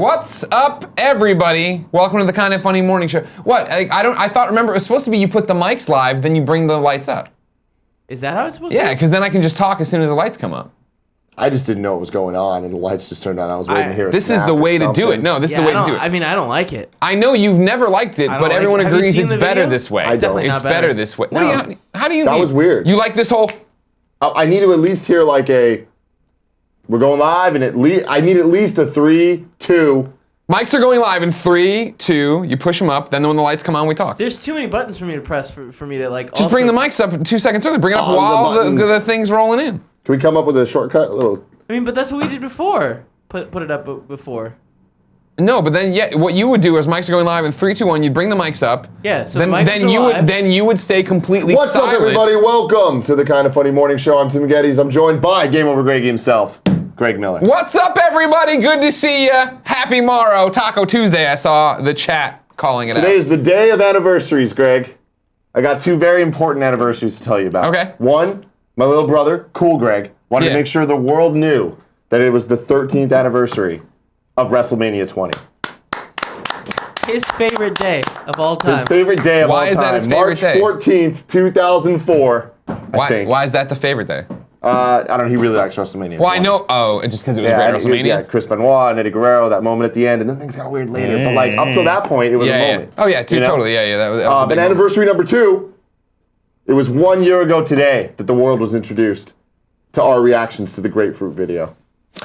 What's up, everybody? Welcome to the Kind of Funny Morning Show. What? Remember, it was supposed to be you put the mics live, then you bring the lights up. Is that how it's supposed to be? Yeah, because then I can just talk as soon as the lights come up. I just didn't know what was going on, and the lights just turned on. I was waiting to hear a This is the way to do it. No, this is the way to do it. I mean, I don't like it. I know you've never liked it, but everyone agrees it's better this way. I don't. It's better this way. No. How do you? That was weird. You like this whole? I need to at least hear like a. We're going live, and I need at least a 3, 2. Mics are going live in 3, 2. You push them up. Then when the lights come on, we talk. There's too many buttons for me to press for me to like. Just bring the mics up 2 seconds early. Bring it up while the thing's rolling in. Can we come up with a shortcut? I mean, but that's what we did before. Put it up before. No, but then what you would do is mics are going live in 3, 2, 1. You'd bring the mics up. Yeah. So then you would stay completely What's silent. up, everybody? Welcome to the Kind of Funny Morning Show. I'm Tim Gettys. I'm joined by Game Over Greg himself, Greg Miller. What's up, everybody? Good to see ya. Happy morrow, Taco Tuesday. I saw the chat calling it Today is the day of anniversaries, Greg. I got 2 very important anniversaries to tell you about. Okay. One, my little brother, Cool Greg, wanted to make sure the world knew that it was the 13th anniversary of WrestleMania 20. His favorite day of all time. His favorite day of all time. Why is that his favorite day? March 14th, 2004, I think. Why is that the favorite day? I don't know, he really likes WrestleMania. Well, I know, just because it was a great WrestleMania? Yeah, Chris Benoit and Eddie Guerrero, that moment at the end, and then things got weird later. But like, up till that point, it was a moment. Oh, yeah, totally, yeah. That was a big but anniversary number 2, it was 1 year ago today that the world was introduced to our reactions to the grapefruit video.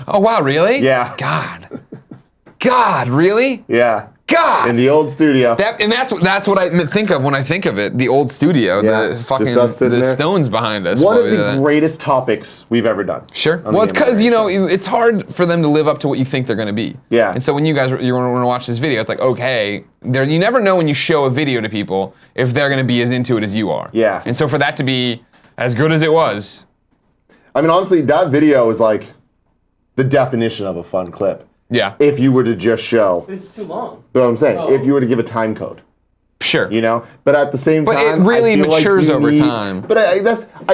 Oh, wow, really? Yeah. God, really? Yeah. God! In the old studio. That's what I think of when I think of it. The old studio, the fucking the Stones behind us. One of the greatest topics we've ever done. Sure. Well, it's because it's hard for them to live up to what you think they're going to be. Yeah. And so when you're going to watch this video, it's like, okay, you never know when you show a video to people if they're going to be as into it as you are. Yeah. And so for that to be as good as it was. I mean, honestly, that video is like the definition of a fun clip. Yeah. If you were to just show. It's too long. But I'm saying, if you were to give a time code. Sure. You know? But at the same time, it really matures over time. But I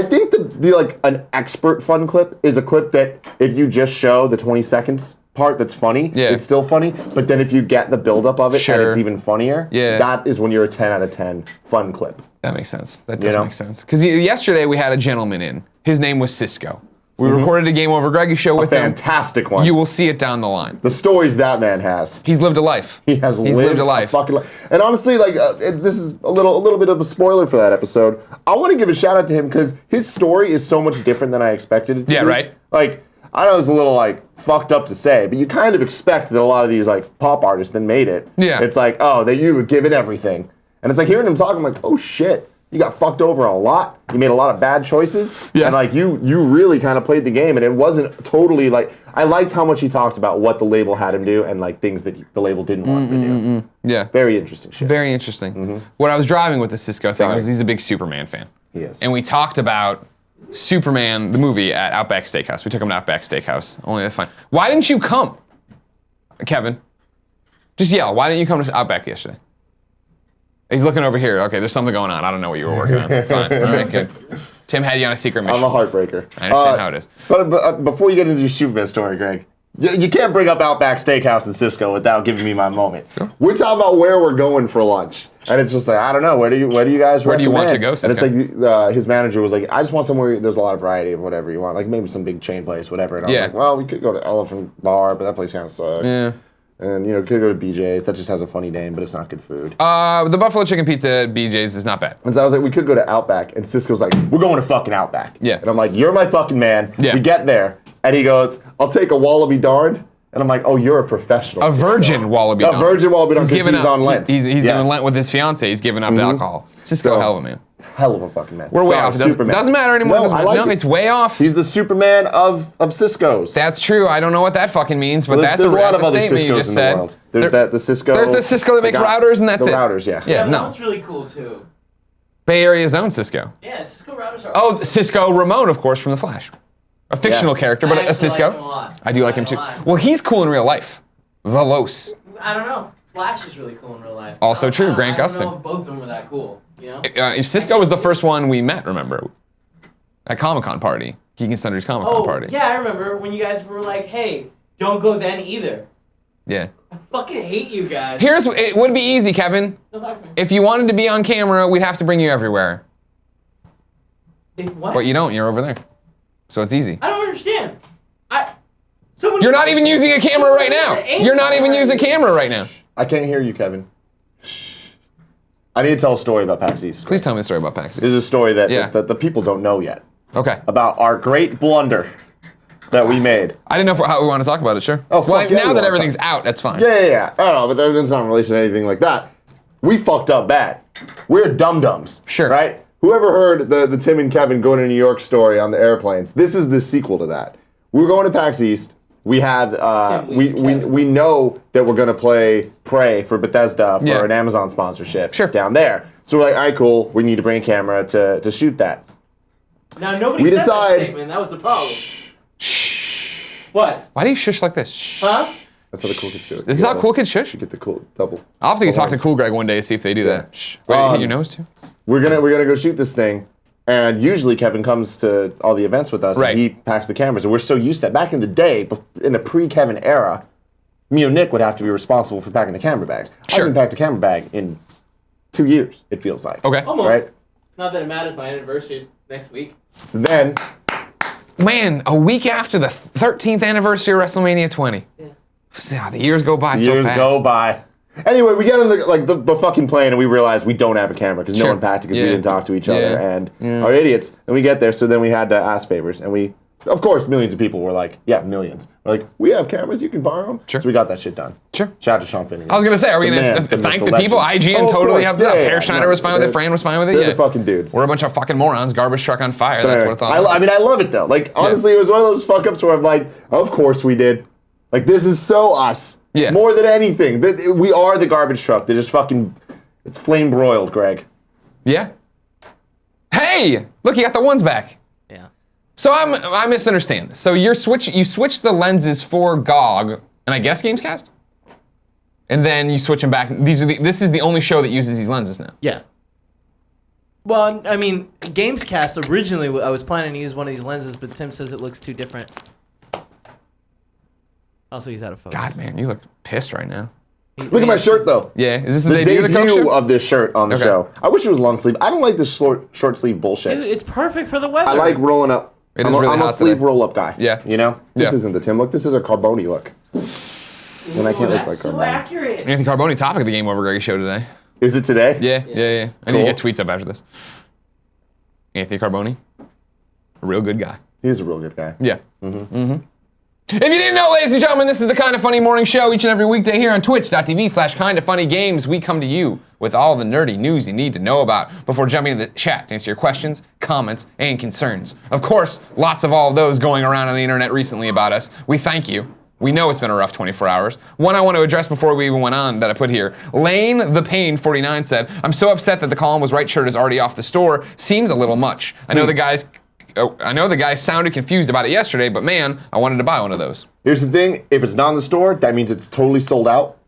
think the like an expert fun clip is a clip that if you just show the 20 seconds part that's funny, it's still funny. But then if you get the buildup of it and it's even funnier, that is when you're a 10 out of 10 fun clip. That makes sense. That does make sense. Because yesterday we had a gentleman in. His name was Cisco. We recorded a Game Over Greggy show with him. Fantastic one. You will see it down the line. The stories that man has. He's lived a life. He's lived a life. Fucking life. And honestly, like this is a little bit of a spoiler for that episode. I want to give a shout out to him because his story is so much different than I expected it to be. Yeah, right. Like I know it's a little like fucked up to say, but you kind of expect that a lot of these like pop artists that made it. Yeah. It's like, oh, that you would give it everything, and it's like hearing him talk. I'm like, oh shit. You got fucked over a lot. You made a lot of bad choices. Yeah. And like you really kind of played the game, and it wasn't totally like I liked how much he talked about what the label had him do and like things that the label didn't want him to do. Yeah. Very interesting shit. Very interesting. When I was driving with the Cisco thing, he's a big Superman fan. He is. And we talked about Superman, the movie, at Outback Steakhouse. We took him to Outback Steakhouse. Only that's fine. Why didn't you come, Kevin? Just yell. Why didn't you come to Outback yesterday? He's looking over here. Okay, there's something going on. I don't know what you were working on. Fine. All right, good. Tim had you on a secret mission. I'm a heartbreaker. I understand how it is. But before you get into your Superman story, Greg, you can't bring up Outback Steakhouse and Cisco without giving me my moment. Sure. We're talking about where we're going for lunch, and it's just like I don't know. Where do you guys recommend? Where do you want to go, Cisco? And it's like his manager was like, I just want somewhere there's a lot of variety of whatever you want, like maybe some big chain place, whatever. And I was like, well, we could go to Elephant Bar, but that place kind of sucks. Yeah. And, could go to BJ's. That just has a funny name, but it's not good food. The Buffalo Chicken Pizza at BJ's is not bad. And so I was like, we could go to Outback. And Cisco's like, we're going to fucking Outback. Yeah. And I'm like, you're my fucking man. Yeah. We get there. And he goes, I'll take a Wallaby Darn. And I'm like, oh, you're a professional. A virgin Wallaby Darn. A virgin Wallaby Darn because he's on Lent. He's doing Lent with his fiance. He's giving up alcohol. Cisco, hell of a man. Hell of a fucking man. We're way off. It doesn't matter anymore. No, it's way off. He's the Superman of Cisco's. That's true. I don't know what that fucking means, but that's a statement you just said. There's the Cisco. There's the Cisco that makes routers, and that's it. The routers, yeah. Yeah, no. That's really cool too. Bay Area's own Cisco. Yeah, Cisco routers are. Oh, Cisco Ramon, of course, from The Flash. A fictional character, but a Cisco. Like him a lot. I do like him too. Well, he's cool in real life. Veloce. I don't know. Flash is really cool in real life. Also true, Grant Gustin. I don't know if both of them were that cool, you know? Cisco was the first one we met, remember? At Comic-Con party. Geek and Sundry's Comic-Con party. Yeah, I remember when you guys were like, hey, don't go then either. Yeah. I fucking hate you guys. It would be easy, Kevin. Don't talk to me. If you wanted to be on camera, we'd have to bring you everywhere. What? But you don't. You're over there, so it's easy. I don't understand. You're not even using a camera right now. You're not even using a camera right now. I can't hear you, Kevin. I need to tell a story about PAX East. Please tell me a story about PAX East. This is a story that, Yeah. that the people don't know yet. Okay. About our great blunder that we made. I didn't know how we want to talk about it. Sure. Oh, fuck well, yeah, now we that wanna everything's out, that's fine. Yeah. I don't know, but that's not in relation to anything like that. We fucked up bad. We're dum-dums. Sure. Right? Whoever heard the Tim and Kevin going to New York story on the airplanes, this is the sequel to that. We were going to PAX East. We had we know that we're gonna play Prey for Bethesda for an Amazon sponsorship down there. So we're like, all right, cool. We need to bring a camera to shoot that. Now nobody said that statement. That was the problem. Shh. What? Why do you shush like this? Shh. Huh? That's how the cool kids do it. This is how cool kids shush? You get the cool double. I'll have to talk to Cool Greg one day to see if they do that. Shh. Wait, hit your nose too? We're gonna go shoot this thing. And usually Kevin comes to all the events with us, and he packs the cameras. And we're so used to that. Back in the day, in the pre-Kevin era, me and Nick would have to be responsible for packing the camera bags. I haven't packed a camera bag in 2 years, it feels like. Okay. Almost. Right? Not that it matters, my anniversary is next week. So then... Man, a week after the 13th anniversary of WrestleMania 20. Yeah. See how the years go by so fast. Years go by. Anyway, we get on the fucking plane and we realize we don't have a camera because no one packed it because we didn't talk to each other and are idiots. And we get there, so then we had to ask favors. And we, of course, millions of people were like, yeah, millions. We're like, we have cameras, you can borrow them. Sure. So we got that shit done. Sure. Shout out to Sean Finnegan. I was going to say, are we going to thank the people? IGN totally helped us out. Pear Schneider was fine with it. Fran was fine with it. They're the fucking dudes. We're a bunch of fucking morons. Garbage truck on fire. That's what it's all about. I mean, I love it though. Like, honestly, it was one of those fuck-ups where I'm like, of course we did. Like, this is so us. Yeah. More than anything. We are the garbage truck. They're just fucking, it's flame broiled, Greg. Yeah. Hey! Look, you got the ones back. Yeah. So I misunderstand this. So you switch the lenses for GOG, and I guess Gamescast? And then you switch them back. This is the only show that uses these lenses now. Yeah. Well, I mean, Gamescast, originally I was planning to use one of these lenses, but Tim says it looks too different. Also, he's out of focus. God, man, you look pissed right now. Look at my shirt, though. Yeah, is this the The debut of the Coke debut show? of this shirt on the show. I wish it was long sleeve. I don't like this short sleeve bullshit. Dude, it's perfect for the weather. I like rolling up. It is really I'm hot a sleeve today. roll up guy. Yeah. You know? This Yeah. isn't the Tim look. This is a Carboni look. And I can't look like That's so Carboni. accurate. Anthony Carboni, topic of the Game Over Greggy show today. Is it today? Yeah. I need to Cool. get tweets up after this. Anthony Carboni, a real good guy. He's a real good guy. Yeah. If you didn't know, ladies and gentlemen, this is the Kinda Funny Morning Show each and every weekday here on twitch.tv/kindafunnygames. We come to you with all the nerdy news you need to know about before jumping into the chat to answer your questions, comments, and concerns. Of course, lots of all of those going around on the internet recently about us. We thank you. We know it's been a rough 24 hours. One I want to address before we even went on that I put here. Lane the Pain 49 said, I'm so upset that the Colin Was Right shirt is already off the store. Seems a little much. I know the guys sounded confused about it yesterday, but man, I wanted to buy one of those. Here's the thing. If it's not in the store, that means it's totally sold out.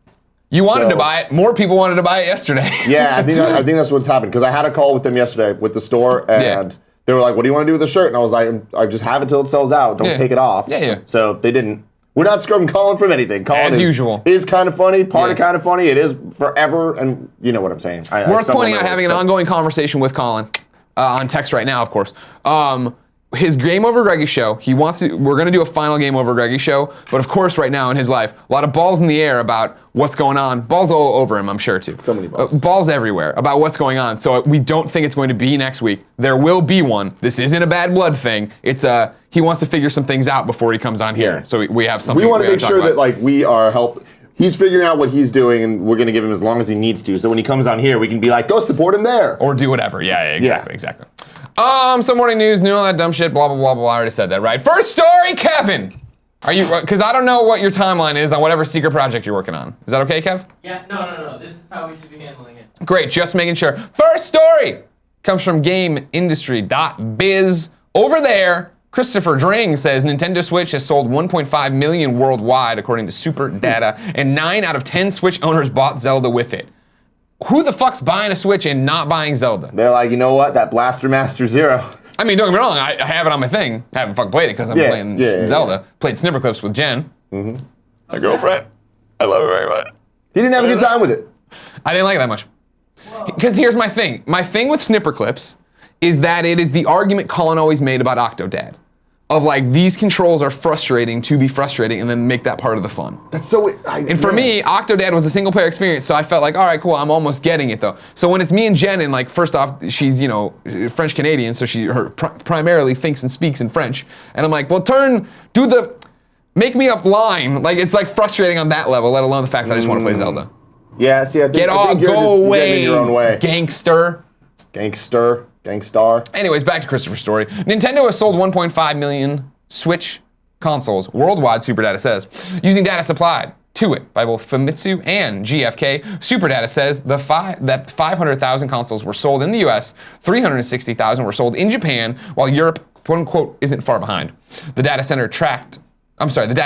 You wanted to buy it. More people wanted to buy it yesterday. Yeah, I think that's what's happened. Because I had a call with them yesterday with the store, and they were like, what do you want to do with the shirt? And I was like, I just have it till it sells out. Don't take it off. Yeah. So they didn't. We're not scrubbing Colin from anything. Colin As usual. is kind of funny, part of kind of funny. It is forever, and you know what I'm saying. Worth pointing out, having an ongoing conversation with Colin on text right now, of course. His Game Over Greggy show, we're going to do a final Game Over Greggy show, but of course right now in his life, a lot of balls in the air about what's going on. Balls all over him, I'm sure, too. So many balls. Balls everywhere about what's going on. So we don't think it's going to be next week. There will be one. This isn't a bad blood thing. It's he wants to figure some things out before he comes on here. So we have something. We want to make sure about. that like we are He's figuring out what he's doing, and we're going to give him as long as he needs to. So when he comes on here, we can be like, go support him there. Or do whatever. Yeah, exactly. Some morning news, all that dumb shit, blah, blah, blah, blah. I already said that, right? First story, Kevin. Are you, because I don't know what your timeline is on whatever secret project you're working on. Is that okay, Kev? Yeah, no. This is how we should be handling it. Great, just making sure. First story comes from GameIndustry.biz. Over there, Christopher Dring says Nintendo Switch has sold 1.5 million worldwide, according to Super Data, and 9 out of 10 Switch owners bought Zelda with it. Who the fuck's buying a Switch and not buying Zelda? They're like, you know what? That Blaster Master Zero. I mean, don't get me wrong, I have it on my thing. I haven't fucking played it because I'm playing Zelda. Played Snipper Clips with Jen. My girlfriend. I love her very much. He didn't have a good time with it. I didn't like it that much. Because here's my thing. My thing with snipper clips is that it is the argument Colin always made about Octodad. Of like, these controls are frustrating to be frustrating and then make that part of the fun. That's so... And for me, Octodad was a single player experience, so I felt like, all right, cool, I'm almost getting it though. So when it's me and Jen, and like, first off, she's, you know, French Canadian, so she primarily thinks and speaks in French. And I'm like, well, make me up line. Like, it's like frustrating on that level, let alone the fact that I just want to play Zelda. Yeah, see, I think you're go just away, getting in your own way. Gangster. Gangstar. Anyways, back to Christopher's story. Nintendo has sold 1.5 million Switch consoles worldwide, Superdata says, using data supplied to it by both Famitsu and GfK. Superdata says that 500,000 consoles were sold in the US, 360,000 were sold in Japan, while Europe, quote unquote, isn't far behind. The data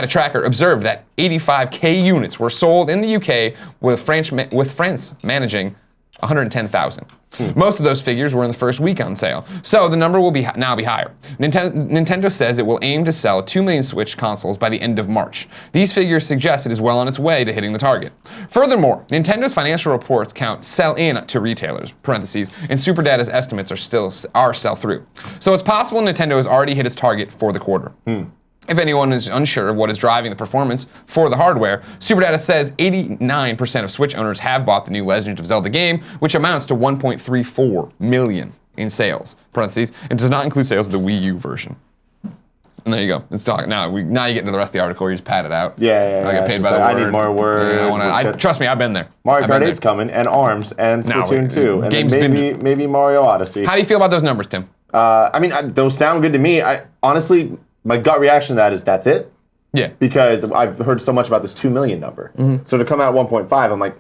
tracker observed that 85K units were sold in the UK, with France managing 110,000. Most of those figures were in the first week on sale, so the number will now be higher. Nintendo says it will aim to sell 2 million Switch consoles by the end of March. These figures suggest it is well on its way to hitting the target. Furthermore, Nintendo's financial reports count sell-in to retailers, parentheses, and Superdata's estimates are sell-through. So it's possible Nintendo has already hit its target for the quarter. If anyone is unsure of what is driving the performance for the hardware, Superdata says 89% of Switch owners have bought the new Legend of Zelda game, which amounts to 1.34 million in sales, parentheses, and does not include sales of the Wii U version. And there you go. Let's talk. Now you get into the rest of the article. You just pad it out. Yeah. I get paid by the like, word. I need more words. Yeah, trust me, I've been there. Mario Kart 8's coming, and ARMS, and Splatoon 2, and then maybe Mario Odyssey. How do you feel about those numbers, Tim? Those sound good to me. Honestly, my gut reaction to that is that's it. Yeah. Because I've heard so much about this 2 million number. So to come out 1.5, I'm like,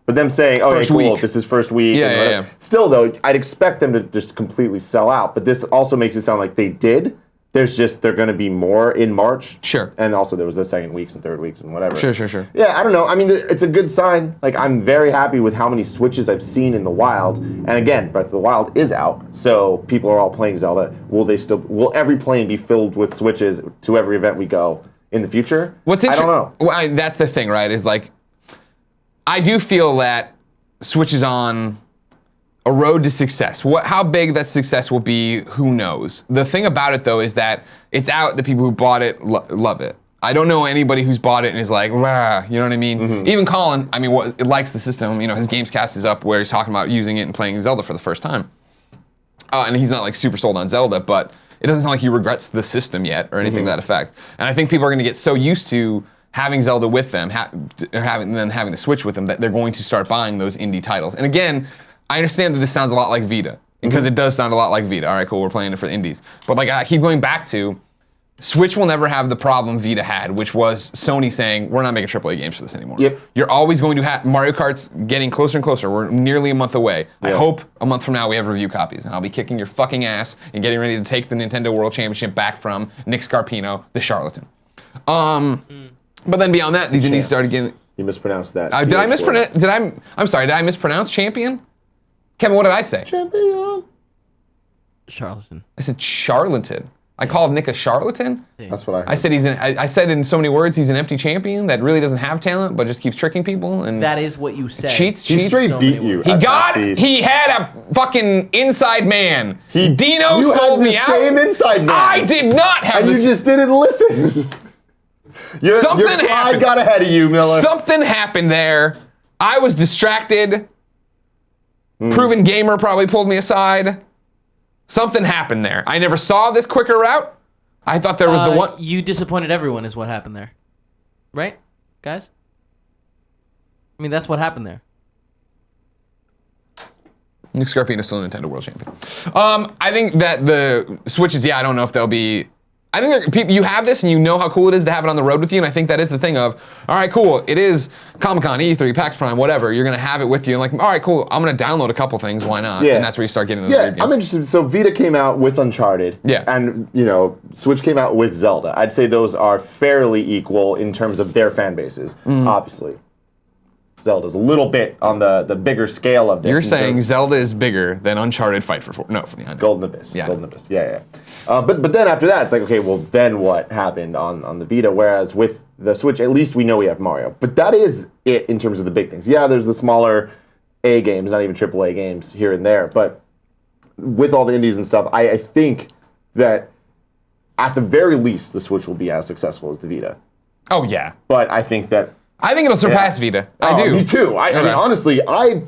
But them saying, First cool, week. this is first week. Yeah. Still, though, I'd expect them to just completely sell out. But this also makes it sound like they did. They're going to be more in March. Sure. And also there was the second weeks and third weeks and whatever. Sure. Yeah, I don't know. I mean, it's a good sign. Like, I'm very happy with how many Switches I've seen in the wild. And again, Breath of the Wild is out, so people are all playing Zelda. Will every plane be filled with Switches to every event we go in the future? I don't know. Well, that's the thing, right? Is like, I do feel that Switch is on a road to success. How big that success will be, who knows? The thing about it, though, is that it's out. The people who bought it love it. I don't know anybody who's bought it and is like, rah, you know what I mean? Even Colin, likes the system. You know, his Gamescast is up where he's talking about using it and playing Zelda for the first time. And he's not like super sold on Zelda, but it doesn't sound like he regrets the system yet or anything to that effect. And I think people are going to get so used to having Zelda with them, having the Switch with them, that they're going to start buying those indie titles. And again, I understand that this sounds a lot like Vita, because it does sound a lot like Vita. All right, cool, we're playing it for the indies. But like, I keep going back to, Switch will never have the problem Vita had, which was Sony saying, we're not making AAA games for this anymore. Yep. You're always going to have, Mario Kart's getting closer and closer. We're nearly a month away. I hope a month from now we have review copies, and I'll be kicking your fucking ass and getting ready to take the Nintendo World Championship back from Nick Scarpino, the charlatan. But then beyond that, these indies started getting... You mispronounced that. Did I mispronounce? I'm sorry, did I mispronounce champion? Kevin, what did I say? Champion. Charlatan. I said charlatan. I called Nick a charlatan? That's what I heard. I said in so many words he's an empty champion that really doesn't have talent but just keeps tricking people and That is what you said. cheats. He straight so beat many you. words. He had a fucking inside man. Dino You sold had me the out. same inside man. I did not have And you just didn't listen. Your pride happened. got ahead of you, Miller. Something happened there. I was distracted. Proven Gamer probably pulled me aside. Something happened there. I never saw this quicker route. I thought there was the one. You disappointed everyone is what happened there. Right, guys? I mean, that's what happened there. Nick Scarpino is still a Nintendo World Champion. I think that the Switches, I don't know if they'll be... I think you have this and you know how cool it is to have it on the road with you, and I think that is the thing of, all right, cool, it is Comic-Con, E3, PAX Prime, whatever, you're going to have it with you, and like, all right, cool, I'm going to download a couple things, why not? Yeah. And that's where you start getting those Yeah, I'm interested. So Vita came out with Uncharted. Yeah. And, Switch came out with Zelda. I'd say those are fairly equal in terms of their fan bases, obviously. Zelda's a little bit on the bigger scale of this. You're saying Zelda is bigger than Uncharted Fight for Four? No, from the end. Golden Abyss. Yeah. Golden Abyss. Yeah. But then after that, it's like, okay, well, then what happened on the Vita? Whereas with the Switch, at least we know we have Mario. But that is it in terms of the big things. Yeah, there's the smaller A games, not even AAA games here and there. But with all the indies and stuff, I think that at the very least, the Switch will be as successful as the Vita. Oh, yeah. But I think it'll surpass Vita. I do. Me too. I mean, honestly, I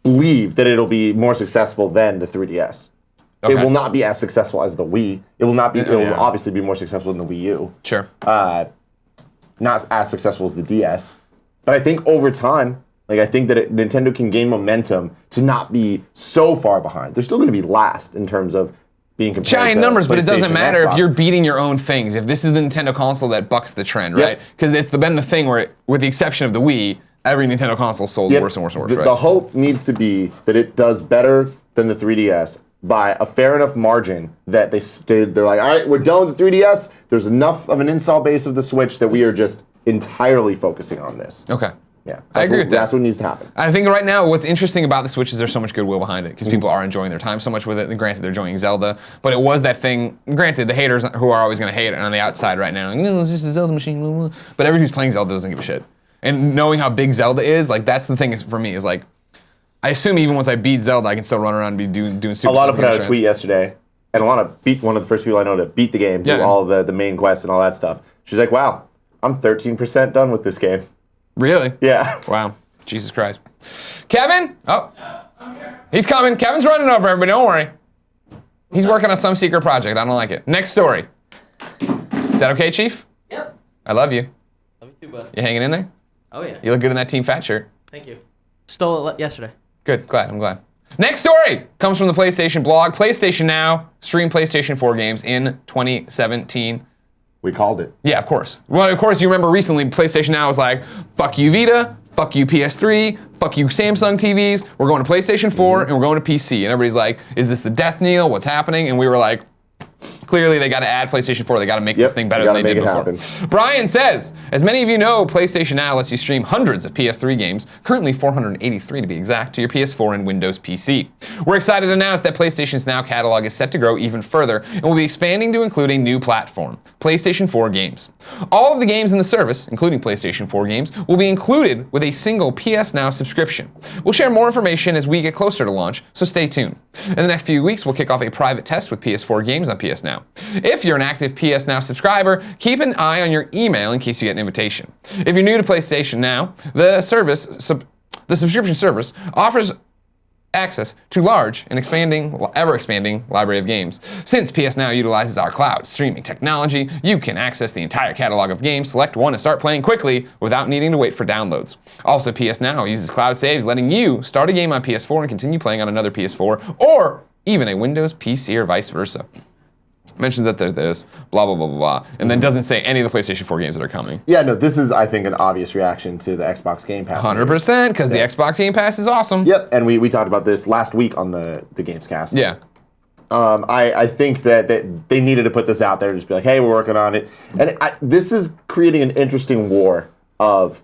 believe that it'll be more successful than the 3DS. Okay. It will not be as successful as the Wii. It will not be. It will obviously be more successful than the Wii U. Sure. Not as successful as the DS. But I think over time, I think that Nintendo can gain momentum to not be so far behind. They're still going to be last in terms of being compared Giant to numbers, but it doesn't PlayStation, matter Xbox. if you're beating your own things. If this is the Nintendo console that bucks the trend, right? Because it's been the thing where, with the exception of the Wii, every Nintendo console sold worse and worse and worse. The hope needs to be that it does better than the 3DS by a fair enough margin that they're like, all right, we're done with the 3DS. There's enough of an install base of the Switch that we are just entirely focusing on this. Okay. Yeah, I agree with that. That's what needs to happen. I think right now, what's interesting about the Switch is there's so much goodwill behind it because people are enjoying their time so much with it. And granted, they're enjoying Zelda, but it was that thing. Granted, the haters who are always going to hate it on the outside right now, no, it's just a Zelda machine. Blah, blah. But everybody who's playing Zelda doesn't give a shit. And knowing how big Zelda is, that's the thing for me is I assume even once I beat Zelda, I can still run around and be doing stupid stuff. Alana put out a tweet yesterday, and Alana beat one of the first people I know to beat the game, do all the main quests and all that stuff. She's like, wow, I'm 13% done with this game. Really? Yeah. Wow. Jesus Christ. Kevin? Oh. He's coming. Kevin's running over everybody. Don't worry. He's working on some secret project. I don't like it. Next story. Is that okay, Chief? Yep. I love you. Love you too, bud. You hanging in there? Oh, yeah. You look good in that Team Fat shirt. Thank you. Stole it yesterday. Good. I'm glad. Next story comes from the PlayStation blog. PlayStation Now stream PlayStation 4 games in 2017. We called it. Yeah, of course. Well, of course, you remember recently PlayStation Now was like, fuck you Vita, fuck you PS3, fuck you Samsung TVs, we're going to PlayStation 4 and we're going to PC. And everybody's like, is this the death knell? What's happening? And we were like, clearly they got to add PlayStation 4. They got to make this thing better than they did before. Happen. Brian says, as many of you know, PlayStation Now lets you stream hundreds of PS3 games, currently 483 to be exact, to your PS4 and Windows PC. We're excited to announce that PlayStation's Now catalog is set to grow even further and will be expanding to include a new platform, PlayStation 4 games. All of the games in the service, including PlayStation 4 games, will be included with a single PS Now subscription. We'll share more information as we get closer to launch, so stay tuned. In the next few weeks, we'll kick off a private test with PS4 games on PS Now. If you're an active PS Now subscriber, keep an eye on your email in case you get an invitation. If you're new to PlayStation Now, the subscription service offers access to large and ever-expanding library of games. Since PS Now utilizes our cloud streaming technology, you can access the entire catalog of games, select one, and start playing quickly without needing to wait for downloads. Also, PS Now uses cloud saves, letting you start a game on PS4 and continue playing on another PS4, or even a Windows PC or vice versa. Mentions that there's blah, blah, blah, blah, blah, and then doesn't say any of the PlayStation 4 games that are coming. Yeah, no, this is, I think, an obvious reaction to the Xbox Game Pass. 100%, because the Xbox Game Pass is awesome. Yep, and we talked about this last week on the Gamescast. Yeah. I think that they needed to put this out there and just be like, hey, we're working on it. And this is creating an interesting war of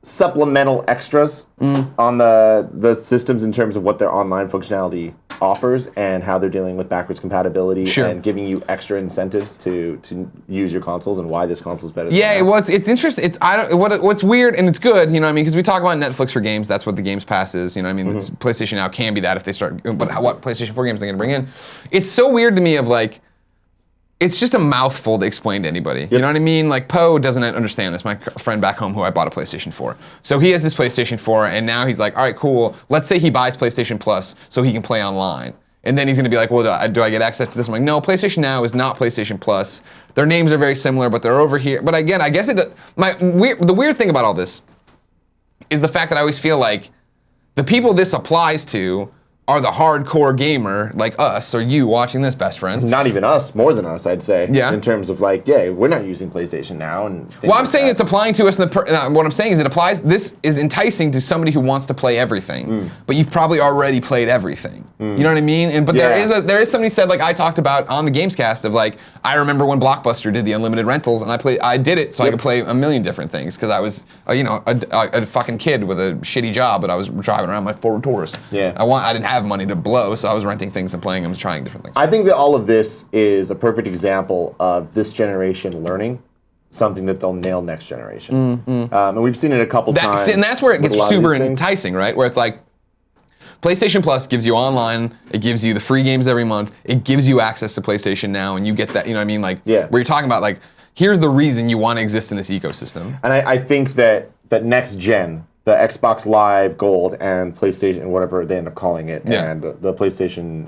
supplemental extras on the systems in terms of what their online functionality offers and how they're dealing with backwards compatibility and giving you extra incentives to use your consoles and why this console is better than that. Well, it's interesting. What's weird, and it's good, you know what I mean, because we talk about Netflix for games, that's what the Games Pass is, you know what I mean, PlayStation Now can be that if they start, but what PlayStation 4 games are they going to bring in? It's so weird to me of like, it's just a mouthful to explain to anybody. You know what I mean? Like, Poe doesn't understand this, my friend back home who I bought a PlayStation 4. So he has this PlayStation 4, and now he's like, all right, cool. Let's say he buys PlayStation Plus so he can play online. And then he's gonna be like, well, do I get access to this? I'm like, no, PlayStation Now is not PlayStation Plus. Their names are very similar, but they're over here. But again, I guess the weird thing about all this is the fact that I always feel like the people this applies to are the hardcore gamer like us or you watching this, best friends. Not even us, more than us, I'd say. Yeah. In terms of like, yeah, we're not using PlayStation now. And Well, I'm like saying that. it's applying to us. What I'm saying is it applies. This is enticing to somebody who wants to play everything, but you've probably already played everything. You know what I mean? But Yeah. there is somebody said like I talked about on the Gamescast of like I remember when Blockbuster did the unlimited rentals and I did it so I could play a million different things because I was a fucking kid with a shitty job, but I was driving around my Ford Taurus. Yeah. I didn't have money to blow, so I was renting things and playing them, and trying different things. I think that all of this is a perfect example of this generation learning something that they'll nail next generation. And we've seen it a couple times. And that's where it with gets a lot of super these things. enticing, right? Where it's like, PlayStation Plus gives you online, it gives you the free games every month, it gives you access to PlayStation Now, and you get that, you know what I mean? Like, Yeah. where you're talking about, like, here's the reason you want to exist in this ecosystem. And I think that next gen, the Xbox Live Gold and PlayStation, whatever they end up calling it, Yeah. and the PlayStation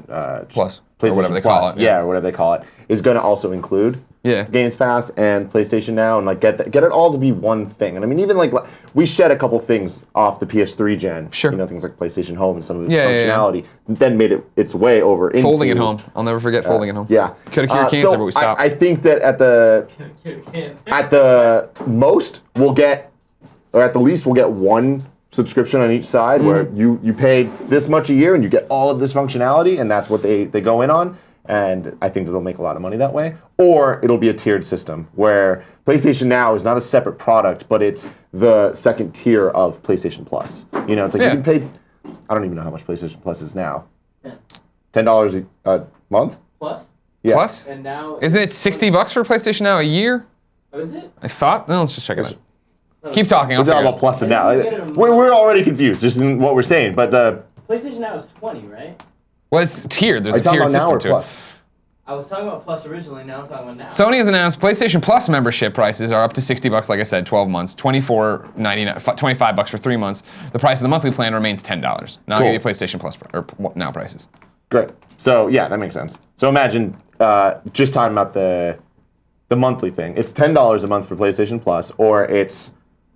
Plus, PlayStation or whatever they Plus, call it. yeah, or whatever they call it, is going to also include Games Pass and PlayStation Now, and like get it all to be one thing. And I mean, even like we shed a couple things off the PS3 gen, Sure. you know, things like PlayStation Home and some of its Yeah, yeah, yeah. functionality, then made it its way over into Folding at home. I'll never forget folding at home. Yeah, Could have cured cancer, so but we stopped. I think that at the most we'll get, or at the least we'll get one subscription on each side where you pay this much a year and you get all of this functionality, and that's what they go in on. And I think that they'll make a lot of money that way. Or it'll be a tiered system where PlayStation Now is not a separate product, but it's the second tier of PlayStation Plus. You know, it's like you can pay, I don't even know how much PlayStation Plus is now. $10 a month? Plus? Yeah. Plus? And now... Isn't it $60 for PlayStation Now a year? Oh, is it? I thought. No, let's just check it out. Keep talking. I'll We're talking figure it about out. Plus and Now. you get it a month. We're already confused just in what we're saying, but the... PlayStation Now is 20, right? Well, it's tiered. There's Are you a talking tiered about Now system or to Plus? it. I was talking about Plus originally, now I'm talking about Now. Sony has announced PlayStation Plus membership prices are up to $60, like I said, 12 months, $24.99, $25 for 3 months. The price of the monthly plan remains $10. Now I'll give you PlayStation Plus or Now prices. Great. So yeah, that makes sense. So imagine just talking about the monthly thing. It's $10 a month for PlayStation Plus, or it's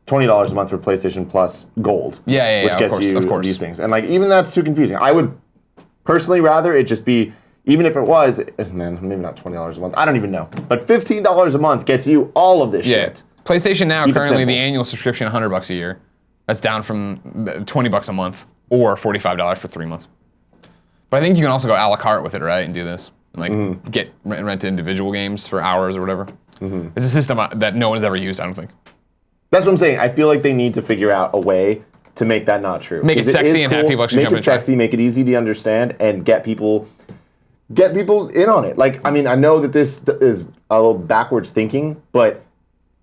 $20 a month for PlayStation Plus Gold. Yeah, which of gets course, you of course. these things. And like even that's too confusing. I would personally rather it just be, even if it was, man, maybe not $20 a month. I don't even know. But $15 a month gets you all of this shit. PlayStation Now Keep it currently the simple. annual subscription $100 a year. That's down from $20 a month or $45 for 3 months. But I think you can also go a la carte with it, right, and do this, and like get rent individual games for hours or whatever. It's a system that no one's ever used, I don't think. That's what I'm saying. I feel like they need to figure out a way to make that not true. Make it 'Cause sexy is and have people actually make jump it in and try. sexy, make it easy to understand, and get people in on it. Like, I mean, I know that this is a little backwards thinking, but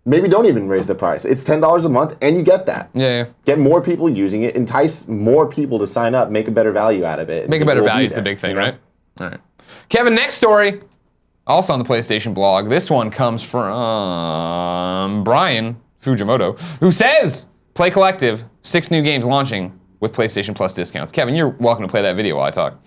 maybe don't even raise the price. It's $10 a month, and you get that. Yeah. Get more people using it, entice more people to sign up, make a better value out of it. and Make a people better will be value is the there, big thing, you know? right? All right. Kevin, next story, also on the PlayStation blog. This one comes from Brian Fujimoto, who says, Play Collective, 6 new games launching with PlayStation Plus discounts. Kevin, you're welcome to play that video while I talk.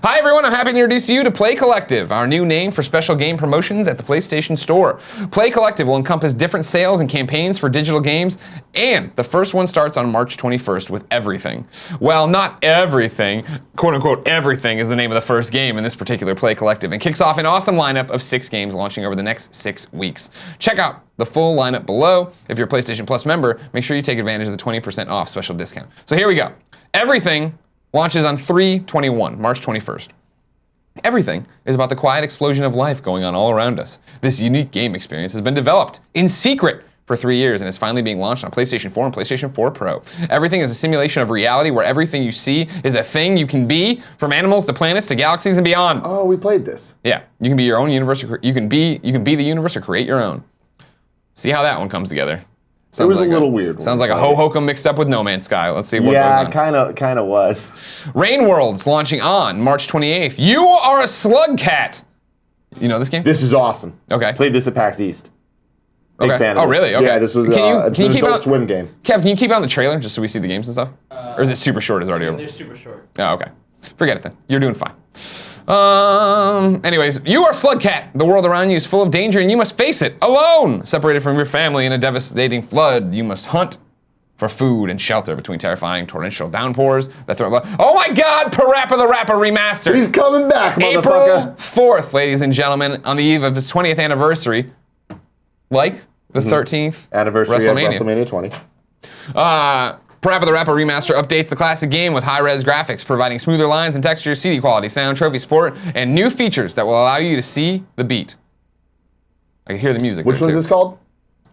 Hi everyone, I'm happy to introduce you to Play Collective, our new name for special game promotions at the PlayStation Store. Play Collective will encompass different sales and campaigns for digital games, and the first one starts on March 21st with everything. Well, not everything, quote unquote everything is the name of the first game in this particular Play Collective, and kicks off an awesome lineup of 6 games launching over the next 6 weeks. Check out the full lineup below. If you're a PlayStation Plus member, make sure you take advantage of the 20% off special discount. So here we go. Everything launches on 3/21, March 21st. Everything is about the quiet explosion of life going on all around us. This unique game experience has been developed in secret for 3 years and is finally being launched on PlayStation 4 and PlayStation 4 Pro. Everything is a simulation of reality where everything you see is a thing you can be, from animals to planets to galaxies and beyond. Oh, we played this. Yeah, you can be your own universe. You can be the universe or create your own. See how that one comes together. It was a little weird when Sounds we like a played it. Ho-Hokum mixed up with No Man's Sky. Let's see what Yeah, goes on. kind of was. Rain World's launching on March 28th. You are a slug cat. You know this game? This is awesome. Okay. Played this at PAX East. Big Okay. fan of Oh, this. really? Okay. Yeah, this was Can you it's keep an Adult out- Swim game. Kev, can you keep it on the trailer just so we see the games and stuff? Or is it super short? Is it already over? They're super short. Oh, okay. Forget it then. You're doing fine. Anyways, you are Slug Cat. The world around you is full of danger and you must face it alone. Separated from your family in a devastating flood, you must hunt for food and shelter between terrifying torrential downpours that throw. Oh my God! Parappa the Rapper remastered. He's coming back, April motherfucker. 4th, ladies and gentlemen, on the eve of his 20th anniversary, like the 13th Anniversary of WrestleMania 20. Parappa the Rapper Remaster updates the classic game with high-res graphics, providing smoother lines and textures, CD quality, sound, trophy support, and new features that will allow you to see the beat. I can hear the music. Which one's this called?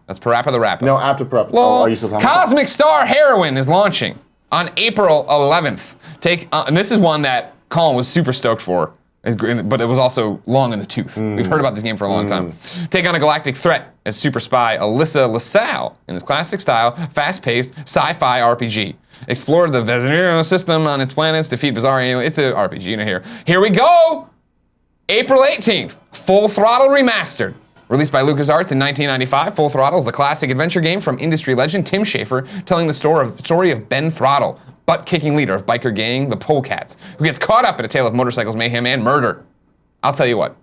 That's Parappa the Rapper. No, after Parappa. Well, are you still talking about? Cosmic Star Heroine is launching on April 11th. And this is one that Colin was super stoked for, but it was also long in the tooth. We've heard about this game for a long time. Take on a galactic threat as super spy Alyssa LaSalle in this classic style, fast-paced sci-fi RPG. Explore the Vezaniro system on its planets, defeat bizarre aliens. It's an RPG, you know. Here we go! April 18th, Full Throttle Remastered. Released by LucasArts in 1995, Full Throttle is a classic adventure game from industry legend Tim Schafer, telling the story of Ben Throttle, butt-kicking leader of biker gang, the Polecats, who gets caught up in a tale of motorcycles, mayhem, and murder. I'll tell you what,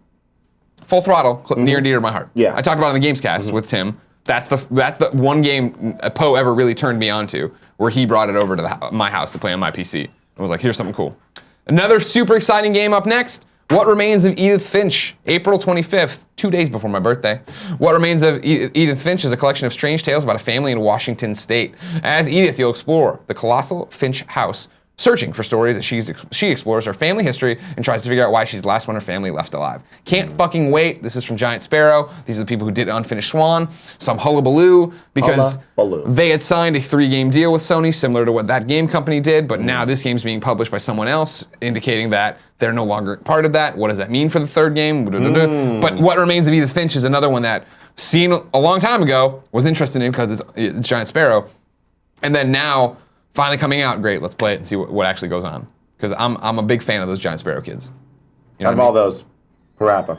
Full Throttle, near and dear to my heart. Yeah. I talked about it in the Gamescast with Tim. That's the one game Poe ever really turned me on to, where he brought it over to my house to play on my PC. And was like, here's something cool. Another super exciting game up next. What Remains of Edith Finch, April 25th, 2 days before my birthday. What Remains of Edith Finch is a collection of strange tales about a family in Washington state. As Edith, you'll explore the colossal Finch house, searching for stories as she explores her family history and tries to figure out why she's the last one her family left alive. Can't fucking wait. This is from Giant Sparrow. These are the people who did Unfinished Swan. Some hullabaloo because they had signed a 3-game deal with Sony, similar to what that game company did, but now this game's being published by someone else, indicating that they're no longer part of that. What does that mean for the 3rd game? But What Remains of Edith Finch is another one that, seen a long time ago, was interested in because it's Giant Sparrow. And then now, finally coming out, great, let's play it and see what actually goes on. Because I'm a big fan of those Giant Sparrow kids. You know Out of all those, Parappa.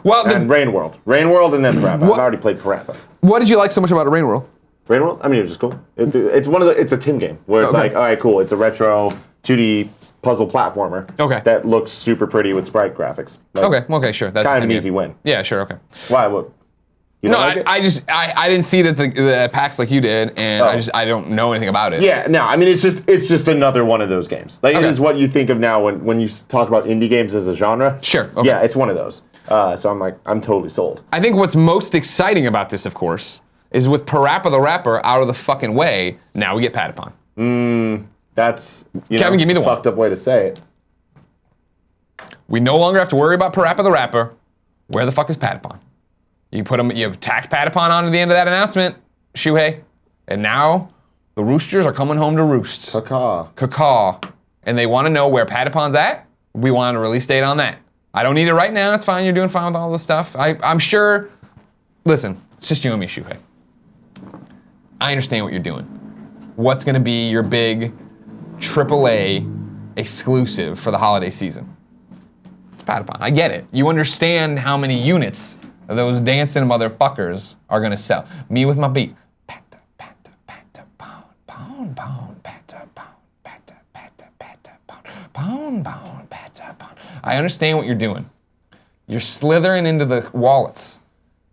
Well, And Rain World. Rain World and then Parappa. I've already played Parappa. what did you like so much about Rain World? Rain World? I mean, it's just cool. It's a Tim game where it's like, all right, cool. It's a retro 2D puzzle platformer. Okay. That looks super pretty with sprite graphics. Like, Okay, sure. That's kind of an easy win. Yeah, sure, okay. Why? What? You No, don't like it? I didn't see that at PAX like you did, and I don't know anything about it. Yeah, no, I mean, it's just another one of those games. Like, it is what you think of now when you talk about indie games as a genre. Sure, okay. Yeah, it's one of those. So I'm totally sold. I think what's most exciting about this, of course, is with Parappa the Rapper out of the fucking way, now we get Patapon. That's, Kevin, give me the one. fucked up way to say it. We no longer have to worry about Parappa the Rapper. Where the fuck is Patapon? You tacked Patapon onto the end of that announcement, Shuhei, and now the roosters are coming home to roost. Caw. And they want to know where Patapon's at. We want a release date on that. I don't need it right now. It's fine. You're doing fine with all this stuff. I'm sure. Listen, it's just you and me, Shuhei. I understand what you're doing. What's going to be your big AAA exclusive for the holiday season? It's Patapon. I get it. You understand how many units those dancing motherfuckers are going to sell. Me with my beat. Pata, pata, pata, pound, pound, pound, pata, pound, pata, pata, pata, pound, pound, pound, pata, pound. I understand what you're doing. You're slithering into the wallets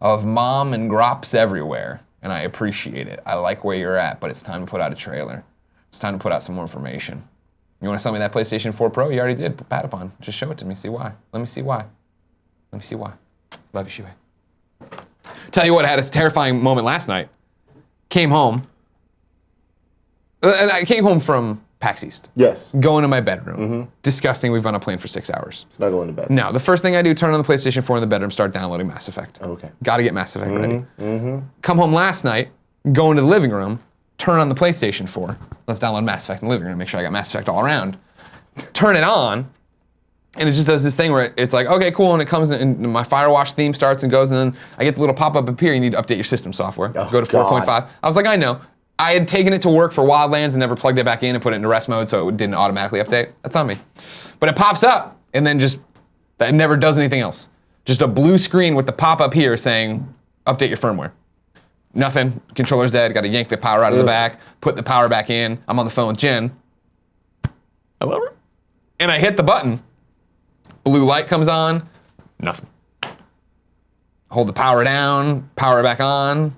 of mom and grops everywhere, and I appreciate it. I like where you're at, but it's time to put out a trailer. It's time to put out some more information. You want to sell me that PlayStation 4 Pro? You already did. Patapon. Just show it to me. See why. Let me see why. Love you, Shuhei. Tell you what, I had a terrifying moment last night. Came home. And I came home from PAX East. Yes. Go into my bedroom. Disgusting. We've been on a plane for 6 hours. Snuggle into bed. Now, the first thing I do, turn on the PlayStation 4 in the bedroom, start downloading Mass Effect. Okay. Gotta get Mass Effect ready. Come home last night, go into the living room, turn on the PlayStation 4. Let's download Mass Effect in the living room, make sure I got Mass Effect all around. Turn it on, and it just does this thing where it's like, okay, cool, and it comes in, and my Firewash theme starts and goes, and then I get the little pop-up up here, you need to update your system software. Go to 4.5. I was like, I know. I had taken it to work for Wildlands and never plugged it back in and put it into rest mode so it didn't automatically update. That's on me. But it pops up, and then that never does anything else. Just a blue screen with the pop-up here saying, update your firmware. Nothing, controller's dead, gotta yank the power out of the back, put the power back in. I'm on the phone with Jen. I love her. And I hit the button. Blue light comes on, nothing. Hold the power down, power back on,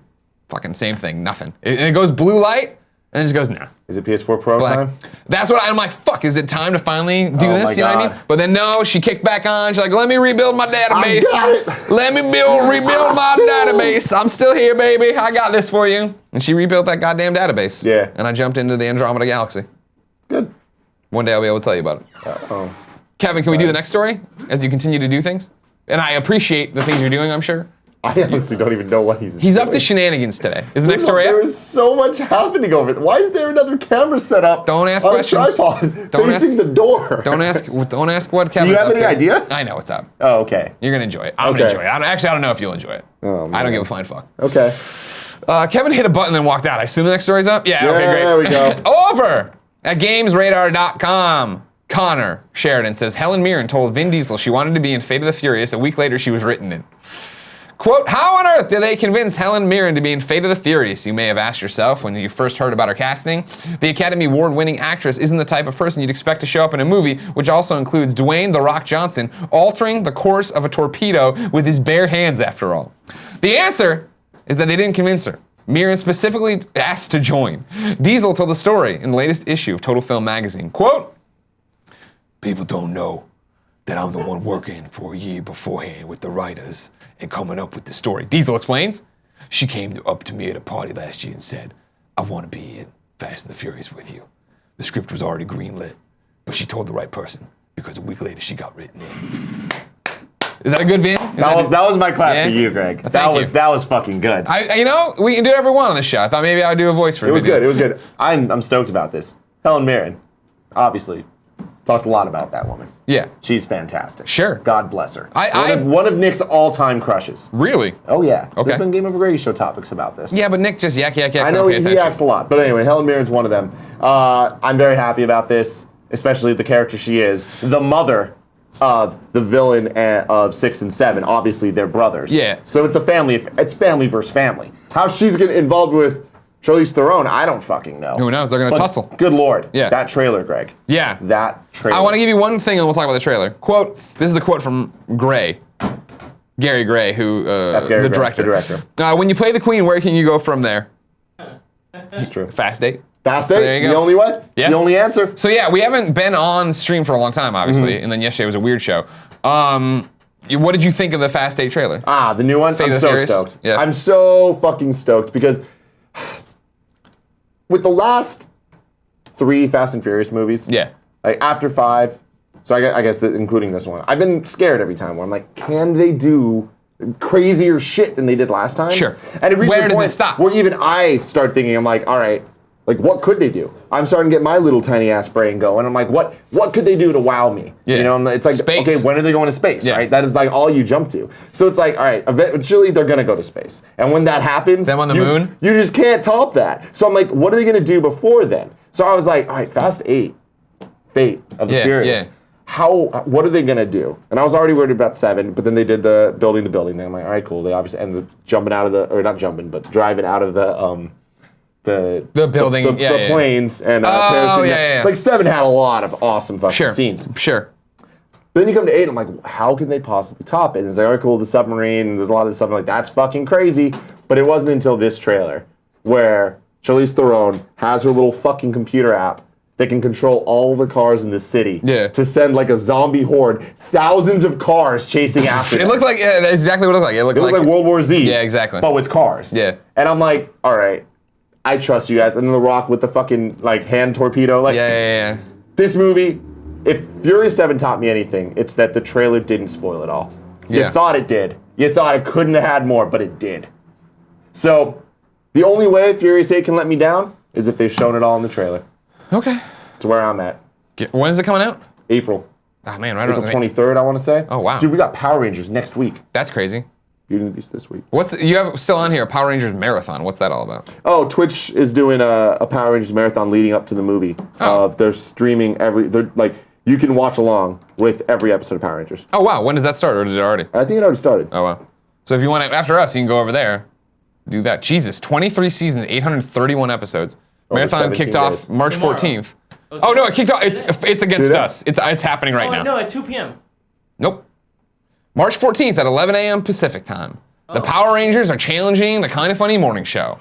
fucking same thing, nothing. And it goes blue light, And it just goes, nah. Is it PS4 Pro Black. time? That's what I'm like, fuck, is it time to finally do Oh this? my You know what I mean? God. But then no, she kicked back on. She's like, let me rebuild my database. got it. Let me rebuild my database. I'm still here, baby. I got this for you. And she rebuilt that goddamn database. Yeah. And I jumped into the Andromeda Galaxy. Good. One day I'll be able to tell you about it. Oh. Kevin, can we do the next story as you continue to do things? And I appreciate the things you're doing, I'm sure. I honestly don't even know what he's He's doing. up to shenanigans today. Is the next story There up? is so much happening over there. Why is there another camera set up Don't ask on questions. a tripod Don't facing ask- the door? Don't ask what Kevin. Do you have any idea? I know what's up. Oh, okay. You're gonna enjoy it. I'm gonna Okay. enjoy it. I don't know if you'll enjoy it. Oh, I don't man. give a flying fuck. Okay. Kevin hit a button and walked out. I assume the next story's up? Yeah, okay, great. There we go. Over at GamesRadar.com, Connor Sheridan says Helen Mirren told Vin Diesel she wanted to be in Fate of the Furious. A week later, she was written in. Quote, how on earth did they convince Helen Mirren to be in Fate of the Furious? You may have asked yourself when you first heard about her casting. The Academy Award-winning actress isn't the type of person you'd expect to show up in a movie, which also includes Dwayne "The Rock" Johnson altering the course of a torpedo with his bare hands, after all. The answer is that they didn't convince her. Mirren specifically asked to join. Diesel told the story in the latest issue of Total Film magazine. Quote, people don't know that I'm the one working for a year beforehand with the writers and coming up with the story. Diesel explains, she came up to me at a party last year and said, I want to be in Fast and the Furious with you. The script was already greenlit, but she told the right person because a week later she got written in. Is that a good Vin? That was my clap Yeah? for you, Greg. Thank you. That was fucking good. You know, we can do every one on the show. I thought maybe I'd do a voice for It was Vin. good. It was good. I'm stoked about this. Helen Mirren, obviously, talked a lot about that woman. Yeah. She's fantastic. Sure. God bless her. I- one of Nick's all-time crushes. Really? Oh yeah. Okay. There's been Game Over Radio show topics about this. Yeah, but Nick just yak. I know he acts a lot, but anyway, Helen Mirren's one of them. I'm very happy about this, especially the character she is, the mother of the villain of 6 and 7. Obviously, they're brothers. Yeah. So it's it's family versus family. How she's getting involved with Charlize Theron, I don't fucking know. Who knows? They're gonna But tussle. Good Lord. Yeah. That trailer, Greg. Yeah. That trailer. I want to give you one thing and we'll talk about the trailer. Quote, this is the quote from Gray. Gary Gray, Gary the Gray, director. the director. When you play the Queen, where can you go from there? It's true. Fast 8. Fast So 8, there you the go. only way. Yeah. It's the only answer. So yeah, we haven't been on stream for a long time, obviously, Mm-hmm. and then yesterday was a weird show. What did you think of the Fast 8 trailer? The new one. Fate I'm of the so Furious? stoked. Yeah. I'm so fucking stoked because with the last 3 Fast and Furious movies, Yeah. like after 5, so I guess that including this one, I've been scared every time where I'm like, can they do crazier shit than they did last time? Sure. And it reaches Where a does it point stop? where even I start thinking, I'm like, all right, like what could they do? I'm starting to get my little tiny ass brain going. I'm like, what could they do to wow me? Yeah. You know, it's like, Space. okay, when are they going to space? Yeah. Right? That is like all you jump to. So it's like, all right, eventually they're gonna go to space, and when that happens, Them on the moon? you just can't top that. So I'm like, what are they gonna do before then? So I was like, all right, Fast 8, Fate of the Yeah, Furious. yeah. What are they gonna do? And I was already worried about 7, but then they did the building to building thing. I'm like, all right, cool. They obviously ended up jumping out of not jumping, but driving out of the building, yeah, the yeah. planes and Oh, yeah. Like 7 had a lot of awesome fucking Sure. scenes. Sure. Then you come to 8, I'm like, how can they possibly top it? And it's like, all right, cool, the submarine, and there's a lot of stuff. I'm like, that's fucking crazy. But it wasn't until this trailer where Charlize Theron has her little fucking computer app that can control all the cars in the city to send like a zombie horde, thousands of cars chasing after It them. looked like, yeah, that's exactly what it looked like. It looked It looked like World War Z. Yeah, exactly. But with cars. Yeah. And I'm like, all right, I trust you guys. And then The Rock with the fucking like hand torpedo. Like, yeah. this movie, if Furious 7 taught me anything, it's that the trailer didn't spoil it all. You Yeah. thought it did. You thought it couldn't have had more, but it did. So, the only way Furious 8 can let me down is if they've shown it all in the trailer. Okay. It's where I'm at. When is it coming out? April. Oh man, right April around 23rd, I want to say. Oh, wow. Dude, we got Power Rangers next week. That's crazy. Beauty and the Beast this week. You have still on here a Power Rangers marathon. What's that all about? Oh, Twitch is doing a Power Rangers marathon leading up to the movie. Oh. They're streaming they're like, you can watch along with every episode of Power Rangers. Oh wow, when does that start, or did it already? I think it already started. Oh wow. So if you want to, after us, you can go over there, do that. Jesus, 23 seasons, 831 episodes. Marathon 17 kicked off days. March Tomorrow. 14th. Oh no, it kicked off. It's against Today? us. It's happening right now. No, at 2 p.m. Nope. March 14th at 11 a.m. Pacific time. The Power Rangers are challenging the Kinda Funny morning show.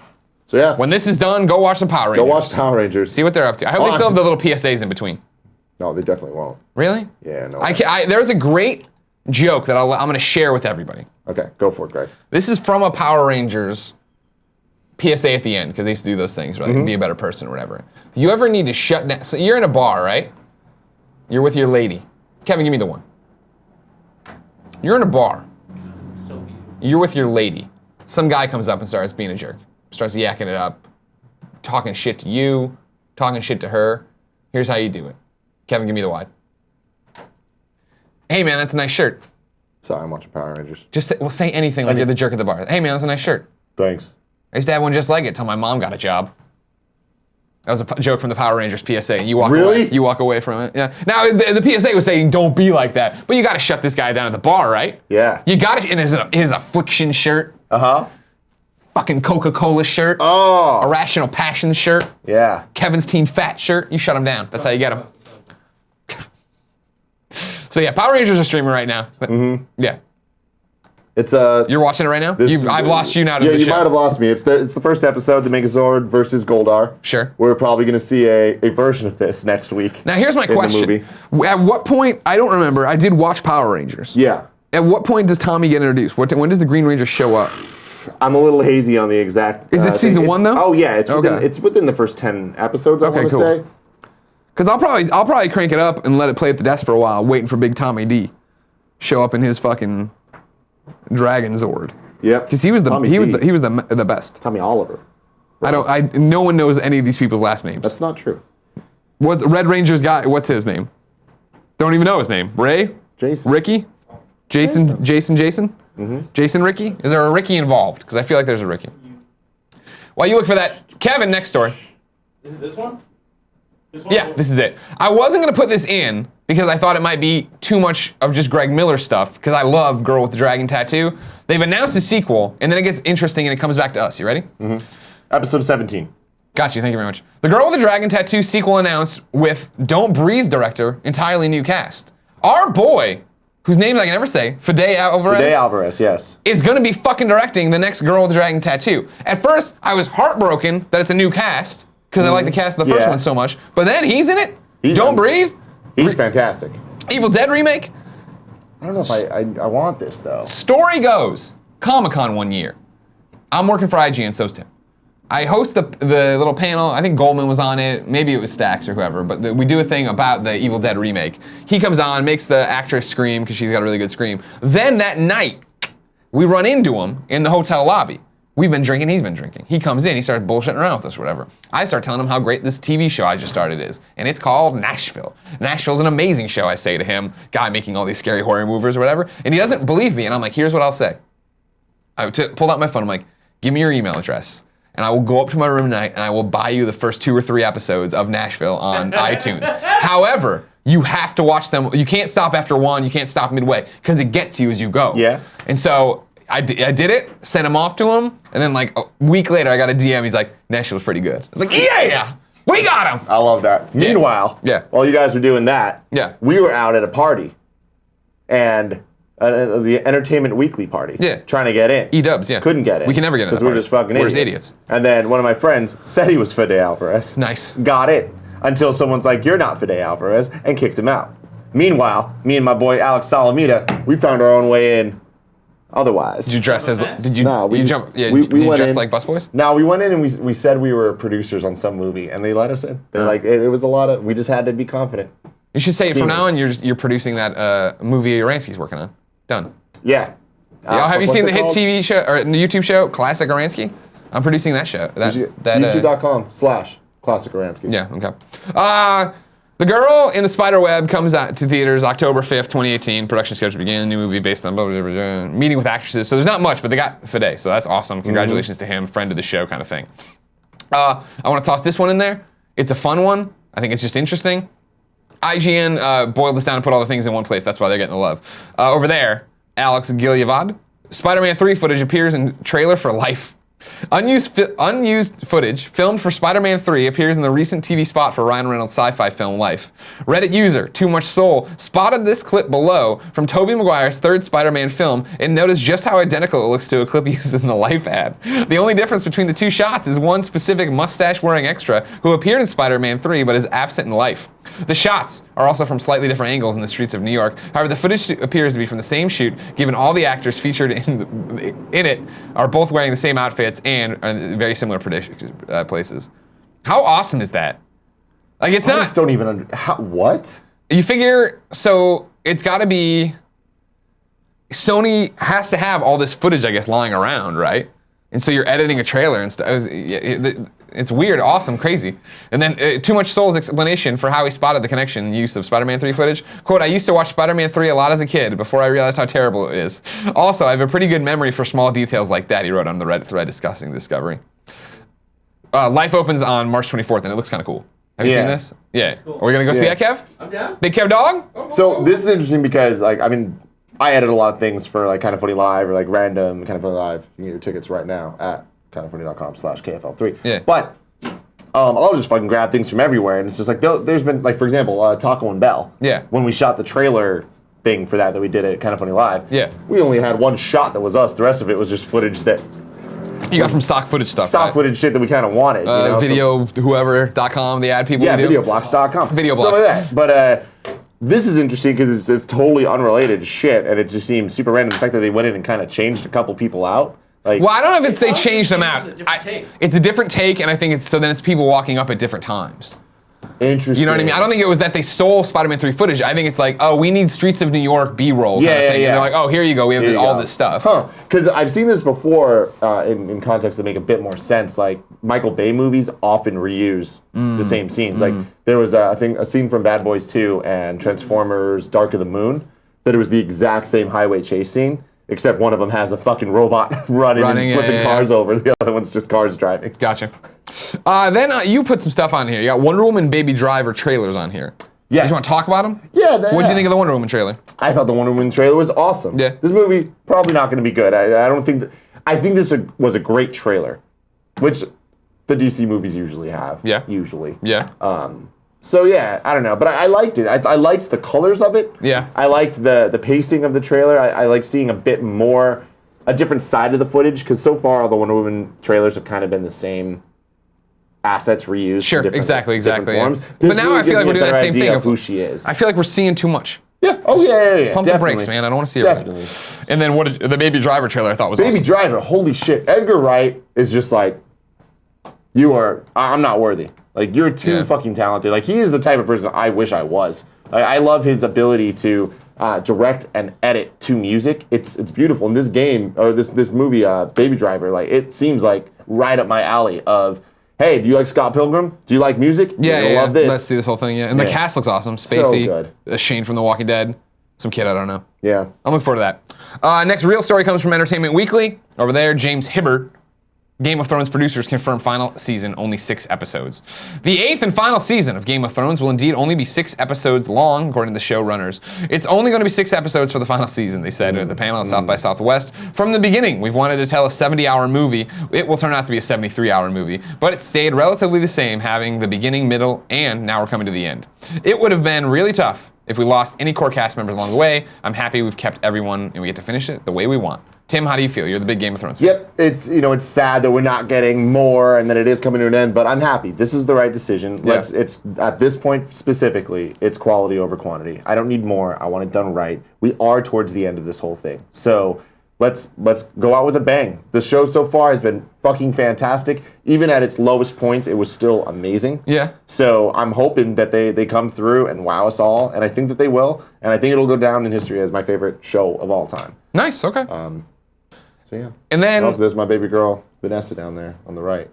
So yeah, When this is done, go watch the Power Rangers. go watch Power Rangers. See what they're up to. I hope they still have the little PSAs in between. No, they definitely won't. Really? Yeah, no. There's a great joke that I'm going to share with everybody. Okay, go for it, Greg. This is from a Power Rangers PSA at the end, because they used to do those things, right? Be a better person or whatever. If you ever need to shut down, so you're in a bar, right? You're with your lady. Kevin, give me the one. You're in a bar. You're with your lady. Some guy comes up and starts being a jerk. Starts yakking it up, talking shit to you, talking shit to her. Here's how you do it. Kevin, give me the wide. Hey man, that's a nice shirt. Sorry, I'm watching Power Rangers. Just say anything like you're the jerk at the bar. Hey man, that's a nice shirt. Thanks. I used to have one just like it till my mom got a job. That was a joke from the Power Rangers PSA. You walk Really? away. You walk away from it. Yeah. Now the PSA was saying don't be like that, but you got to shut this guy down at the bar, right? Yeah. You got it in his affliction shirt, Uh-huh. fucking Coca-Cola shirt, Oh. Irrational Passion shirt, Yeah. Kevin's Team Fat shirt. You shut him down. That's how you get him. So yeah, Power Rangers are streaming right now. Yeah. It's You're watching it right now? I've lost you now to yeah, the you show. might have lost me. It's the first episode, the Megazord versus Goldar. Sure. We're probably going to see a version of this next week. Now here's my in the question. movie. At what point, I don't remember, I did watch Power Rangers. Yeah. At what point does Tommy get introduced? When does the Green Ranger show up? I'm a little hazy on the exact. Is it thing. season 1 though? Oh yeah, Okay. it's within the first 10 episodes. I want to cool. say. Because I'll probably crank it up and let it play at the desk for a while, waiting for Big Tommy D show up in his fucking Dragon Zord. Yep. Because he was the best. Tommy Oliver. No one knows any of these people's last names. That's not true. What's Red Ranger's guy? What's his name? Don't even know his name. Ray? Jason. Ricky? Jason? Jason Ricky? Is there a Ricky involved? Because I feel like there's a Ricky. While you look for that, Kevin, next story. Is it this one? Yeah, this is it. I wasn't going to put this in because I thought it might be too much of just Greg Miller stuff, because I love Girl with the Dragon Tattoo. They've announced a sequel, and then it gets interesting and it comes back to us. You ready? Episode 17. Got you, thank you very much. The Girl with the Dragon Tattoo sequel announced with Don't Breathe director, entirely new cast. Our boy, whose name I can never say, Fede Alvarez, Yes. is going to be fucking directing the next Girl with the Dragon Tattoo. At first, I was heartbroken that it's a new cast, because I like the cast of the first Yeah. one so much. But then he's in it. He's Don't in- Breathe. He's fantastic. Evil Dead remake. I don't know if I want this though. Story goes, Comic-Con one year. I'm working for IGN, so's Tim. I host the little panel. I think Goldman was on it. Maybe it was Stax or whoever. But we do a thing about the Evil Dead remake. He comes on, makes the actress scream because she's got a really good scream. Then that night, we run into him in the hotel lobby. We've been drinking, he's been drinking. He comes in, he starts bullshitting around with us or whatever. I start telling him how great this TV show I just started is, and it's called Nashville. Nashville's an amazing show, I say to him, guy making all these scary horror movies or whatever, and he doesn't believe me, and I'm like, here's what I'll say. I pulled out my phone, I'm like, give me your email address, and I will go up to my room tonight, and I will buy you the first 2 or 3 episodes of Nashville on iTunes. However, you have to watch them, you can't stop after 1, you can't stop midway, because it gets you as you go. Yeah. And so, I did it, sent him off to him, and then like a week later I got a DM, he's like, Nashville's pretty good. I was like, yeah, we got him. I love that. Meanwhile, Yeah. while you guys were doing that, Yeah. we were out at a party, and the Entertainment Weekly party. Yeah. Trying to get in. E-dubs, yeah. Couldn't get in. We can never get in because that we're party. just fucking We're idiots. just idiots. And then one of my friends said he was Fede Alvarez. Nice. Got it until someone's like, "You're not Fede Alvarez," and kicked him out. Meanwhile, me and my boy Alex Salamita, we found our own way in. Otherwise, Did you dress as? Did you? No, we you just- jump? Yeah. we did you went dress in. like busboys? No, we went in and we said we were producers on some movie, and they let us in. They're like, it was a lot of. We just had to be confident. You should say it from Schemers. now on. You're producing that movie Aransky's working on. Done. Yeah. Have you What's seen the it hit called? TV show or the YouTube show Classic Aransky? I'm producing that show. YouTube.com/Classic Aransky. Yeah, okay. The Girl in the Spiderweb comes out to theaters October 5th, 2018. Production schedule begin. New movie based on blah, blah, blah, blah. Meeting with actresses. So there's not much, but they got Fede, so that's awesome. Congratulations to him, friend of the show kind of thing. I want to toss this one in there. It's a fun one. I think it's just interesting. IGN boiled this down and put all the things in one place. That's why they're getting the love. Over there, Alex Gilead. Spider-Man 3 footage appears in trailer for Life. Unused footage filmed for Spider-Man 3 appears in the recent TV spot for Ryan Reynolds' sci-fi film Life. Reddit user Too Much Soul spotted this clip below from Tobey Maguire's third Spider-Man film and noticed just how identical it looks to a clip used in the Life ad. The only difference between the two shots is one specific mustache-wearing extra who appeared in Spider-Man 3 but is absent in Life. The shots are also from slightly different angles in the streets of New York. However, the footage appears to be from the same shoot, given all the actors featured in it are both wearing the same outfits and are in very similar places. How awesome is that? Like, it's not. I just don't even what? You figure, so it's got to be. Sony has to have all this footage, I guess, lying around, right? And so you're editing a trailer and stuff. It's weird, awesome, crazy. And then Too Much Soul's explanation for how he spotted the connection and use of Spider-Man 3 footage. Quote, I used to watch Spider-Man 3 a lot as a kid before I realized how terrible it is. Also, I have a pretty good memory for small details like that, he wrote on the Reddit thread discussing the discovery. Life opens on March 24th, and it looks kind of cool. Have you seen this? Yeah. Cool. Are we going to go see that, Kev? I'm down. Big Kev dog? So this is interesting because, like, I mean, I edit a lot of things for, like, Kind of Funny Live or, like, random Kind of Funny Live. You can get your tickets right now at kindoffunny.com/KFL3. Yeah. But I'll just fucking grab things from everywhere, and it's just like, there's been, like, for example, Taco and Bell. Yeah. When we shot the trailer thing for that we did at Kind of Funny Live. Yeah. We only had one shot that was us. The rest of it was just footage that... You got from stock footage stuff, Stock right? footage shit that we kind of wanted. You know? Whoever.com, the ad people. Yeah, do. videoblocks.com. Videoblocks. Stuff like that. But this is interesting because it's totally unrelated shit, and it just seems super random. The fact that they went in and kind of changed a couple people out. Like, Well, I don't know if they changed them out. It's a different take. It's a different take, and I think it's then it's people walking up at different times. interesting. You know what I mean? I don't think it was that they stole Spider-Man 3 footage. I think it's like, oh, we need Streets of New York B-roll kind of thing. Yeah. And they're like, oh, here you go. We have all this stuff. Huh. Because I've seen this before in contexts that make a bit more sense. Like, Michael Bay movies often reuse the same scenes. Like, there was, I think, a scene from Bad Boys 2 and Transformers Dark of the Moon that it was the exact same highway chase scene, except one of them has a fucking robot running and flipping cars over. The other one's just cars driving. Gotcha. Then you put some stuff on here. You got Wonder Woman Baby Driver trailers on here. Yes. You want to talk about them? Yeah. What did you think of the Wonder Woman trailer? I thought the Wonder Woman trailer was awesome. Yeah. This movie probably not going to be good. I don't think. I think this was a great trailer, which the DC movies usually have. Yeah. Usually. Yeah. So yeah, I don't know, but I liked it. I liked the colors of it. Yeah. I liked the pacing of the trailer. I liked seeing a bit more, a different side of the footage, because so far all the Wonder Woman trailers have kind of been the same assets reused. Sure, in different, exactly. different forms. Yeah. This But now really I feel gives like me we're a doing that better same idea thing of who she is. I feel like we're seeing too much. Yeah. Oh yeah. Pump the brakes, man. I don't want to see everything. Definitely. And then the Baby Driver trailer I thought was Baby awesome. Driver, holy shit. Edgar Wright is just like, I'm not worthy. Like, you're too fucking talented. Like, he is the type of person I wish I was. I love his ability to direct and edit to music. It's beautiful. And this game, or this movie, Baby Driver, like, it seems like right up my alley of, hey, do you like Scott Pilgrim? Do you like music? Yeah, You're gonna love this. Let's see this whole thing, yeah. And the cast looks awesome. Spacey, good. Shane from The Walking Dead, some kid I don't know. Yeah. I'm looking forward to that. Next real story comes from Entertainment Weekly. Over there, James Hibbert, Game of Thrones producers confirm final season, only 6 episodes. The 8th and final season of Game of Thrones will indeed only be 6 episodes long, according to the showrunners. It's only going to be 6 episodes for the final season, they said at the panel at South by Southwest. From the beginning, we've wanted to tell a 70-hour movie. It will turn out to be a 73-hour movie, but it stayed relatively the same, having the beginning, middle, and now we're coming to the end. It would have been really tough if we lost any core cast members along the way. I'm happy we've kept everyone and we get to finish it the way we want. Tim, how do you feel? You're the big Game of Thrones fan. Yep, it's sad that we're not getting more and that it is coming to an end, but I'm happy. This is the right decision. It's at this point specifically, it's quality over quantity. I don't need more. I want it done right. We are towards the end of this whole thing. So let's go out with a bang. The show so far has been fucking fantastic. Even at its lowest points, it was still amazing. Yeah. So I'm hoping that they come through and wow us all, and I think that they will, and I think it'll go down in history as my favorite show of all time. Nice, okay. So yeah. And then also, there's my baby girl, Vanessa, down there on the right.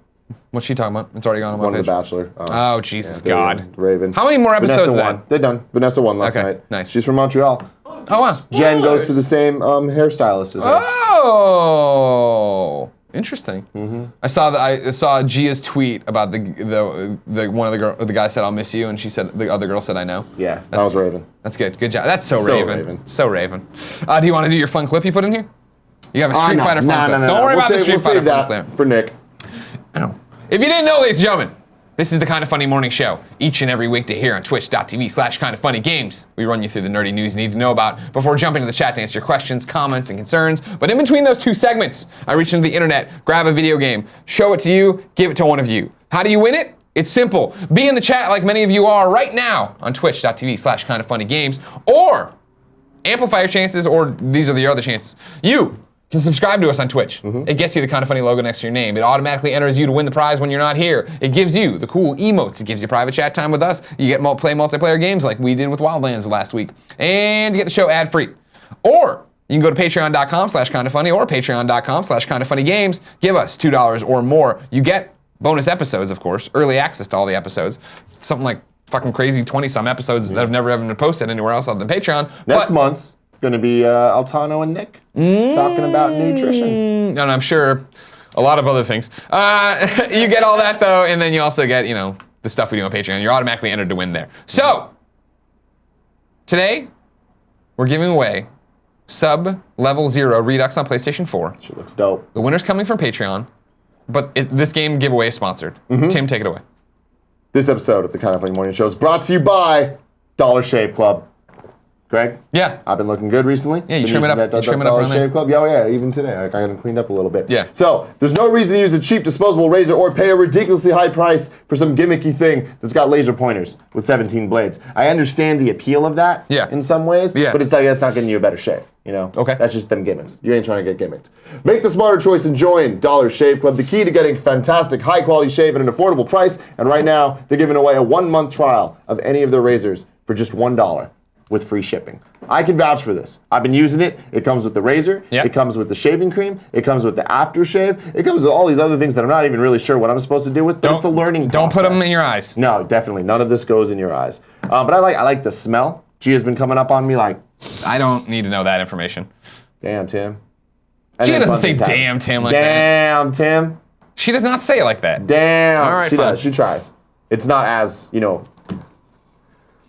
what's she talking about? It's already gone on my One of page. The Bachelor. Oh, Jesus God. Raven. How many more episodes Vanessa then? won. They're done. Vanessa won last Okay, night. nice. She's from Montreal. Oh, wow. Jen goes to the same hairstylist as her. Oh, interesting. Mm-hmm. I saw Gia's tweet about the one of the guy said I'll miss you, and she said the other girl said I know. Yeah, that was Raven. That's good. Good job. That's so So Raven. Raven. So Raven. Do you want to do your fun clip you put in here? You have a Street Fighter fun clip. No. Don't worry about the Street We'll Fighter save fun that clip. for Nick. If you didn't know, ladies and gentlemen, this is the Kinda Funny Morning Show. Each and every weekday here on twitch.tv/kindafunnygames. We run you through the nerdy news you need to know about before jumping into the chat to answer your questions, comments, and concerns. But in between those two segments, I reach into the internet, grab a video game, show it to you, give it to one of you. How do you win it? It's simple. Be in the chat like many of you are right now on twitch.tv/kindafunnygames, or amplify your chances, or these are the other chances. You can subscribe to us on Twitch. It gets you the Kinda Funny logo next to your name. It automatically enters you to win the prize when you're not here. It gives you the cool emotes. It gives you private chat time with us. You get play multiplayer games like we did with Wildlands last week. And you get the show ad-free. Or you can go to patreon.com/kindafunny or patreon.com/kindafunnygames. Give us $2 or more. You get bonus episodes, of course, early access to all the episodes. Something like fucking crazy 20-some episodes that have never even been posted anywhere else other than Patreon. Next month's going to be Altano and Nick talking about nutrition. And I'm sure a lot of other things. You get all that, though, and then you also get, the stuff we do on Patreon. You're automatically entered to win there. So, today, we're giving away Sub-Level 0 Redux on PlayStation 4. She looks dope. The winner's coming from Patreon, but this game giveaway is sponsored. Tim, take it away. This episode of the Kinda Funny Morning Show is brought to you by Dollar Shave Club. Greg? Yeah. I've been looking good recently. Yeah, you Been trim it using up. that You trim it up Dollar around there. Shave Club. Yeah, even today. I got it cleaned up a little bit. Yeah. So, there's no reason to use a cheap disposable razor or pay a ridiculously high price for some gimmicky thing that's got laser pointers with 17 blades. I understand the appeal of that in some ways, but it's like that's not getting you a better shave. Okay. That's just them gimmicks. You ain't trying to get gimmicked. Make the smarter choice and join Dollar Shave Club, the key to getting fantastic, high-quality shave at an affordable price. And right now, they're giving away a 1-month trial of any of their razors for just $1 with free shipping. I can vouch for this. I've been using it. It comes with the razor. Yep. It comes with the shaving cream. It comes with the aftershave. It comes with all these other things that I'm not even really sure what I'm supposed to do with, but it's a learning process. Don't put them in your eyes. No, definitely. None of this goes in your eyes. But I like the smell. Gia's been coming up on me like, I don't need to know that information. damn, Tim. And Gia then doesn't say fun things happen. damn Tim like that. Damn, Tim. She does not say it like that. Damn. All right, she fine. does. She tries. It's not as,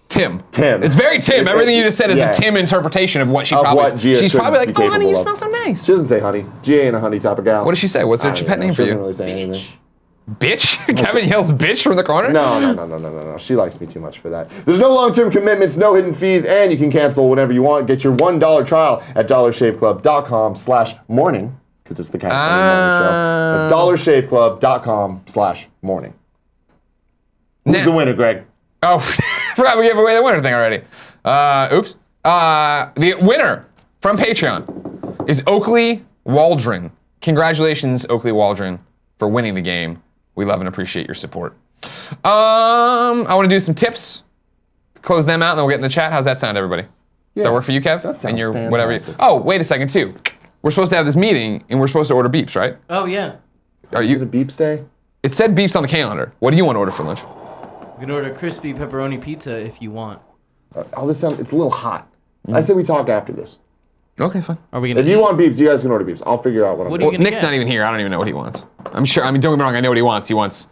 Tim. Tim. It's very Tim. Everything you just said is yeah. a Tim interpretation of what she Of probably. what Gia She's should probably like, be oh, honey, you capable smell of. so nice. She doesn't say honey. Gia ain't a honey type of gal. What does she say? What's her pet name She for doesn't you? really say anything. Bitch? Kevin yells bitch from the corner? No. She likes me too much for that. There's no long-term commitments, no hidden fees, and you can cancel whenever you want. Get your $1 trial at dollarshaveclub.com/morning, because it's the Kinda Funny Morning Show. That's dollarshaveclub.com/morning. Who's the winner, Greg? Oh, forgot we gave away the winner thing already. Oops. The winner from Patreon is Oakley Waldron. Congratulations, Oakley Waldron, for winning the game. We love and appreciate your support. I want to do some tips, close them out, and then we'll get in the chat. How's that sound, everybody? Does that work for you, Kev? That sounds fantastic. Whatever. Oh, wait a second, too. We're supposed to have this meeting, and we're supposed to order beeps, right? Oh, yeah. Are Is it a you? beeps day? It said beeps on the calendar. What do you want to order for lunch? You can order crispy pepperoni pizza if you want. This sounds, it's a little hot. I say we talk after this. Okay, fine. Are we gonna If you want beeps, you guys can order beeps. I'll figure out what I'm What doing. are you gonna Nick's get? not even here. I don't even know what he wants. I'm sure. I mean, don't get me wrong. I know what he wants. He wants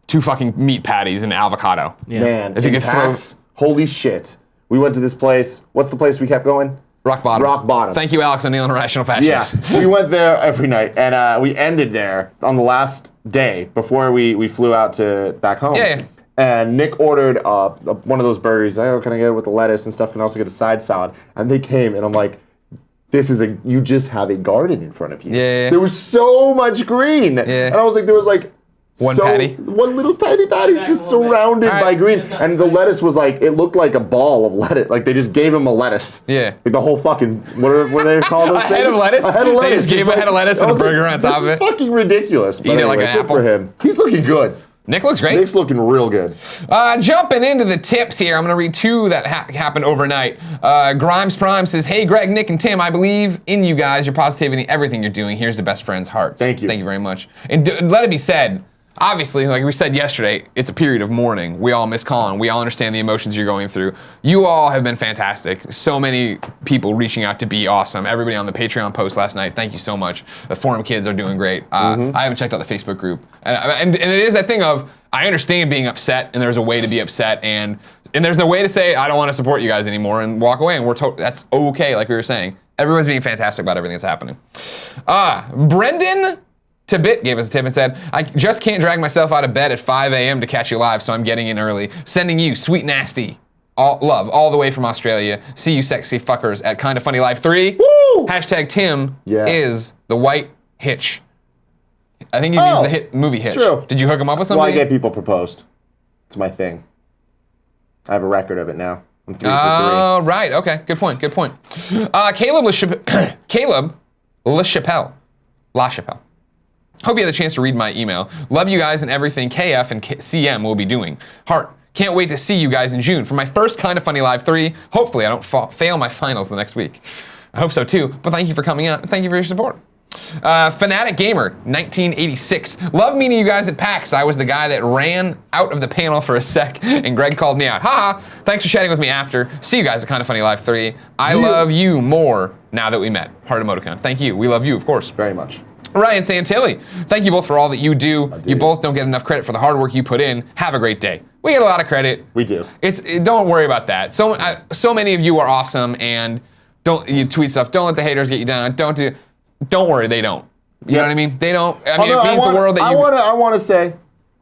2 fucking meat patties and avocado. Yeah. Man, If you in could throw- PAX, holy shit. We went to this place. What's the place we kept going? Rock bottom. Rock bottom. Thank you, Alex O'Neill and Irrational Yeah, Passions. we went there every night, and we ended there on the last day before we flew out to back home. Yeah. And Nick ordered one of those burgers. Oh, can I get it with the lettuce and stuff? Can I also get a side salad? And they came, and I'm like, you just have a garden in front of you. Yeah. There was so much green. Yeah. And I was like, there was like, One patty? One little tiny patty Back just a little bit. surrounded All by right. green. And the lettuce was like, it looked like a ball of lettuce. Like they just gave him a lettuce. Yeah. Like the whole fucking, what do they call those A things? head of lettuce? A head of They lettuce. just gave him a head of lettuce I and a was like, burger on top of This it. is fucking ridiculous. But Eat it like anyway, an good for apple. him. He's looking good. Nick looks great. Nick's looking real good. Jumping into the tips here, I'm going to read 2 that happened overnight. Grimes Prime says, hey, Greg, Nick, and Tim, I believe in you guys, your positivity, everything you're doing. Here's to best friends' hearts. Thank you. Thank you very much. And let it be said, obviously, like we said yesterday, it's a period of mourning. We all miss Colin. We all understand the emotions you're going through. You all have been fantastic. So many people reaching out to be awesome. Everybody on the Patreon post last night, thank you so much. The forum kids are doing great. I haven't checked out the Facebook group. And it is that thing of, I understand being upset, and there's a way to be upset, and there's a way to say, I don't want to support you guys anymore, and walk away, and that's okay, like we were saying. Everyone's being fantastic about everything that's happening. Brendan Tibit gave us a tip and said, I just can't drag myself out of bed at 5 a.m. to catch you live, so I'm getting in early. Sending you sweet nasty love all the way from Australia. See you sexy fuckers at Kinda Funny Live 3. Woo! Hashtag Tim is the white hitch. I think he means the movie Hitch. True. Did you hook him up with somebody? Why get people proposed? It's my thing. I have a record of it now. I'm 3 for 3. Oh, right. Okay. Good point. Caleb LaChapelle. Hope you had the chance to read my email. Love you guys and everything KF and CM will be doing. Heart. Can't wait to see you guys in June for my first Kinda Funny Live 3. Hopefully I don't fail my finals the next week. I hope so too, but thank you for coming out and thank you for your support. Fanatic Gamer, 1986. Love meeting you guys at PAX. I was the guy that ran out of the panel for a sec, and Greg called me out. Haha, thanks for chatting with me after. See you guys at Kinda Funny Live 3. I love you more now that we met. Heart emoticon. Thank you. We love you, of course. Very much. Ryan Santilli, thank you both for all that you do. You both don't get enough credit for the hard work you put in. Have a great day. We get a lot of credit. We do. Don't worry about that. So many of you are awesome, and you tweet stuff. Don't let the haters get you down. Don't worry, they don't. You know what I mean? They don't. I mean, it means the world that you. I want to say,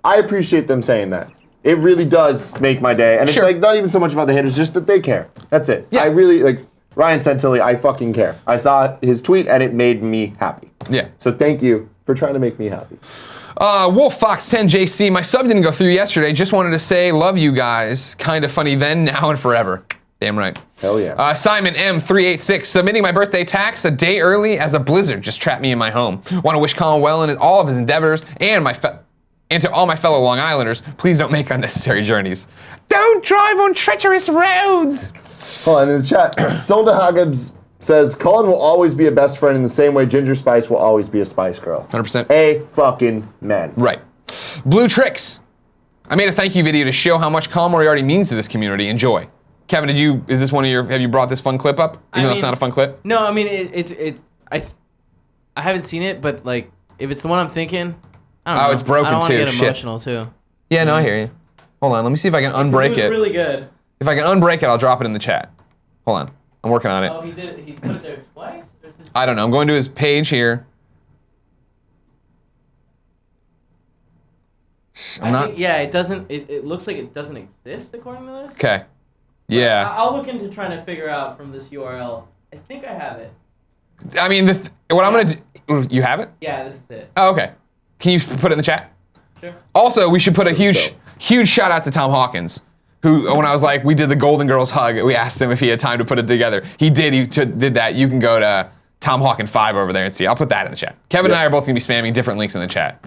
I appreciate them saying that. It really does make my day, and it's like not even so much about the haters, just that they care. That's it. Yeah. I really like Ryan Santilli. I fucking care. I saw his tweet, and it made me happy. Yeah. So thank you for trying to make me happy. Wolf Fox 10 JC, my sub didn't go through yesterday. Just wanted to say, love you guys. Kinda funny then, now, and forever. Damn right. Hell yeah. Simon M386, submitting my birthday tax a day early as a blizzard just trapped me in my home. Want to wish Colin well in all of his endeavors and to all my fellow Long Islanders, please don't make unnecessary journeys. Don't drive on treacherous roads. Hold on, in the chat, Silda Haggabs says, Colin will always be a best friend in the same way Ginger Spice will always be a Spice Girl. 100%. A fucking man. Right. Blue Tricks. I made a thank you video to show how much Colin Moriarty means to this community. Enjoy. Kevin, is this have you brought this fun clip up? Even though it's not a fun clip? No, I mean, I haven't seen it, but like, if it's the one I'm thinking, I don't know. It's broken I don't too. want to get Shit. emotional too. Yeah, no, I hear you. Hold on, let me see if I can unbreak it. It was really good. If I can unbreak it, I'll drop it in the chat. Hold on, I'm working on it. Oh, he did it. He put it there twice? I don't know, I'm going to his page here. It doesn't, it looks like it doesn't exist according to this. Okay. Yeah. I'll look into trying to figure out from this URL. I think I have it. I mean, what I'm going to do, you have it? Yeah, this is it. Oh, okay. Can you put it in the chat? Sure. Also, we should put a huge shout out to Tom Hawkins, who, when I was like, we did the Golden Girls hug, we asked him if he had time to put it together. He did. He did that. You can go to Tom Hawkins 5 over there and see. I'll put that in the chat. Kevin and I are both going to be spamming different links in the chat.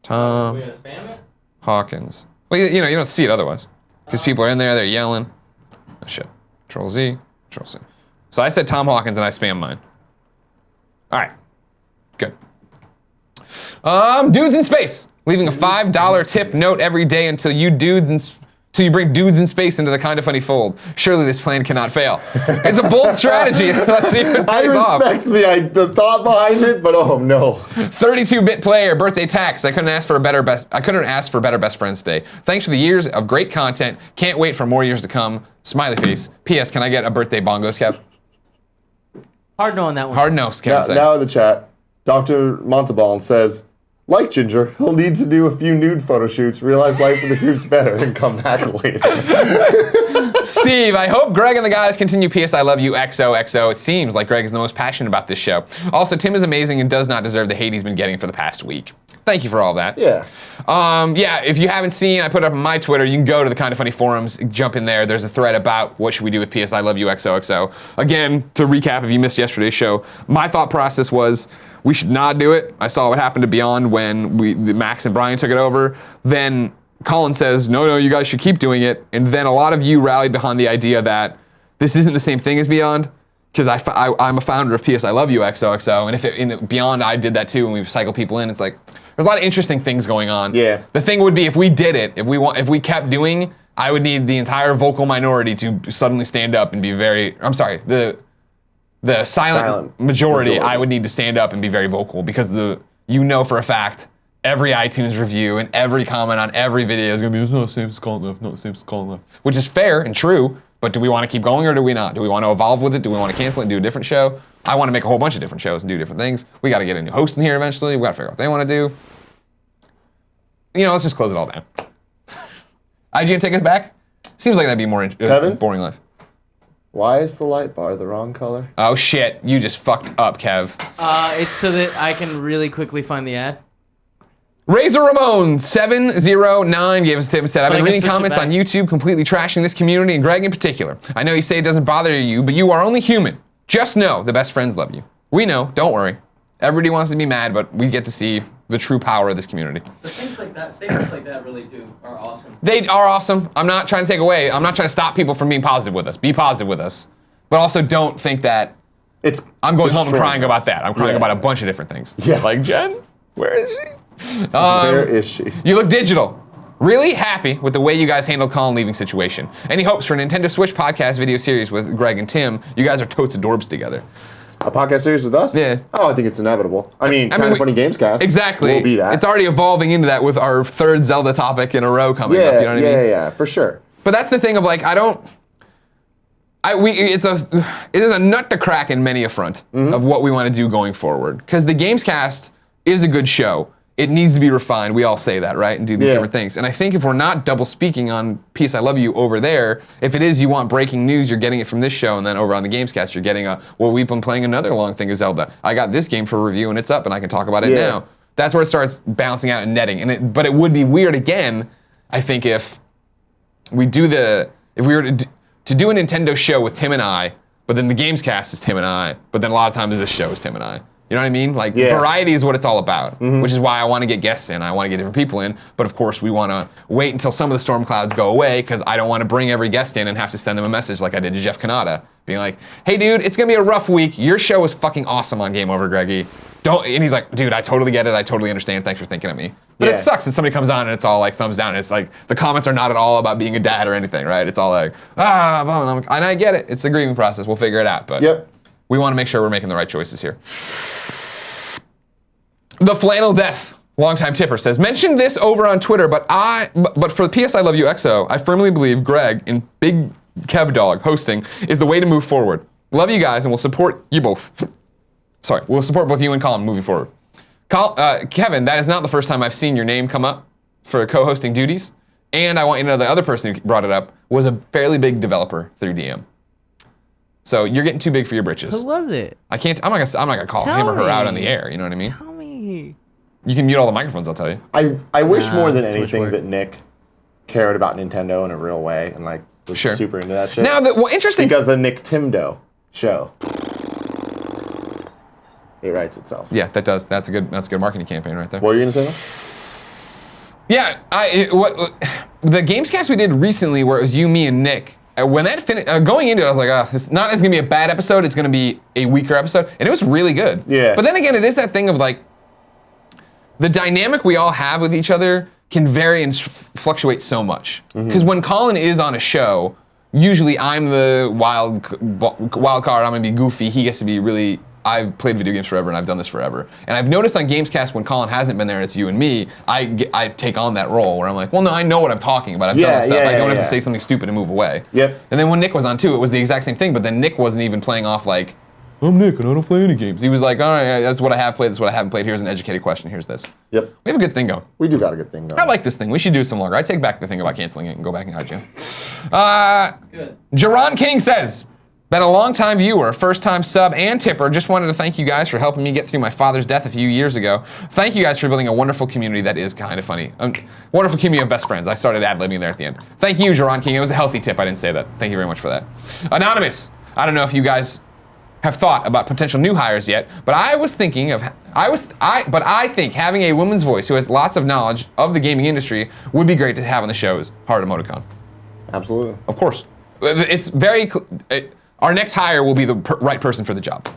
Tom We gonna spam it? Hawkins. Well, you don't see it otherwise. Because people are in there, they're yelling. Oh, shit. Control Z, Control C. So I said Tom Hawkins and I spammed mine. All right. Good. Dudes in Space. Leaving a $5 tip note every day until you bring dudes in space into the Kinda Funny fold. Surely this plan cannot fail. It's a bold strategy. Let's see if it pays off. I respect the thought behind it, but oh no. 32-bit player, birthday tax. I couldn't ask for better best friends today. Thanks for the years of great content. Can't wait for more years to come. Smiley face. P.S. Can I get a birthday bongos, Kev? Hard no on that one. Hard no, Kev. Now in the chat, Dr. Montalban says, like Ginger, he'll need to do a few nude photo shoots, realize life in the group's better, and come back later. Steve, I hope Greg and the guys continue PS I love you XOXO. It seems like Greg is the most passionate about this show. Also, Tim is amazing and does not deserve the hate he's been getting for the past week. Thank you for all that. Yeah. If you haven't seen, I put up on my Twitter, you can go to the Kinda Funny forums, jump in there. There's a thread about what should we do with PS I love you XOXO. Again, to recap, if you missed yesterday's show, my thought process was we should not do it. I saw what happened to Beyond when Max and Brian took it over. Then Colin says, no, you guys should keep doing it. And then a lot of you rallied behind the idea that this isn't the same thing as Beyond, because I'm a founder of PS I love you XOXO. And if in Beyond I did that too, and we cycle people in, it's like there's a lot of interesting things going on. Yeah. The thing would be if we did it, if we kept doing, I would need the entire vocal minority to suddenly stand up and be the silent majority, I would need to stand up and be very vocal, because for a fact every iTunes review and every comment on every video is going to be, it's not the same as Colin Left, not the same as Colin Left. Which is fair and true, But do we want to keep going or do we not? Do we want to evolve with it? Do we want to cancel it and do a different show? I want to make a whole bunch of different shows and do different things. We got to get a new host in here eventually. We got to figure out what they want to do. Let's just close it all down. IGN, take us back? Seems like that'd be more boring life. Why is the light bar the wrong color? Oh shit, you just fucked up, Kev. It's so that I can really quickly find the ad. Razor Ramon 709 gave us a tip and said, I've been reading comments on YouTube completely trashing this community and Greg in particular. I know you say it doesn't bother you, but you are only human. Just know the best friends love you. We know, don't worry. Everybody wants to be mad, but we get to see the true power of this community. But things like that, statements like that really are awesome. They are awesome. I'm not trying to take away. I'm not trying to stop people from being positive with us. Be positive with us. But also don't think that I'm going home and crying about that. I'm crying about a bunch of different things. Yeah. Like, Jen, where is she? Where is she? You look digital. Really happy with the way you guys handled Colin leaving situation. Any hopes for a Nintendo Switch podcast video series with Greg and Tim? You guys are totes adorbs together. A podcast series with us? Yeah. Oh, I think it's inevitable. I mean, Kind of Funny Games Cast. Exactly. Will be that. It's already evolving into that with our third Zelda topic in a row coming up. You know what I mean? Yeah, for sure. But that's the thing of like, it is a nut to crack in many a front of what we want to do going forward. Because the Gamescast is a good show. It needs to be refined. We all say that, right? And do these different things. And I think if we're not double speaking on Peace I Love You over there, if it is you want breaking news, you're getting it from this show, and then over on the Gamescast, you're getting we've been playing another long thing of Zelda. I got this game for review and it's up and I can talk about it now. That's where it starts bouncing out and netting. But it would be weird again, I think, if we were to do a Nintendo show with Tim and I, but then the Gamescast is Tim and I, but then a lot of times this show is Tim and I. You know what I mean? Like, variety is what it's all about, which is why I want to get guests in. I want to get different people in. But of course, we want to wait until some of the storm clouds go away because I don't want to bring every guest in and have to send them a message like I did to Jeff Kanata, being like, hey, dude, it's going to be a rough week. Your show was fucking awesome on Game Over, Greggy. And he's like, dude, I totally get it. I totally understand. Thanks for thinking of me. But it sucks that somebody comes on and it's all like thumbs down. And it's like the comments are not at all about being a dad or anything, right? It's all like, and I get it. It's a grieving process. We'll figure it out. But we want to make sure we're making the right choices here. The Flannel Death, longtime tipper, says, mentioned this over on Twitter, but for the PS I Love You XO, I firmly believe Greg in Big Kev Dog hosting is the way to move forward. Love you guys, and we'll support you both. Sorry, we'll support both you and Colin moving forward. Kevin, that is not the first time I've seen your name come up for co-hosting duties, and I want you to know the other person who brought it up was a fairly big developer through DM. So you're getting too big for your britches. Who was it? I'm not gonna call him or her out on the air. You know what I mean? Tell me. You can mute all the microphones. I'll tell you. I wish more than anything that Nick cared about Nintendo in a real way and like was super into that shit. Now, interesting because the Nick Timdo show. It writes itself. Yeah, that does. That's a good marketing campaign right there. What were you gonna say? Yeah, the Gamescast we did recently, where it was you, me, and Nick. When that finished, going into it, I was like, it's gonna be a bad episode. It's gonna be a weaker episode, and it was really good. Yeah. But then again, it is that thing of like, the dynamic we all have with each other can vary and fluctuate so much. Because when Colin is on a show, usually I'm the wild card. I'm gonna be goofy. He gets to be really. I've played video games forever and I've done this forever. And I've noticed on Gamescast when Colin hasn't been there and it's you and me, I take on that role where I'm like, well, no, I know what I'm talking about. I've done that stuff. I don't have to say something stupid and move away. Yep. And then when Nick was on too, it was the exact same thing. But then Nick wasn't even playing off like, I'm Nick and I don't play any games. He was like, all right, that's what I have played. That's what I haven't played. Here's an educated question. Here's this. Yep. We have a good thing going. We do got a good thing going. I like this thing. We should do some longer. I take back the thing about canceling it and go back and hide you. Good. Jaron King says, been a long-time viewer, first-time sub, and tipper. Just wanted to thank you guys for helping me get through my father's death a few years ago. Thank you guys for building a wonderful community that is kind of funny. Wonderful community of best friends. I started ad-libbing there at the end. Thank you, Jaron King. It was a healthy tip. I didn't say that. Thank you very much for that. Anonymous. I don't know if you guys have thought about potential new hires yet, but I think having a woman's voice who has lots of knowledge of the gaming industry would be great to have on the shows. Hard emoticon. Absolutely. Of course. It's very. Our next hire will be the right person for the job.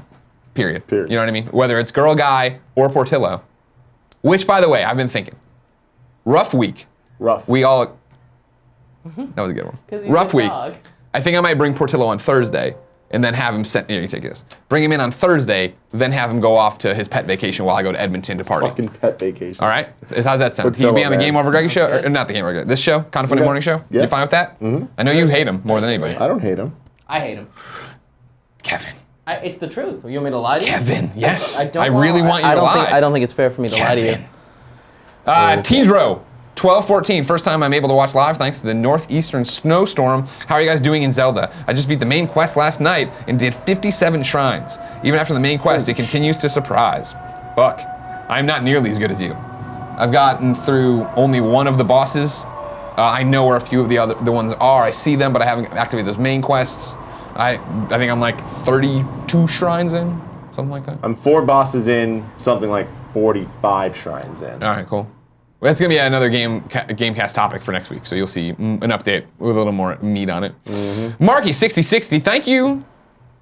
Period. You know what I mean? Whether it's girl, guy, or Portillo. Which, by the way, I've been thinking. Rough week. Rough. We all. That was a good one. Rough week. I think I might bring Portillo on Thursday, and then have him send. Here, you take this. Bring him in on Thursday, then have him go off to his pet vacation while I go to Edmonton to party. Fucking pet vacation. All right? How's that sound? Patilla, He'd be on the man. Game Over Greggy show, or not the Game Over Greggy, this show, Kind of Funny Okay. Morning Show. Yeah. You fine with that? Mm-hmm. I know you hate him more than anybody. I don't hate him. I hate him. Kevin. It's the truth. You want me to lie to you? Kevin, yes. I don't really want you I to don't lie. Think, I don't think it's fair for me to lie to you. Kevin. Teens Row. 12-14, first time I'm able to watch live thanks to the northeastern snowstorm. How are you guys doing in Zelda? I just beat the main quest last night and did 57 shrines. Even after the main quest, it continues to surprise. Fuck, I'm not nearly as good as you. I've gotten through only one of the bosses. I know where a few of the ones are. I see them, but I haven't activated those main quests. I think I'm like 32 shrines in, something like that. I'm 4 bosses in, something like 45 shrines in. All right, cool. Well, that's gonna be another Gamecast topic for next week, so you'll see an update with a little more meat on it. Mm-hmm. Marky6060, thank you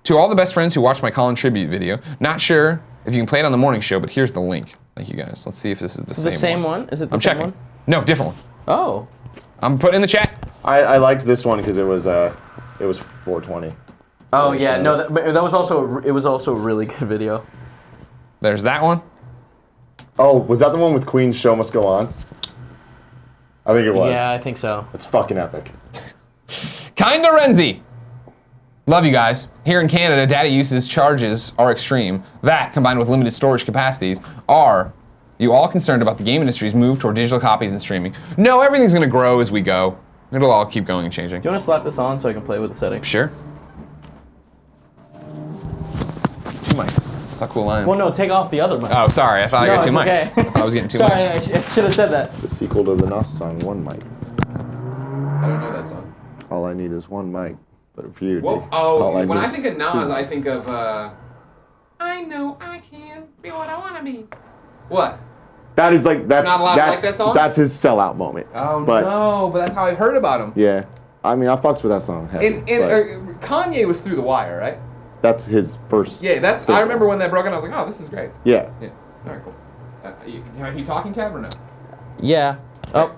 to all the best friends who watched my Colin tribute video. Not sure if you can play it on the morning show, but here's the link. Thank you guys. Let's see if this is the same one. Is it the I'm same checking. one? No, different one. Oh. I'm putting in the chat. I liked this one because it was 420. Oh yeah, no, that was also a really good video. There's that one. Oh, was that the one with Queen's Show Must Go On? I think it was. Yeah, I think so. It's fucking epic. Kinda Renzi. Love you guys. Here in Canada, data usage charges are extreme. That, combined with limited storage capacities, are you all concerned about the game industry's move toward digital copies and streaming? No, everything's gonna grow as we go. It'll all keep going and changing. Do you want to slap this on so I can play with the settings? Sure. 2 mics. That's how cool I am. Well, no, take off the other mic. Oh, sorry. I thought I got 2 it's mics. okay. I thought I was getting 2 Sorry, mics. I should have said that. It's the sequel to the Nos song, One Mic. I don't know that song. All I need is one mic. But for you, Well, all when need I is think of Nas, 2 I mics. think of, I know I can be what I want to be. What? That is like that's Not allowed to like that song? That's his sellout moment. Oh, but, no, but that's how I've heard about him. Yeah, I mean I fucks with that song. Heavy, but Kanye was Through the Wire, right? that's his first. Yeah, I single. remember when that broke and I was like, oh, this is great. Yeah. Yeah. All right, cool. Can I keep talking, Kev, or no? Yeah. Oh,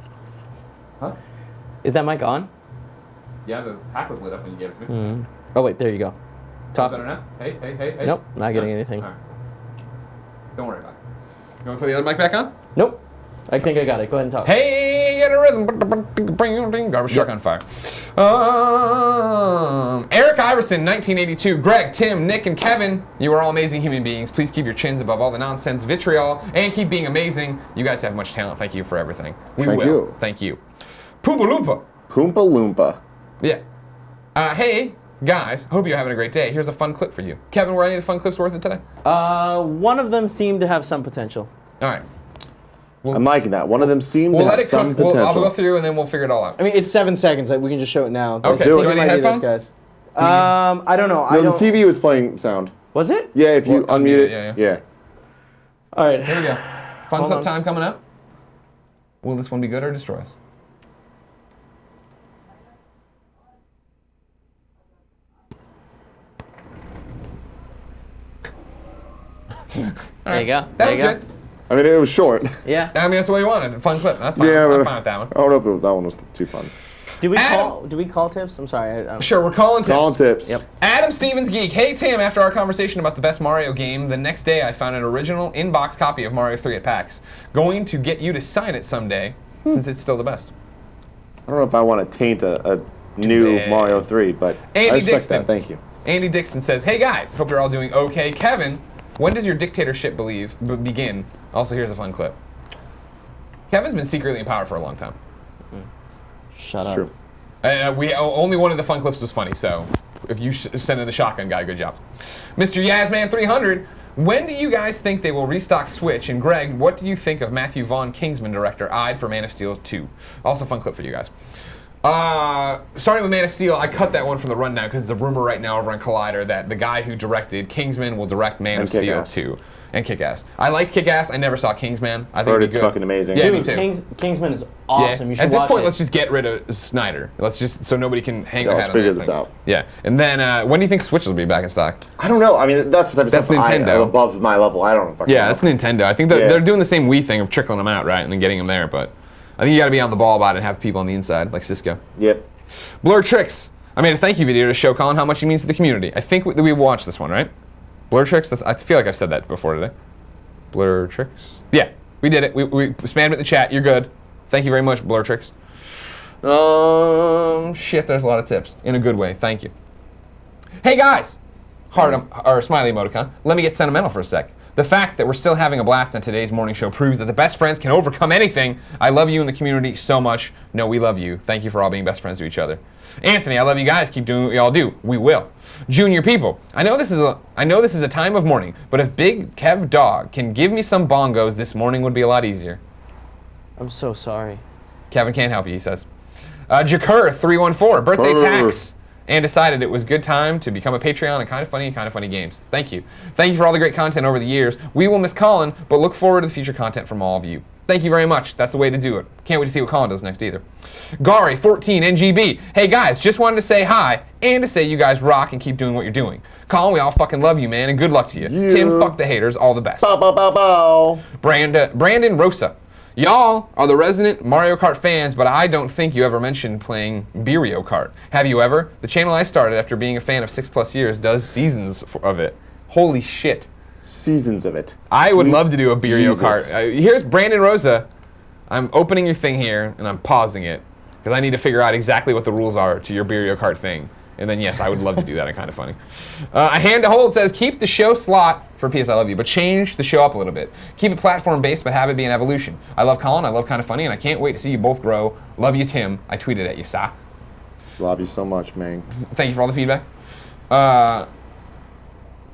Huh? is that mic on? Yeah, the pack was lit up when you gave it to me. Oh wait, there you go. Talk. Better now? Hey. Nope, not getting anything. All right. Don't worry about it. You want to put the other mic back on? Nope. I think I got it. Go ahead and talk. Hey, get a rhythm. Garbage truck on fire. Eric Iverson, 1982. Greg, Tim, Nick, and Kevin, you are all amazing human beings. Please keep your chins above all the nonsense, vitriol, and keep being amazing. You guys have much talent. Thank you for everything. We Thank will. you. Thank you. Poompa Loompa. Poompa Loompa. Yeah. Hey, guys, hope you're having a great day. Here's a fun clip for you. Kevin, were any of the fun clips worth it today? One of them seemed to have some potential. All right. I'm liking that. One of them seemed We'll to let have it some cook. potential. I'll go through and then we'll figure it all out. I mean, it's 7 seconds. We can just show it now. Okay. do it. Do I need headphones? Guys. I don't know. No, the TV was playing sound. Was it? Yeah, if you Well, unmute it. yeah. Yeah. All right. Here we go. Fun Hold clip on. time coming up. Will this one be good or destroy us? There you go. That There was you go. good. I mean, it was short. Yeah. I mean, that's what you wanted. A fun clip. That's fine. Yeah, I'm but fine with that one. I don't know if that one was too fun. Do we Adam- call tips? I'm sorry. Sure, we're calling tips. Call tips. Yep. Adam Stevens Geek. Hey, Tim, after our conversation about the best Mario game, the next day I found an original in-box copy of Mario 3 at PAX. Going to get you to sign it someday, since it's still the best. I don't know if I want to taint a new bad. Mario 3, but Andy I respect Dixon. that. Thank you. Andy Dixon says, hey guys, hope you're all doing okay. Kevin, when does your dictatorship begin? Also, here's a fun clip. Kevin's been secretly in power for a long time. Shut It's up. true. Only one of the fun clips was funny, so if you send in the shotgun guy, good job. Mr. Yazman300, when do you guys think they will restock Switch? And Greg, what do you think of Matthew Vaughn Kingsman director eyed for Man of Steel 2? Also fun clip for you guys. Starting with Man of Steel, I cut that one from the rundown because it's a rumor right now over on Collider that the guy who directed Kingsman will direct Man And of Steel Kick-Ass. 2. And Kick-Ass. I like Kick-Ass. I never saw Kingsman. I think Heard it'd it's be good. fucking amazing. Yeah, me Dude, too. Kingsman is awesome. You should At this watch point, it. let's just get rid of Snyder. Let's just so nobody can hang their let's hat on figure that this thing. out. Yeah, and then when do you think Switch will be back in stock? I don't know. I mean, that's the type of That's stuff Nintendo. above my level. I don't fucking Yeah, know. that's Nintendo. I think they're doing the same Wii thing of trickling them out, right, and then getting them there. But I think you got to be on the ball about it and have people on the inside, like Cisco. Yep. Blur Tricks. I made a thank you video to show Colin how much he means to the community. I think we watched this one, right? Blur Tricks? I feel like I've said that before today. Blur Tricks? Yeah, we did it. We spammed it in the chat. You're good. Thank you very much, Blur Tricks. Shit, there's a lot of tips. In a good way. Thank you. Hey, guys! Heart or smiley emoticon. Let me get sentimental for a sec. The fact that we're still having a blast on today's morning show proves that the best friends can overcome anything. I love you and the community so much. No, we love you. Thank you for all being best friends to each other. Anthony, I love you guys. Keep doing what y'all do. We will. Junior people, I know this is a time of mourning, but if Big Kev Dog can give me some bongos, this morning would be a lot easier. I'm so sorry. Kevin can't help you, he says. Jakur314, birthday tax, and decided it was good time to become a Patreon and Kind of Funny Games. Thank you. Thank you for all the great content over the years. We will miss Colin, but look forward to the future content from all of you. Thank you very much. That's the way to do it. Can't wait to see what Colin does next either. Gary14 NGB. Hey guys, just wanted to say hi and to say you guys rock and keep doing what you're doing. Colin, we all fucking love you, man, and good luck to you. Tim, fuck the haters. All the best. Bow, bow, bow, bow. Brandon Rosa. Y'all are the resident Mario Kart fans, but I don't think you ever mentioned playing Beerio Kart. Have you ever? The channel I started after being a fan of 6+ years does seasons of it. Holy shit. Seasons of it. I would love to do a Beerio Jesus. Kart. Here's Brandon Rosa. I'm opening your thing here, and I'm pausing it, because I need to figure out exactly what the rules are to your Beerio Kart thing. And then, yes, I would love to do that. I'm kind of funny. A hand to hold says, keep the show slot for PS I Love You, but change the show up a little bit. Keep it platform-based, but have it be an evolution. I love Colin, I love Kind of Funny, and I can't wait to see you both grow. Love you, Tim. I tweeted at you, sa. Love you so much, man. Thank you for all the feedback.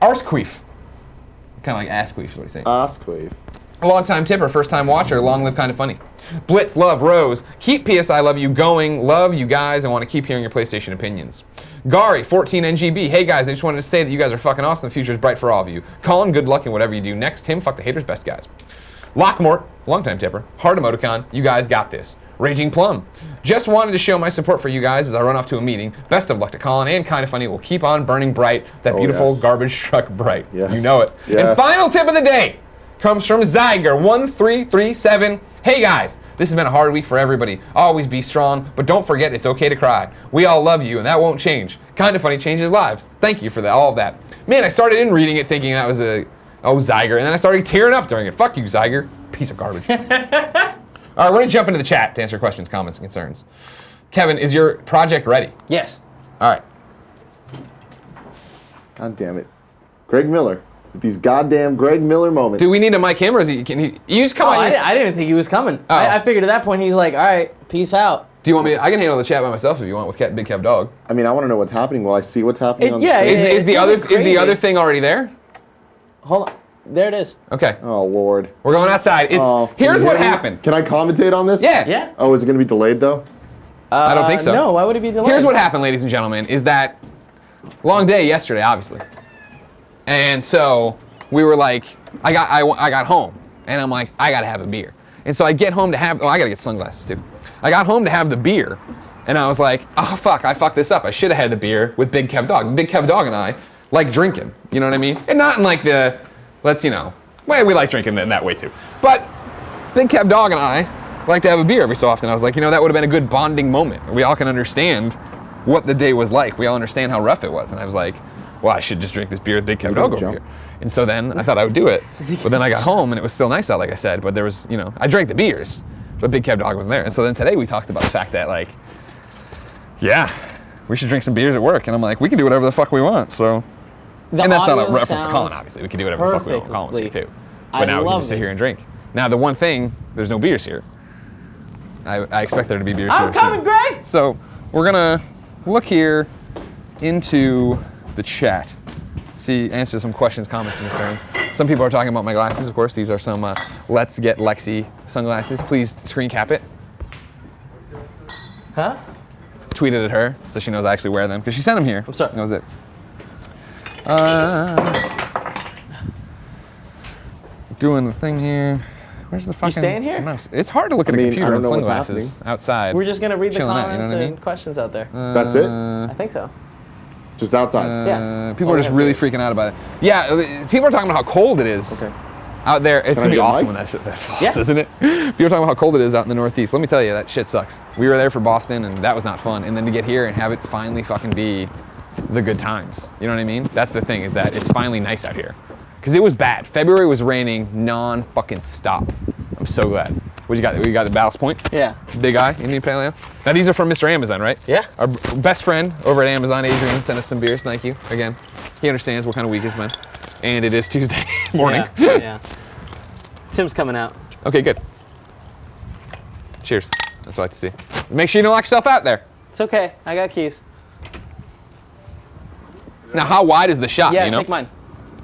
Arsqueef. Kind of like Askqueef is what he's saying. Askqueef. A long-time tipper, first-time watcher, long live Kind of Funny. Blitz, love, Rose. Keep PS I Love You going. Love you guys. I want to keep hearing your PlayStation opinions. Gary, 14 NGB. Hey guys, I just wanted to say that you guys are fucking awesome. The future is bright for all of you. Colin, good luck in whatever you do next. Tim, fuck the haters, best guys. Lockmort, long-time tipper. Hard emoticon. You guys got this. Raging Plum. Just wanted to show my support for you guys as I run off to a meeting. Best of luck to Colin and Kind of Funny. Will keep on burning bright. That beautiful garbage truck bright. Yes. You know it. Yes. And final tip of the day comes from Zyger1337. Hey guys, this has been a hard week for everybody. Always be strong, but don't forget it's okay to cry. We all love you, and that won't change. Kind of Funny changes lives. Thank you for that, all of that. Man, I started in reading it thinking that was Zyger, and then I started tearing up during it. Fuck you, Zyger. Piece of garbage. All right, we're gonna jump into the chat to answer questions, comments, and concerns. Kevin, is your project ready? Yes. All right. God damn it. Greg Miller. With these goddamn Greg Miller moments. Do we need to mic him, or is he? Can he? You just come on. I didn't think he was coming. Oh. I figured at that point he's like, all right, peace out. Do you want me to, I can handle the chat by myself if you want with Big Kev Dog. I mean, I want to know what's happening while I see what's happening on the yeah, screen. Is the other thing already there? Hold on. There it is. Okay. Oh, Lord. We're going outside. Here's what happened. Can I commentate on this? Yeah. Yeah. Oh, is it going to be delayed, though? I don't think so. No, why would it be delayed? Here's what happened, ladies and gentlemen, is that long day yesterday, obviously. And so we were like, I got home, and I'm like, I got to have a beer. And so I get home to have, I got to get sunglasses too. I got home to have the beer, and I was like, oh, fuck, I fucked this up. I should have had the beer with Big Kev Dog. Big Kev Dog and I like drinking, you know what I mean? And not in like the, well, we like drinking in that way too. But Big Kev Dog and I like to have a beer every so often. I was like, that would have been a good bonding moment. We all can understand what the day was like. We all understand how rough it was. And I was like, well, I should just drink this beer with Big Kev Dog over here. And so then I thought I would do it. But then I got home and it was still nice out, like I said. But there was, I drank the beers, but Big Kev Dog wasn't there. And so then today we talked about the fact that, like, yeah, we should drink some beers at work. And I'm like, we can do whatever the fuck we want. So, and that's not a reference to Colin, obviously. We can do whatever the fuck we want. Colin was here too. But now we can just sit here and drink. Now the one thing, there's no beers here. I expect there to be beers here. I'm coming, Greg! So we're gonna look here into the chat. Answer some questions, comments, and concerns. Some people are talking about my glasses, of course. These are some Let's Get Lexi sunglasses. Please screen cap it. Huh? Tweeted at her so she knows I actually wear them because she sent them here. I'm sorry. That was it. Doing the thing here. Where's the fucking? You staying here? Mouse? It's hard to look at a computer with sunglasses outside. We're just gonna read the comments out, you know what I mean? and questions out there. That's it? I think so. Just outside? Yeah. People are just really freaking out about it. Yeah, people are talking about how cold it is. Okay. Out there, it's gonna be get a awesome mic? when that falls, Yeah. isn't it? People are talking about how cold it is out in the Northeast. Let me tell you, that shit sucks. We were there for Boston, and that was not fun. And then to get here and have it finally fucking be the good times. You know what I mean? That's the thing, is that it's finally nice out here. Because it was bad. February was raining non-fucking stop. I'm so glad. What you got? We got the Ballast Point? Yeah. Big Eye, Indian Pale Ale. Now these are from Mr. Amazon, right? Yeah. Our best friend over at Amazon, Adrian, sent us some beers. Thank you again. He understands what kind of week it's been, and it is Tuesday morning. Yeah. Tim's coming out. Okay, good. Cheers. That's what I like to see. Make sure you don't lock yourself out there. It's okay. I got keys. Now, how wide is the shot? Yeah, you know? take mine.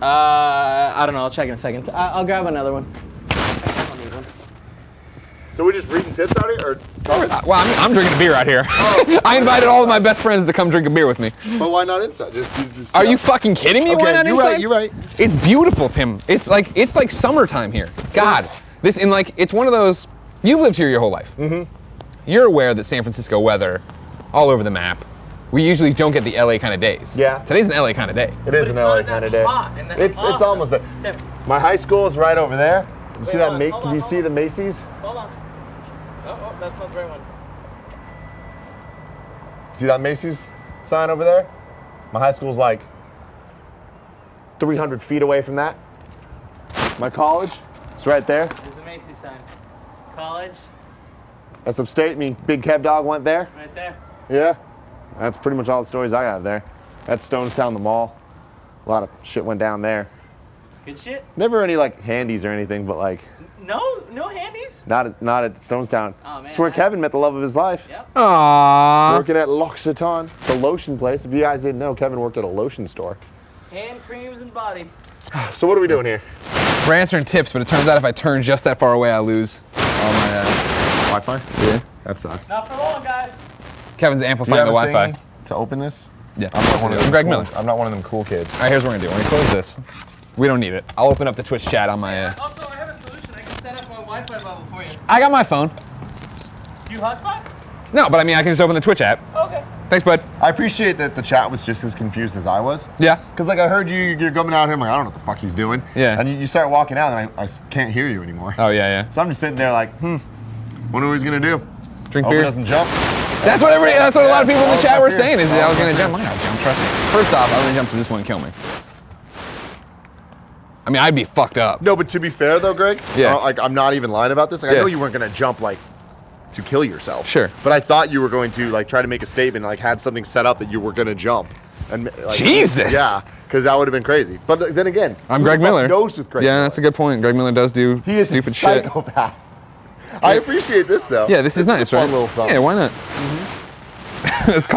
I don't know. I'll check in a second. I'll grab another one. I'll need one. So we're just reading tips out here, or Well, I'm drinking a beer out here. Oh. I invited all of my best friends to come drink a beer with me. but why not inside? Just Are you fucking kidding me? Why not you're inside? right. You're right. It's beautiful, Tim. It's like summertime here. God, this in like it's one of those. You've lived here your whole life. Mm-hmm. You're aware that San Francisco weather, all over the map. We usually don't get the LA kind of days. Yeah. Today's an LA kind of day. It is an LA kind of day. It's almost there. Tim, My high school is right over there. You see Wait, that? hold on, hold Can on, you hold see on. the Macy's? hold on. Oh, that's not the right one. See that Macy's sign over there? My high school's like 300 feet away from that. My college is right there. There's the Macy's sign. College, That's upstate. Me, Big Kev Dog went there. right there. Yeah. That's pretty much all the stories I have there. That's Stonestown, the mall. A lot of shit went down there. Good shit. Never any like handies or anything, but like No handies. not at Stonestown. Oh, man, It's where Kevin met the love of his life. Yep. Aww. Working at L'Occitane, the lotion place. If you guys didn't know, Kevin worked at a lotion store. Hand creams and body. So what are we doing here? We're answering tips, but it turns out if I turn just that far away, I lose all my. Wi-Fi? Yeah. That sucks. Not for long, guys. Kevin's Do you amplifying have the a Wi-Fi. thingy to open this? Yeah. I'm not one of them Greg cool- Miller. I'm not one of them cool kids. All right, here's what we're gonna do. We're gonna close this. We don't need it. I'll open up the Twitch chat on my. Also, I have a solution. I can set up my Wi-Fi bubble for you. I got my phone. You hotspot? No, but I mean, I can just open the Twitch app. Okay. Thanks, bud. I appreciate that the chat was just as confused as I was. Yeah. Because like I heard you're coming out here, I'm like, I don't know what the fuck he's doing. Yeah. And you start walking out and I can't hear you anymore. Oh yeah, So I'm just sitting there like, wonder what he's gonna do. yeah. Drink Hope he beer. doesn't jump. That's what everybody. That's what a lot of people in the chat were Here. saying. Is that I was gonna jump. I'm not gonna jump. Trust me. First off, I was gonna jump because this wouldn't kill me. I mean, I'd be fucked up. No, but to be fair though, Greg, Yeah. like I'm not even lying about this. Like I Yeah. know you weren't gonna jump like to kill yourself. Sure. But I thought you were going to like try to make a statement, like had something set up that you were gonna jump. And like, Jesus! Yeah, because that would have been crazy. But then again, I'm who Greg the fuck Miller. knows with Greg Yeah, Miller? that's a good point. Greg Miller does do He is stupid a shit. psychopath. I appreciate this though. Yeah, this is nice, a fun right? little something. Yeah, why not?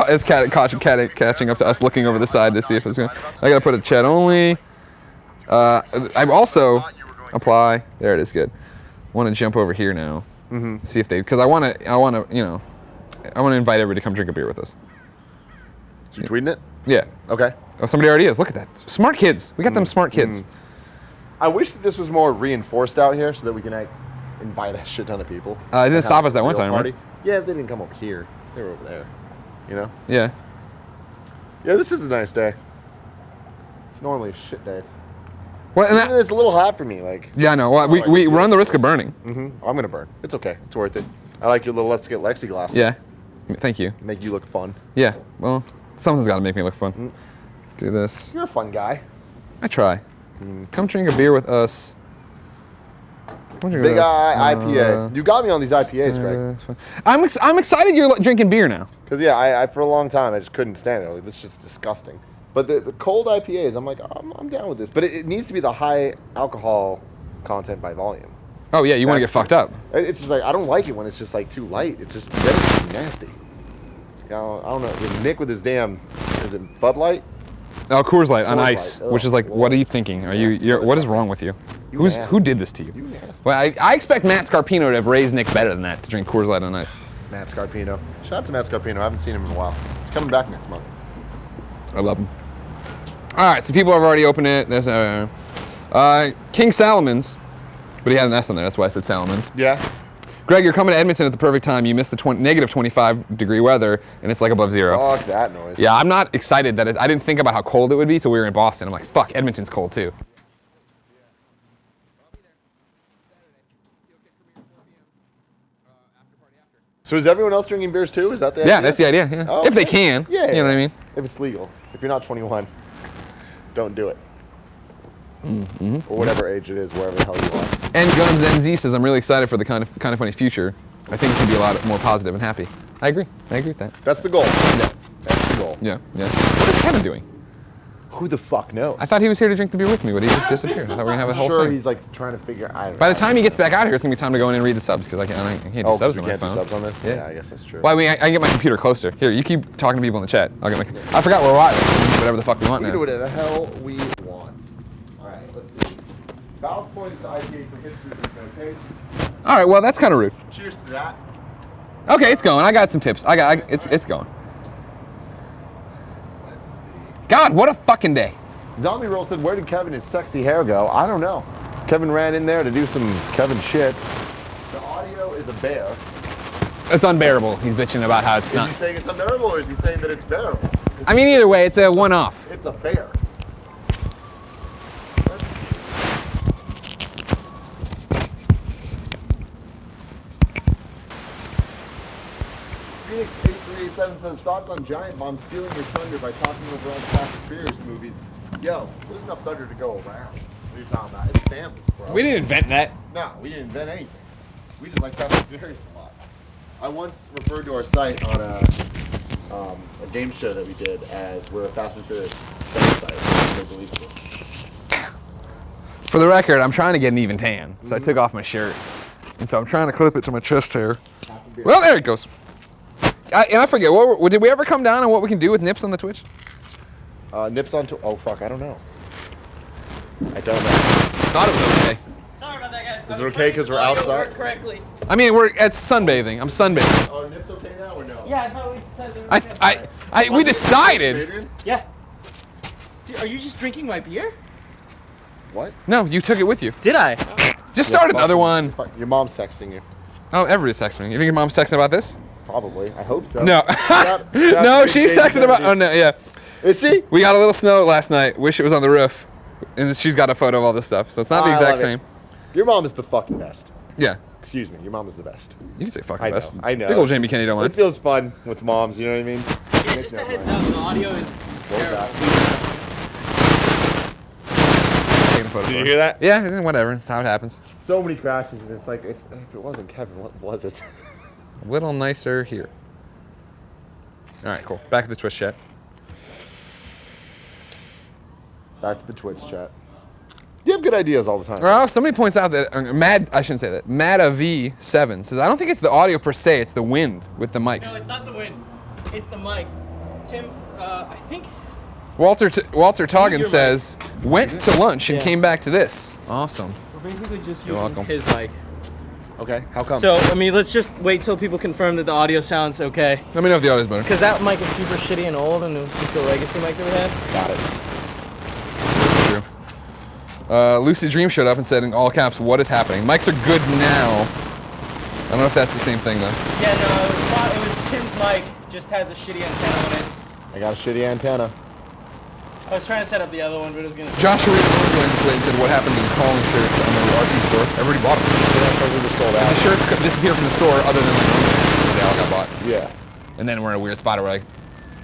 It's catching up to us, looking over the side to see if it's going. I gotta put a chat only. I've also apply. There it is. Good. Want to jump over here now. See if they, because I want to, you know, I want to invite everybody to come drink a beer with us. You tweeting it? Yeah. Okay. Oh, somebody already is. Look at that. Smart kids. We got them smart kids. I wish that this was more reinforced out here so that we can like, invite a shit ton of people. It didn't Like, have stop a us that one real time, party. right? Yeah, they didn't come over here. They were over there. You know? Yeah. Yeah, this is a nice day. It's normally shit days. Well, and It's a little hot for me. Like, yeah, I know. Well, we run the risk of burning. I'm gonna burn. It's okay. It's worth it. I like your little Let's Get Lexi glasses. Yeah. Thank you. Make you look fun. Yeah. Well, something's got to make me look fun. Do this. You're a fun guy. I try. Come drink a beer with us. Come drink Big with us. Eye IPA. You got me on these IPAs, Greg. I'm excited you're drinking beer now. Because yeah, I for a long time I just couldn't stand it. Like, this is just disgusting. But the cold IPAs, I'm like, I'm down with this. But it needs to be the high alcohol content by volume. Oh yeah, you want to get That's fucked up. It's just like I don't like it when it's just like too light. It's just that's nasty. You know, I don't know. Nick with his damn, is it Bud Light? Oh, Coors Light on Coors ice, Light. which is like, Ugh. what are you thinking? Are you? Nasty. What is wrong with you? You Who nasty. did this to you? You nasty. Well, I expect Matt Scarpino to have raised Nick better than that to drink Coors Light on ice. Matt Scarpino. Shout out to Matt Scarpino. I haven't seen him in a while. He's coming back next month. I love him. All right, so people have already opened it. There's King Salomons, but he had an S on there. That's why I said Salomons. Yeah. Greg, you're coming to Edmonton at the perfect time. You missed the negative 25 degree weather, and it's like above zero. Fuck that noise. Yeah, I'm not excited that I didn't think about how cold it would be till we were in Boston. I'm like, fuck, Edmonton's cold too. So is everyone else drinking beers too? Is that the idea? Yeah, that's the idea. Yeah. Oh, If they okay. can. Yeah, You know what I mean? If it's legal. If you're not 21, don't do it. Mm-hmm. Or whatever age it is, wherever the hell you are. And Guns NZ says, I'm really excited for the kind of funny future. I think it can be a lot more positive and happy. I agree with that. That's the goal. Yeah. That's the goal. Yeah. What is Kevin doing? Who the fuck knows? I thought he was here to drink the beer with me, but he just disappeared. I thought we were gonna have a whole sure thing. he's like trying to figure. I don't know. By the time he gets back out here, it's gonna be time to go in and read the subs because I can't do subs on my can't phone. do subs on this. Yeah. I guess that's true. Well, I mean, I can get my computer closer. Here, you keep talking to people in the chat. I'll get my. I forgot where we're at. Whatever the fuck we want We now. can do whatever the hell we want. All right, let's see. Ballast points to IPA for history with no taste. All right, well that's kind of rude. Cheers to that. Okay, it's going. I got some tips. It's going. Let's see. God, what a fucking day. Zombie Roll said, where did Kevin's sexy hair go? I don't know. Kevin ran in there to do some Kevin shit. The audio is a bear. It's unbearable. He's bitching about how it's Is not. he saying it's unbearable or is he saying that it's bearable? I mean, either way, it's a one-off. It's a bear. Phoenix 8387 says, thoughts on Giant Bomb stealing your thunder by talking over all the Fast and Furious movies. Yo, there's enough thunder to go around. What are you talking about? It's family, bro. We didn't invent that. No, we didn't invent anything. We just like Fast and Furious a lot. I once referred to our site on a game show that we did as we're a Fast and Furious fan site. It's unbelievable. For the record, I'm trying to get an even tan, so I took off my shirt, and so I'm trying to clip it to my chest hair. Well, there it goes. I forget. Did we ever come down on what we can do with nips on the Twitch? Nips on to. Oh fuck, I don't know. I don't know. Thought it was okay. Sorry about that, guys. Is it okay because we're outside? Correctly. I mean, it's sunbathing. I'm sunbathing. Oh, nips okay now or no? Yeah, I thought we decided. We decided. Adrian? Yeah. Dude, are you just drinking my beer? What? No, you took it with you. Did I? Just start another one. Your mom's texting you. Oh, everybody's texting me. You think your mom's texting about this? Probably. I hope so. No. Shout No, to she's Big texting about. Oh no, yeah. Is she? We got a little snow last night. Wish it was on the roof. And she's got a photo of all this stuff, so it's not the I exact love it. same. Your mom is the fucking best. Yeah. Excuse me. Your mom is the best. You can say fucking I know. best. I know. Big old Jamie Kenny don't It mind. feels fun with moms. You know what I mean? Yeah, just a heads up. The audio is What was that? Taking a photo Did for you her. hear that? Yeah, whatever. That's how it happens. So many crashes, and it's like, if it wasn't Kevin, what was it? A little nicer here. All right, cool. Back to the Twitch chat. Back to the Twitch chat. You have good ideas all the time. Well, somebody points out that I shouldn't say that. MadaV7 says I don't think it's the audio per se, it's the wind with the No, mics. it's not the wind. It's the mic. Tim, I think. Walter Toggin Your says went to lunch and Yeah. came back to this. Awesome. We're basically just You're using welcome. his mic. Okay, how come? So, I mean, let's just wait till people confirm that the audio sounds okay. Let me know if the audio's better. Because that mic is super shitty and old, and it was just a legacy mic that we had. Got it. True. Lucid Dream showed up and said in all caps, "What is happening?" Mics are good now. I don't know if that's the same thing though. Yeah, no, it was Tim's mic, just has a shitty antenna on it. I got a shitty antenna. I was trying to set up the other one, but it was gonna. Joshua joined us and said, "What happened to the Colin shirts on the RT store? Everybody bought them. We just sold The out. shirts disappeared from the store, other than like they all got bought. Yeah. And then we're in a weird spot where like,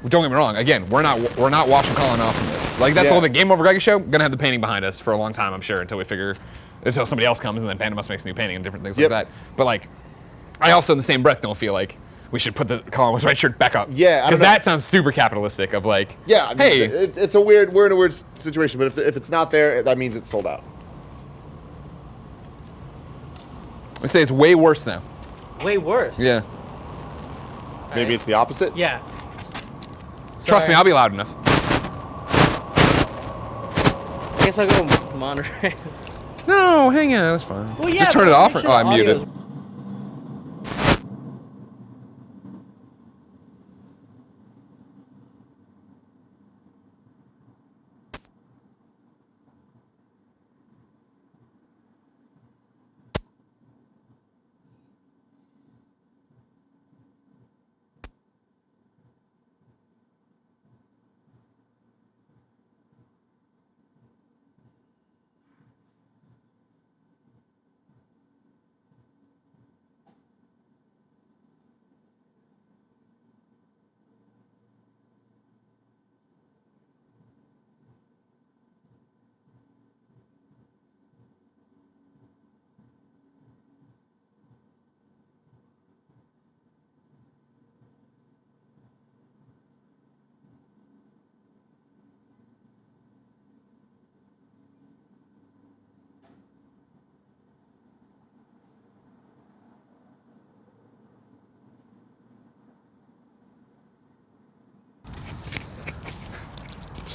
don't get me wrong. Again, we're not washing Colin off from this. Like that's Yeah. all the Game Over Greggy show. Gonna have the painting behind us for a long time, I'm sure, until somebody else comes and then Pandamus makes a new painting and different things Yep. like that. But like, I also in the same breath don't feel like we should put the Colin was right shirt back up. Yeah, I don't because know. that sounds super capitalistic. Of like, Yeah, I mean, hey, it's a weird. We're in a weird situation, but if it's not there, that means it's sold out. I say it's way worse now. Way worse. Yeah, Maybe it's the opposite. Yeah. trust me, I'll be loud enough. I guess I'll go monitor it. No, hang on, that's fine. Well, yeah, just turn but it off. make Or, sure oh, I the muted. audio's-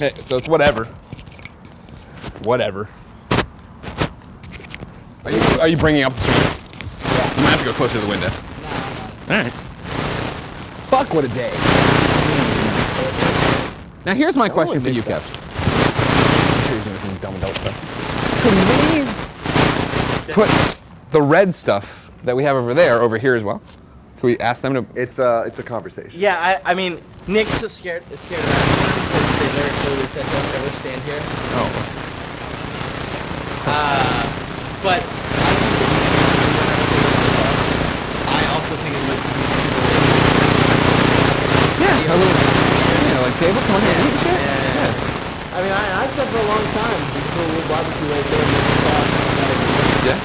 Okay, so it's whatever. Whatever. Are you bringing up the screen? Yeah. You might have to go closer to the windows. No. All right. Fuck, what a day. Now here's my question for you, Kev. I'm sure he's doing some dumb adult stuff. Could we put the red stuff that we have over there over here as well? Can we ask them to? It's a conversation. Yeah, I mean, Nick's just scared of that because they very clearly said don't ever stand here. Oh. But I also think it might be super. Yeah, a little, like table. Come on here, eat shit. Yeah. I mean, I've said for a long time, people will barbecue right there. Yeah.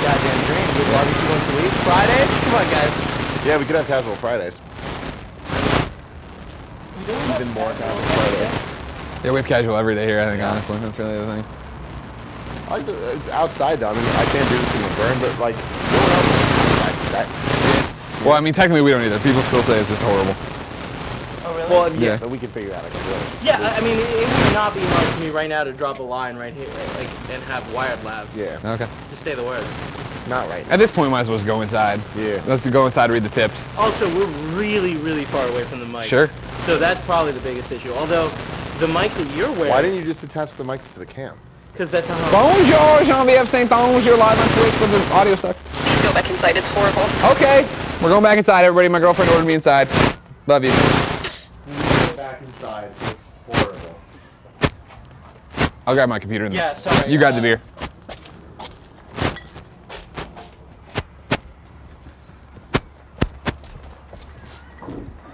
Goddamn drink. Get barbecue once a week. Fridays? Come on, guys. Yeah, we could have casual Fridays. Even more casual Fridays. Yeah, we have casual every day here, I think, honestly. That's really the thing. It's outside, though. I mean, I can't do this in the burn, but, like, no one else is outside. Yeah. Well, I mean, technically we don't either. People still say it's just horrible. Oh, really? Well, Yeah. but we can figure out, like, Yeah, I mean, it would not be hard for me right now to drop a line right here, like, and have wired lab. Yeah. Okay. Just say the word. Not right now. At this point, we might as well just go inside. Yeah. Let's go inside and read the tips. Also, we're really, really far away from the mic. Sure. So that's probably the biggest issue. Although, the mic that you're wearing... Why didn't you just attach the mics to the cam? Because that's how... Bonjour, Jean-Pierre St. Bonjour, live on Twitch, but the audio sucks. Please go back inside. It's horrible. Okay. We're going back inside, everybody. My girlfriend ordered me inside. Love you. Go back inside. It's horrible. I'll grab my computer. Yeah, sorry. You grab the beer.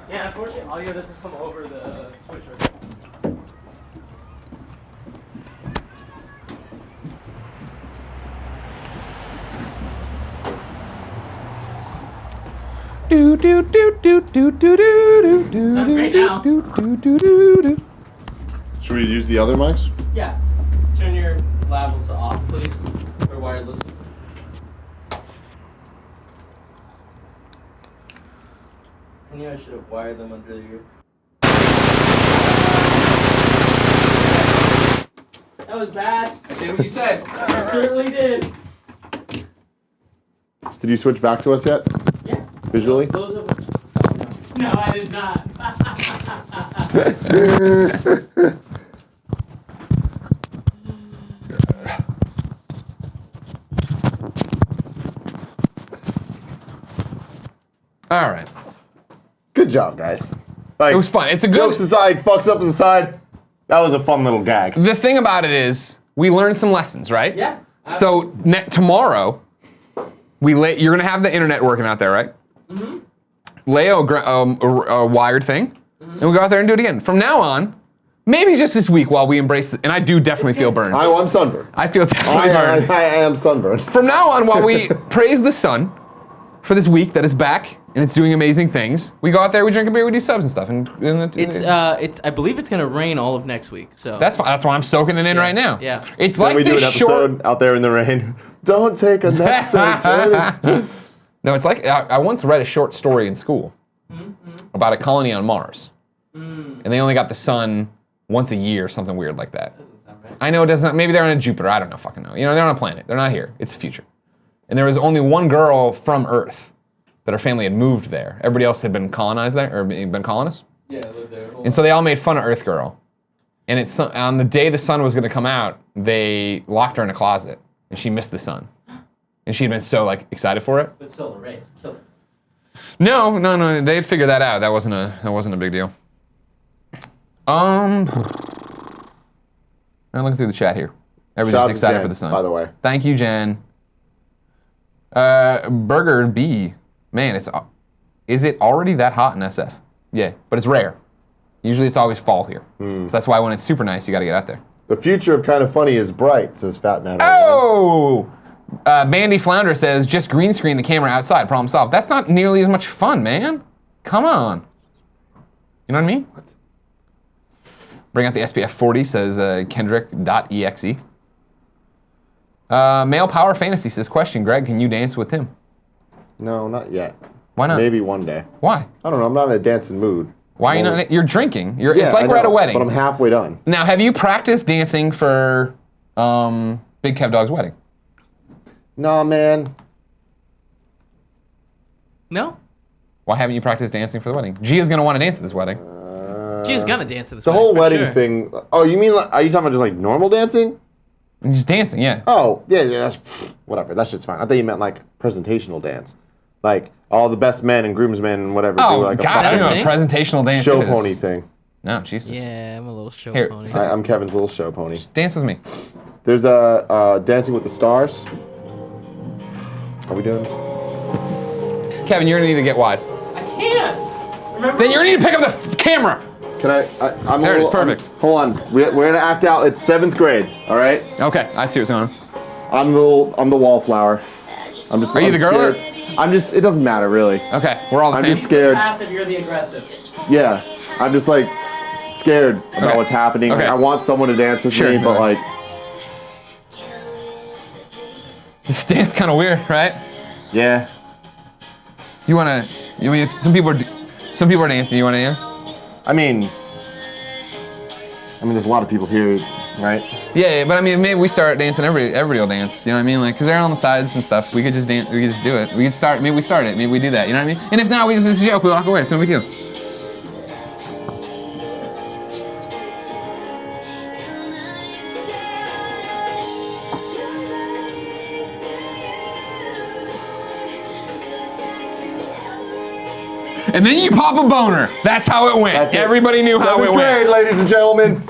Yeah, unfortunately, audio doesn't come over the switcher. Do do do do do do do do Sound great do now. do do do do do. Should we use the other mics? Yeah. Turn your levels off, please. Or wireless. I knew I should have wired them under your... That was bad. I did what you said. I certainly did. Did you switch back to us yet? Yeah. Visually? Those are... No, I did not. All right. Good job, guys. Like, It was fun. It's a good. jokes aside, fucks up aside. That was a fun little gag. The thing about it is, we learned some lessons, right? Yeah. So tomorrow, you're gonna have the internet working out there, right? Mm-hmm. Lay a wired thing, and we go out there and do it again. From now on, maybe just this week while we embrace it, and I do definitely feel burned. I'm sunburned. I feel definitely burned. I am sunburned. From now on, while we praise the sun for this week that it's back and it's doing amazing things, we go out there, we drink a beer, we do subs and stuff, and It's I believe it's gonna rain all of next week. So that's fine. That's why I'm soaking it in right now. Yeah. It's Then like we do an this short. episode out there in the rain. Don't take unnecessary journeys. No, it's like I once read a short story in school about a colony on Mars, and they only got the sun once a year, something weird like that. Doesn't sound right. I know it doesn't. Maybe they're on a Jupiter. I don't know. Fucking know. You know, they're on a planet. They're not here. It's the future. And there was only one girl from Earth that her family had moved there. Everybody else had been colonized there, or been colonists. Yeah, I lived there. And so they all made fun of Earth Girl. And it's on the day the sun was going to come out, they locked her in a closet, and she missed the sun. And she'd been so excited for it. But still a race. Kill it. No, they had figured that out. That wasn't a big deal. I'm looking through the chat here. Everybody's Shout out to excited Jen, for the sun. by the way. Thank you, Jen. Burger B. Man, is it already that hot in SF? Yeah, but it's rare. Usually it's always fall here. So that's why when it's super nice, you got to get out there. The future of Kind of Funny is bright, says Fat Man. Oh! Bandy Flounder says, just green screen the camera outside, problem solved. That's not nearly as much fun, man. Come on. You know what I mean? What? Bring out the SPF 40, says Kendrick.exe. Male Power Fantasy says, question, Greg, can you dance with Tim? No, not yet. Why not? Maybe one day. Why? I don't know. I'm not in a dancing mood. Why are you not? You're drinking. Yeah, it's like I we're at a know, wedding. But I'm halfway done. Now, have you practiced dancing for Big Kev Dog's wedding? Nah, man. No? Why haven't you practiced dancing for the wedding? Gia's gonna want to dance at this wedding. She's gonna dance at this The wedding, whole for wedding sure. thing. Oh, you mean like, are you talking about just like normal dancing? Just dancing, yeah. Oh, yeah, that's whatever. That shit's fine. I thought you meant like presentational dance, like all the best men and groomsmen and whatever Oh, do like God, I a don't know thing? what presentational dance show is. pony thing. No, Jesus. Yeah, I'm a little show Here, pony. sit- I'm Kevin's little show pony. Dance with me. There's a Dancing with the Stars. Are we doing this? Kevin, you're gonna need to get wide. I can't! Remember? Then you're gonna need to pick up the camera. Can I'm There a it is, little, perfect. Hold on. We're gonna act out. It's 7th grade. All right. Okay, I see what's going on. I'm the wallflower. I'm just. Are you I'm the girl or- scared. I'm just. It doesn't matter really. Okay, we're all the I'm same. just scared. Passive, you're the aggressive. Yeah. I'm just like scared about Okay. what's happening. Like, Okay. I want someone to dance with Sure, me, but okay. like. This dance kind of weird, right? Yeah. You wanna? You mean some people are dancing? You wanna dance? I mean, there's a lot of people here, right? Yeah, but I mean, maybe we start dancing. Everybody will dance. You know what I mean? Like, cause they're on the sides and stuff. We could just dance. We could just do it. We could start. Maybe we start it. Maybe we do that. You know what I mean? And if not, we just joke. We walk away. So we do. And then you pop a boner. That's how it went. That's it. Everybody knew how it 7th went. grade, ladies and gentlemen.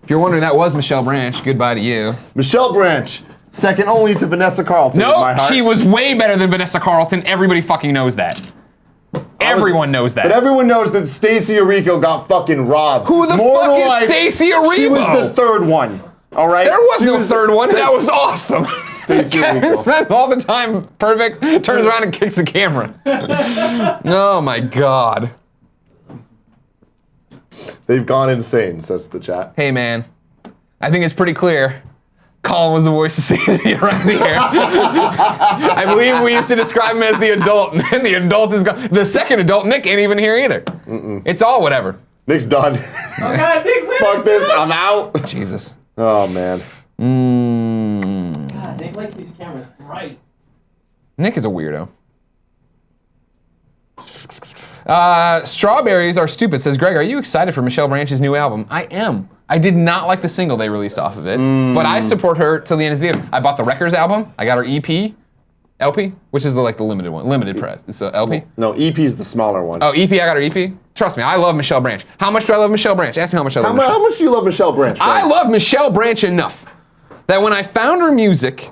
If you're wondering, that was Michelle Branch. Goodbye to you. Michelle Branch, second only to Vanessa Carlton in my No, heart. she was way better than Vanessa Carlton. Everybody fucking knows that. Everyone knows that. But everyone knows that Stacey Orico got fucking robbed. Who the More fuck to is life, Stacey Orico? She was the third one. All right. There was She no third one. That was awesome. Stacey Kevin Orico. spends all the time perfect, turns around and kicks the camera. Oh my God. They've gone insane, says the chat. Hey man, I think it's pretty clear. Colin was the voice of sanity around here. I believe we used to describe him as the adult, and the adult is gone. The second adult, Nick, ain't even here either. It's all whatever. Nick's done. Oh God, Nick's leaving Fuck this. too. I'm out. Jesus. Oh man. God, Nick likes these cameras bright. Nick is a weirdo. Strawberries are stupid, says Greg. Are you excited for Michelle Branch's new album? I am. I did not like the single they released off of it, but I support her till the end of the year. I bought the Records album. I got her EP, LP, which is the limited one, limited press. It's a LP. No, EP's the smaller one. Oh, EP. I got her EP. Trust me, I love Michelle Branch. How much do I love Michelle Branch? Ask me how much I love Michelle. How much do you love Michelle Branch? Greg? I love Michelle Branch enough that when I found her music,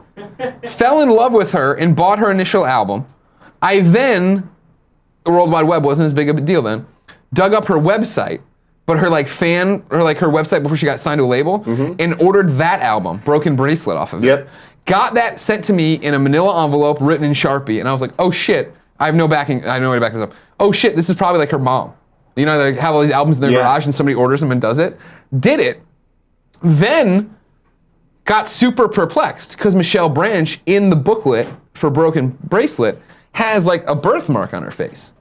fell in love with her, and bought her initial album, I then, the World Wide Web wasn't as big of a deal then, dug up her website, but her her website before she got signed to a label, and ordered that album, Broken Bracelet, off of it. Yep. Got that sent to me in a manila envelope written in Sharpie, and I was like, oh shit, I have no backing, I have no way to back this up. Oh shit, this is probably like her mom. You know, they have all these albums in their Yeah. garage and somebody orders them and does it. Did it, then got super perplexed because Michelle Branch in the booklet for Broken Bracelet has like a birthmark on her face.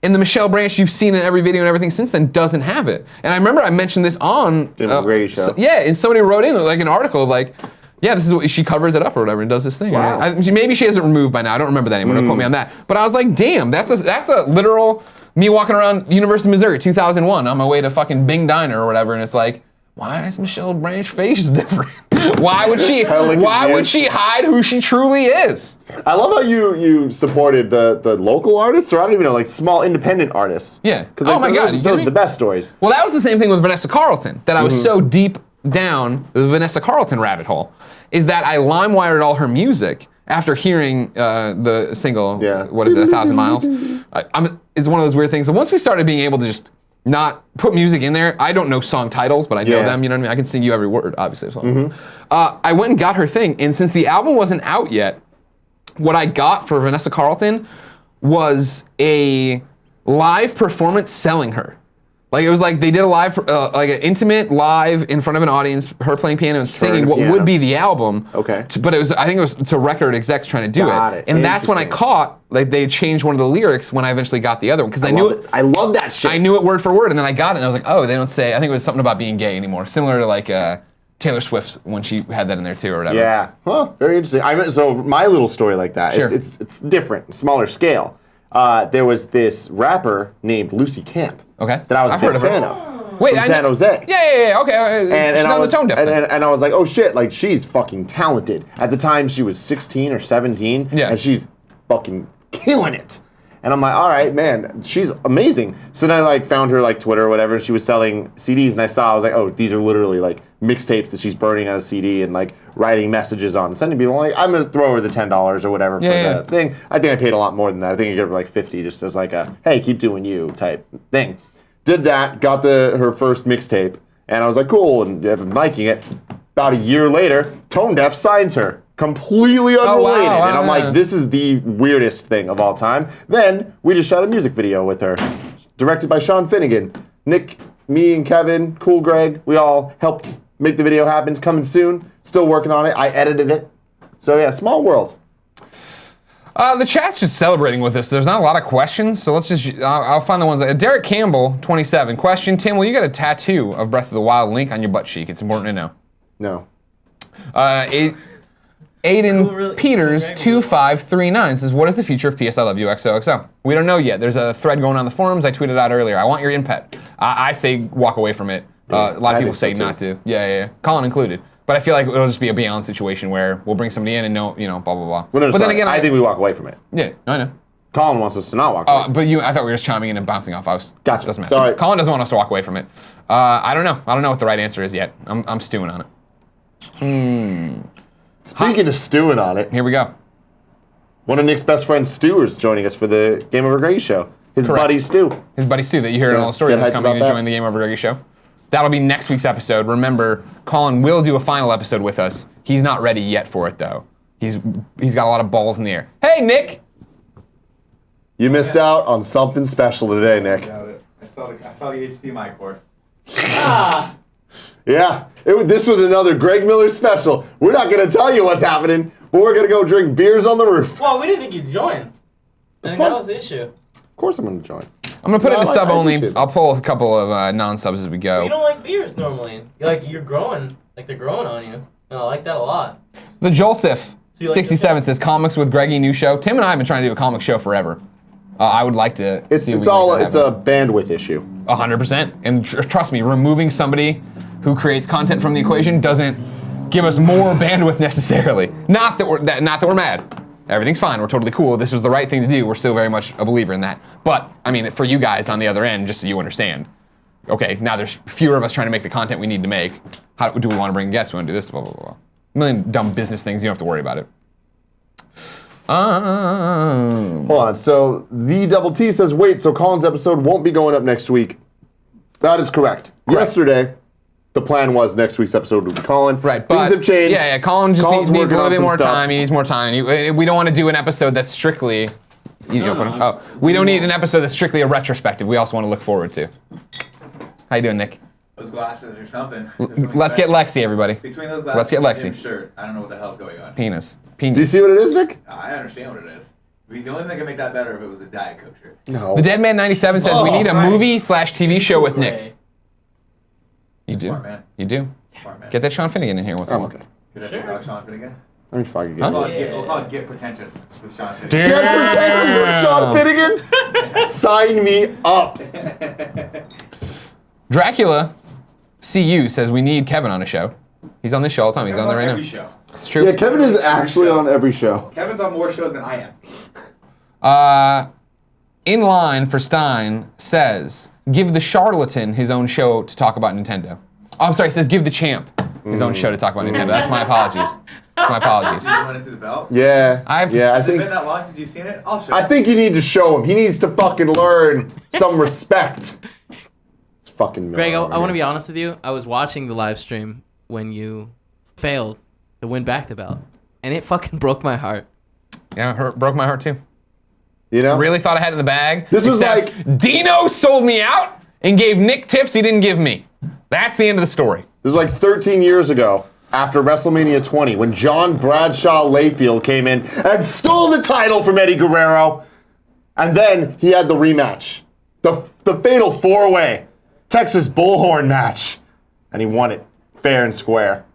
And the Michelle Branch you've seen in every video and everything since then doesn't have it. And I remember I mentioned this on In the radio show. yeah, and somebody wrote in like an article of like, yeah, this is what she covers it up or whatever and does this thing. Wow. Maybe she has it removed by now. I don't remember that anymore. Don't quote me on that. But I was like, damn, that's a literal me walking around University of Missouri 2001 on my way to fucking Bing Diner or whatever, and it's like, why is Michelle Branch face different? Why would she hide who she truly is? I love how you supported the local artists, or I don't even know, like small independent artists. Yeah. Because Oh my God, you those kidding are me? the best stories. Well, that was the same thing with Vanessa Carlton, that I was so deep down the Vanessa Carlton rabbit hole, is that I LimeWired all her music after hearing the single, Yeah. what is it, 1,000 Miles? It's one of those weird things. So once we started being able to just not put music in there, I don't know song titles, but I know Yeah. them, you know what I mean? I can sing you every word, obviously. I went and got her thing, and since the album wasn't out yet, what I got for Vanessa Carlton was a live performance selling her. Like it was like they did a live, like an intimate live in front of an audience, her playing piano and singing what would be the album. Okay. But I think it was to record execs trying to do Got it. And that's when I caught, like they changed one of the lyrics when I eventually got the other one. Because I knew it. I love that shit. I knew it word for word, and then I got it, and I was like, oh, they don't say, I think it was something about being gay anymore. Similar to like Taylor Swift's when she had that in there too, or whatever. Yeah. Huh. Very interesting. So my little story like that, Sure. it's different, smaller scale. There was this rapper named Lucy Camp. Okay. That I was I've a heard big of her. fan of. Wait, from San Jose. Yeah, okay. She's I on was, the tone deaf thing. and I was like, oh shit, like she's fucking talented. At the time, she was 16 or 17, and she's fucking killing it. And I'm like, all right, man, she's amazing. So then I like found her like Twitter or whatever. She was selling CDs, and I was like, oh, these are literally like mixtapes that she's burning on a CD and like writing messages on, and sending people. I'm like, I'm gonna throw her the $10 or whatever for the thing. I think I paid a lot more than that. I think I gave her like 50 just as like a hey, keep doing you type thing. Did that, got her first mixtape, and I was like, cool, and I've been liking it. About a year later, Tone Deaf signs her. Completely unrelated. And I'm like, this is the weirdest thing of all time. Then we just shot a music video with her, directed by Sean Finnegan. Nick, me, and Kevin, Cool Greg, we all helped make the video happen. It's coming soon. Still working on it. I edited it. So yeah, small world. The chat's just celebrating with us. There's not a lot of questions, so let's just, I'll find the ones. Derek Campbell, 27. Question, Tim, will you get a tattoo of Breath of the Wild link on your butt cheek? It's important to know. No. Aiden Peters, 2539 says, what is the future of PS I Love You XOXO? We don't know yet. There's a thread going on the forums. I tweeted out earlier. I want your input. I say walk away from it. A lot of people say not to. Yeah. Colin included. But I feel like it'll just be a beyond situation where we'll bring somebody in and blah, blah, blah. Well, no, but then again, I think we walk away from it. Yeah, I know. Colin wants us to not walk away. But I thought we were just chiming in and bouncing off. Gotcha. Doesn't matter. Sorry. Colin doesn't want us to walk away from it. I don't know. I don't know what the right answer is yet. I'm stewing on it. Speaking of stewing on it, Here we go. one of Nick's best friends, Stu, is joining us for the Game Over Greggy show. His Correct. buddy, Stu. His buddy Stu that you heard in all the stories get that's hyped coming about to that. join the Game Over Greggy show. That'll be next week's episode. Remember, Colin will do a final episode with us. He's not ready yet for it, though. He's got a lot of balls in the air. Hey, Nick! You missed out on something special today, Nick. I saw the HDMI cord. Yeah, this was another Greg Miller special. We're not going to tell you what's happening, but we're going to go drink beers on the roof. Well, we didn't think you'd join. I think that was the issue. Of course I'm going to join. I'm going to put it in I sub only. appreciate it. I'll pull a couple of non-subs as we go. You don't like beers normally. You're growing. Like they're growing on you. And I like that a lot. The Jolsif, you like 67 says, comics with Greggy, new show. Tim and I have been trying to do a comic show forever. I would like to It's see if we it's can all make it's that a bandwidth issue. 100%. And trust me, removing somebody who creates content from the equation doesn't give us more bandwidth necessarily. Not that we're mad. Everything's fine. We're totally cool. This was the right thing to do. We're still very much a believer in that. But I mean, for you guys on the other end, just so you understand. Okay, now there's fewer of us trying to make the content we need to make. How do we want to bring guests? We want to do this? Blah blah blah. A million dumb business things. You don't have to worry about it. Hold on. So the Double T says, wait, so Colin's episode won't be going up next week. That is correct. Yesterday, the plan was next week's episode would be Colin. Right, but things have changed. Yeah. Colin just Colin's needs a working little on bit some more stuff. time. He needs more time. We don't want to do an episode that's strictly. We don't need an episode that's strictly a retrospective. We also want to look forward to. How you doing, Nick? Those glasses or something. Let's get Lexi, everybody. Between those glasses Let's get and Lexi. Tim's shirt, I don't know what the hell's going on. Penis. Do you see what it is, Nick? I understand what it is. I mean, the only thing that could make that better if it was a Diet Coke shirt. No. The Deadman 97 says we need a movie/TV show with Nick. You do. Smart man. You do. Smart man. Get that Sean Finnegan in here once in a while. Okay. Could I pick out Sean Finnegan? Let me fucking Huh? get We'll call it Get Pretentious with Sean Finnegan. Get pretentious with Sean Finnegan? Sign me up. Dracula CU says we need Kevin on a show. He's on this show all the time. He's on there right every now. show. It's true. Yeah, Kevin is actually on every show. Kevin's on more shows than I am. In line for Stein says, give the charlatan his own show to talk about Nintendo. Oh, I'm sorry, it says give the champ his own show to talk about Nintendo. That's my apologies. My apologies. Do you want to see the belt? Yeah. I Has it think been that long since you've seen it? I'll show I you. think you need to show him. He needs to fucking learn some respect. It's fucking Greg, I want to be honest with you. I was watching the live stream when you failed to win back the belt, and it fucking broke my heart. Yeah, broke my heart too. You know? Really thought I had it in the bag. This was except Dino sold me out, and gave Nick tips he didn't give me. That's the end of the story. This was like 13 years ago after WrestleMania 20 when John Bradshaw Layfield came in and stole the title from Eddie Guerrero. And then he had the rematch. The fatal 4-way Texas Bullhorn match. And he won it fair and square.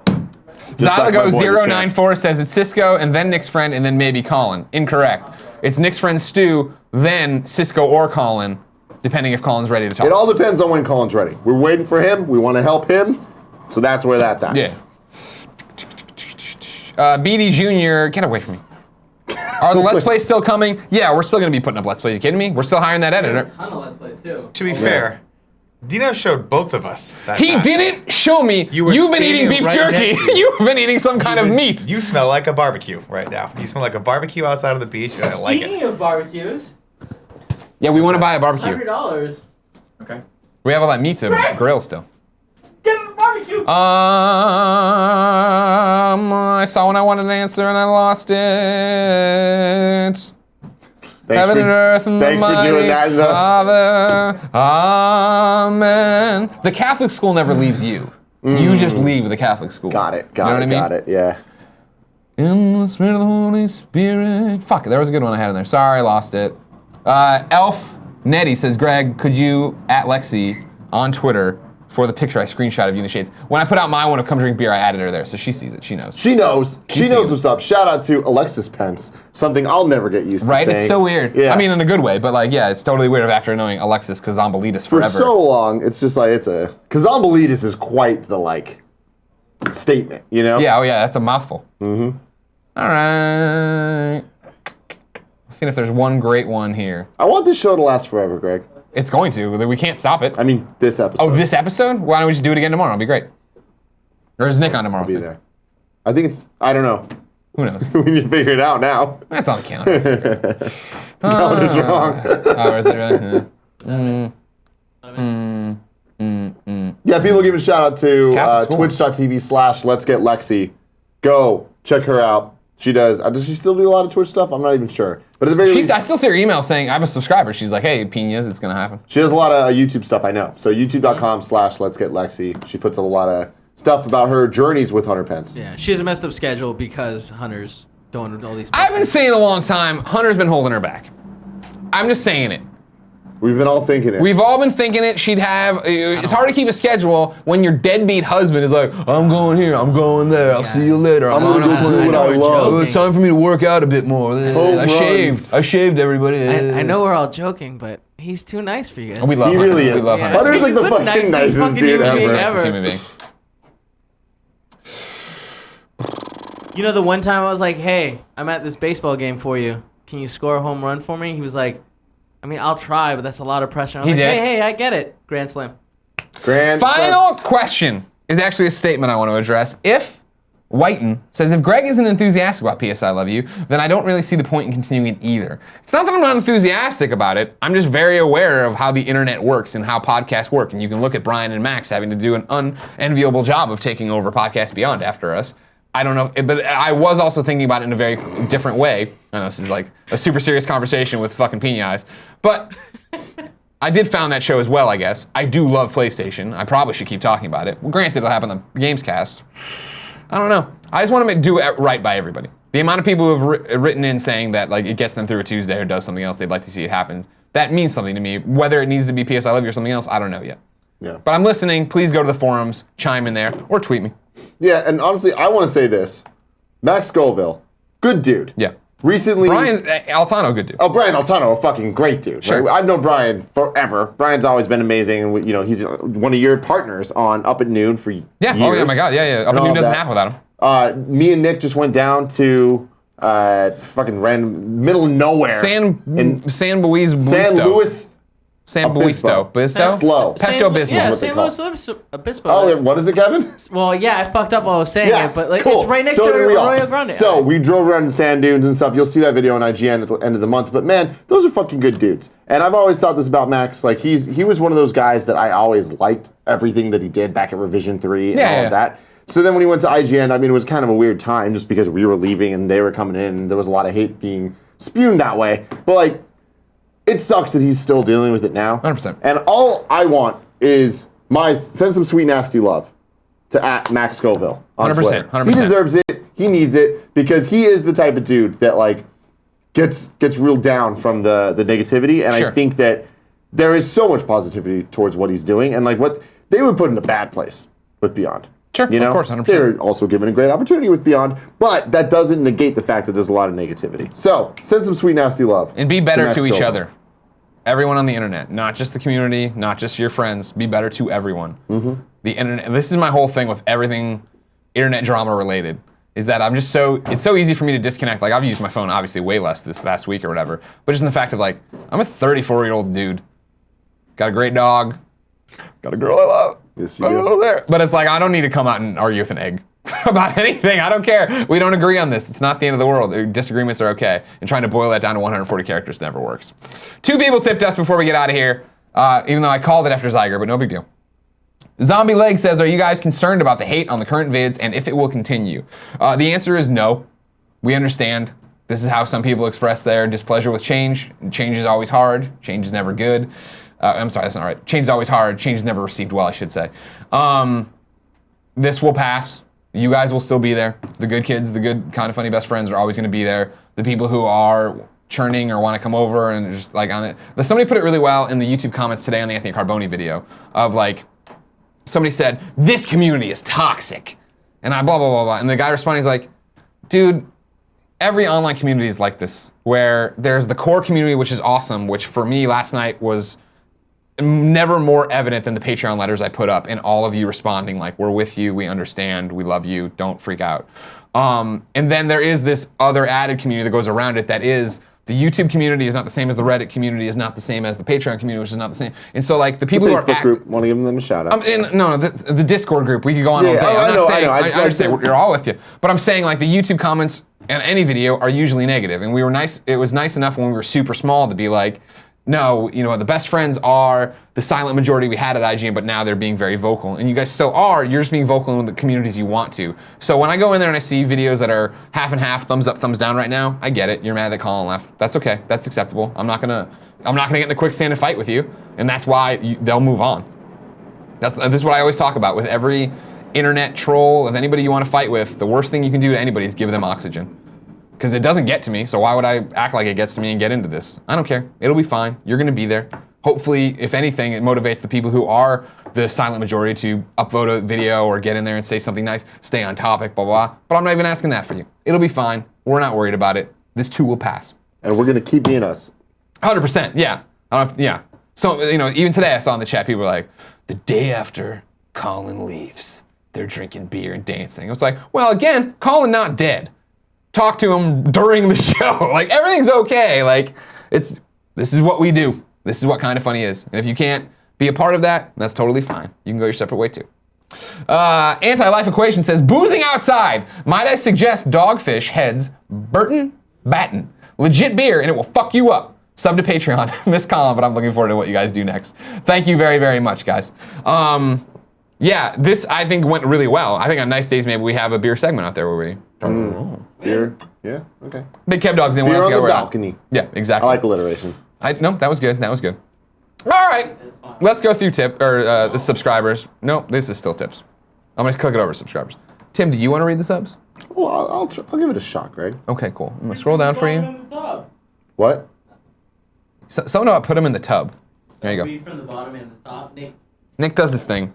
Zylago094 says it's Cisco and then Nick's friend and then maybe Colin. Incorrect. It's Nick's friend Stu, then Cisco or Colin, depending if Colin's ready to talk. It all depends on when Colin's ready. We're waiting for him. We want to help him. So that's where that's at. Yeah. BD Jr., get away from me. Are the Let's Plays still coming? Yeah, we're still going to be putting up Let's Plays. You kidding me? We're still hiring that editor. A ton of Let's Plays, too. To be fair, Dino showed both of us that He time. didn't show me. You were You've been eating standing beef right jerky. next to you. You've been eating some kind of meat. You smell like a barbecue right now. You smell like a barbecue outside of the beach, and I like Speaking it. of barbecues, Yeah, we want to buy a barbecue. $100. Okay. We have all that meat to grill still. Get him a barbecue. I saw when I wanted an answer and I lost it. Heaven and earth and the thanks for mighty doing that. Father. Amen. The Catholic school never leaves you. You just leave the Catholic school. Got it. You know what I mean? Got it. Yeah. In the spirit of the Holy Spirit. Fuck, there was a good one I had in there. Sorry, I lost it. Elf Nettie says, Greg, could you at Lexi on Twitter for the picture I screenshot of you in the shades? When I put out my one of Come Drink Beer, I added her there, so she sees it. She knows. She knows. She knows sees. what's up. Shout out to Alexis Pence. Something I'll never get used to Right? saying. It's so weird. Yeah. I mean, in a good way, but like, yeah, it's totally weird after knowing Alexis Kazambalidis for forever. so long, it's just like, it's a... Kazambalidis is quite the, like, statement, you know? Yeah, oh yeah, that's a mouthful. Mm-hmm. All right. Let's see if there's one great one here. I want this show to last forever, Greg. It's going to. We can't stop it. I mean, this episode. Oh, this episode? Why don't we just do it again tomorrow? It'll be great. Or is Nick on tomorrow? I'll be there. I think it's... I don't know. Who knows? We need to figure it out now. That's on the calendar. No one is wrong. Oh, is it really? Yeah, people give a shout out to Catholic school. twitch.tv/Let'sGetLexi. Go check her out. She does. Does she still do a lot of Twitch stuff? I'm not even sure. But at the very least, I still see her email saying, I'm a subscriber. She's like, hey, Pinas, it's going to happen. she does a lot of YouTube stuff. I know. So youtube.com/Let'sGetLexi. She puts a lot of stuff about her journeys with Hunter Pence. Yeah, she has a messed up schedule because Hunter's going to all these I've been places. saying a long time, Hunter's been holding her back. I'm just saying it. We've been all thinking it. We've all been thinking it. She'd have. It's hard to keep a schedule when your deadbeat husband is like, I'm going here, I'm going there, I'll see you later. I'm gonna go do what I love. It's time for me to work out a bit more. I shaved everybody. I know we're all joking, but he's too nice for you guys. We love He Hunter. really We is. love Yeah. Hunter. Hunter's like He's the the fucking nicest nicest fucking dude human ever. being Nicest ever. human being. You know, the one time I was like, hey, I'm at this baseball game for you. Can you score a home run for me? He was like, I mean, I'll try, but that's a lot of pressure. I was He like, did. hey, I get it. Grand slam. Final question is actually a statement I want to address. If Whiten says, if Greg isn't enthusiastic about PS I Love You, then I don't really see the point in continuing it either. It's not that I'm not enthusiastic about it. I'm just very aware of how the internet works and how podcasts work. And you can look at Brian and Max having to do an unenviable job of taking over Podcast Beyond after us. I don't know, but I was also thinking about it in a very different way. I know this is like a super serious conversation with fucking Pina eyes, but I did found that show as well, I guess. I do love PlayStation. I probably should keep talking about it. Well, granted, it'll happen on the Gamescast. I don't know. I just want to do it right by everybody. The amount of people who have written in saying that like it gets them through a Tuesday or does something else, they'd like to see it happen. That means something to me. Whether it needs to be PS I Love You or something else, I don't know yet. Yeah. But I'm listening. Please go to the forums, chime in there, or tweet me. Yeah, and honestly, I want to say this. Max Scoville, good dude. Yeah. Recently... Brian Altano, good dude. Oh, Brian Altano, a fucking great dude. Sure. Right? I've known Brian forever. Brian's always been amazing, and you know he's one of your partners on Up at Noon for years. Yeah. Oh yeah. My God. Yeah. Up and Noon doesn't happen without him. Me and Nick just went down to fucking random middle of nowhere. San Luis San Luis. San Buisto. Buisto? Slow. Pepto-Bismol. Yeah, what they San call Luis Obispo. Oh, what is it, Kevin? Well, yeah, I fucked up while I was saying Yeah, it, but like cool. it's right next So to did we all. Arroyo Grande. So we drove around the sand dunes and stuff. You'll see that video on IGN at the end of the month. But man, those are fucking good dudes. And I've always thought this about Max. Like he was one of those guys that I always liked everything that he did back at Revision 3 and all of that. So then when he went to IGN, I mean, it was kind of a weird time just because we were leaving and they were coming in and there was a lot of hate being spewed that way. But like, it sucks that he's still dealing with it now. 100%. And all I want is send some sweet nasty love to @Max Scoville on 100%, Twitter. 100%. He deserves it. He needs it because he is the type of dude that like gets real down from the negativity. And Sure. I think that there is so much positivity towards what he's doing, and like what they were put in a bad place with Beyond. Sure, You know? of course, 100%. They're also given a great opportunity with Beyond, but that doesn't negate the fact that there's a lot of negativity. So send some sweet nasty love. And be better Max to each Scoville. other. Everyone on the internet, not just the community, not just your friends. Be better to everyone. Mm-hmm. The internet. This is my whole thing with everything internet drama related. Is that I'm just it's so easy for me to disconnect. Like I've used my phone obviously way less this past week or whatever, but just in the fact of like I'm a 34-year-old dude, got a great dog, got a girl I love. Yes, you do. There. But it's like I don't need to come out and argue with an egg about anything. I don't care. We don't agree on this. It's not the end of the world. Disagreements are okay. And trying to boil that down to 140 characters never works. 2 people tipped us before we get out of here, even though I called it after Zyger, but no big deal. Zombie Leg says, are you guys concerned about the hate on the current vids and if it will continue? The answer is no. We understand. This is how some people express their displeasure with change. Change is always hard. Change is never good. I'm sorry, that's not right. Change is always hard. Change is never received well, I should say. This will pass. You guys will still be there. The good kids, the good, kind of funny best friends are always going to be there. The people who are churning or want to come over and just like on it. Somebody put it really well in the YouTube comments today on the Anthony Carboni video of like, somebody said, this community is toxic. And I blah, blah, blah, blah. And the guy responding is like, dude, every online community is like this, where there's the core community, which is awesome, which for me last night was never more evident than the Patreon letters I put up and all of you responding like, we're with you, we understand, we love you, don't freak out. And then there is this other added community that goes around it that is the YouTube community is not the same as the Reddit community, is not the same as the Patreon community, which is not the same. And so like the people who are Facebook group, want to give them a shout out. No, the Discord group, we could go on all day. I'm not saying, I understand you're all with you. But I'm saying like the YouTube comments in any video are usually negative. And we were nice, it was nice enough when we were super small to be like, no, you know, the best friends are the silent majority we had at IGN, but now they're being very vocal. And you guys still are, you're just being vocal in the communities you want to. So when I go in there and I see videos that are half and half, thumbs up, thumbs down right now, I get it. You're mad that Colin left. That's okay. That's acceptable. I'm not gonna get in the quicksand and fight with you. And that's why they'll move on. This is what I always talk about with every internet troll, with anybody you want to fight with, the worst thing you can do to anybody is give them oxygen. Because it doesn't get to me, so why would I act like it gets to me and get into this? I don't care. It'll be fine. You're going to be there. Hopefully, if anything, it motivates the people who are the silent majority to upvote a video or get in there and say something nice, stay on topic, blah, blah, blah. But I'm not even asking that for you. It'll be fine. We're not worried about it. This too will pass. And we're going to keep being us. 100%, yeah. Yeah. So, you know, even today I saw in the chat, people were like, the day after Colin leaves, they're drinking beer and dancing. It's like, well, again, Colin not dead. Talk to him during the show. Like, everything's okay. Like, this is what we do. This is what Kind of Funny is. And if you can't be a part of that, that's totally fine. You can go your separate way too. Anti-Life Equation says, boozing outside. Might I suggest Dogfish Heads Burton Batten. Legit beer and it will fuck you up. Sub to Patreon. Miss Colin, but I'm looking forward to what you guys do next. Thank you very, very much, guys. Yeah, this I think went really well. I think on nice days maybe we have a beer segment out there where we Beer? Yeah, okay. Big Kev Dogs in. What Beer else on you got the around? balcony. Yeah, exactly. I like alliteration. No, that was good. That was good. All right, let's go through the subscribers. No, this is still tips. I'm gonna cook it over subscribers. Tim, do you want to read the subs? Well, I'll give it a shot, Greg. Okay, cool. I'm gonna scroll down for you. What? Someone about put them in the tub. There you go. Read from the bottom and the top, Nick. Nick does this thing.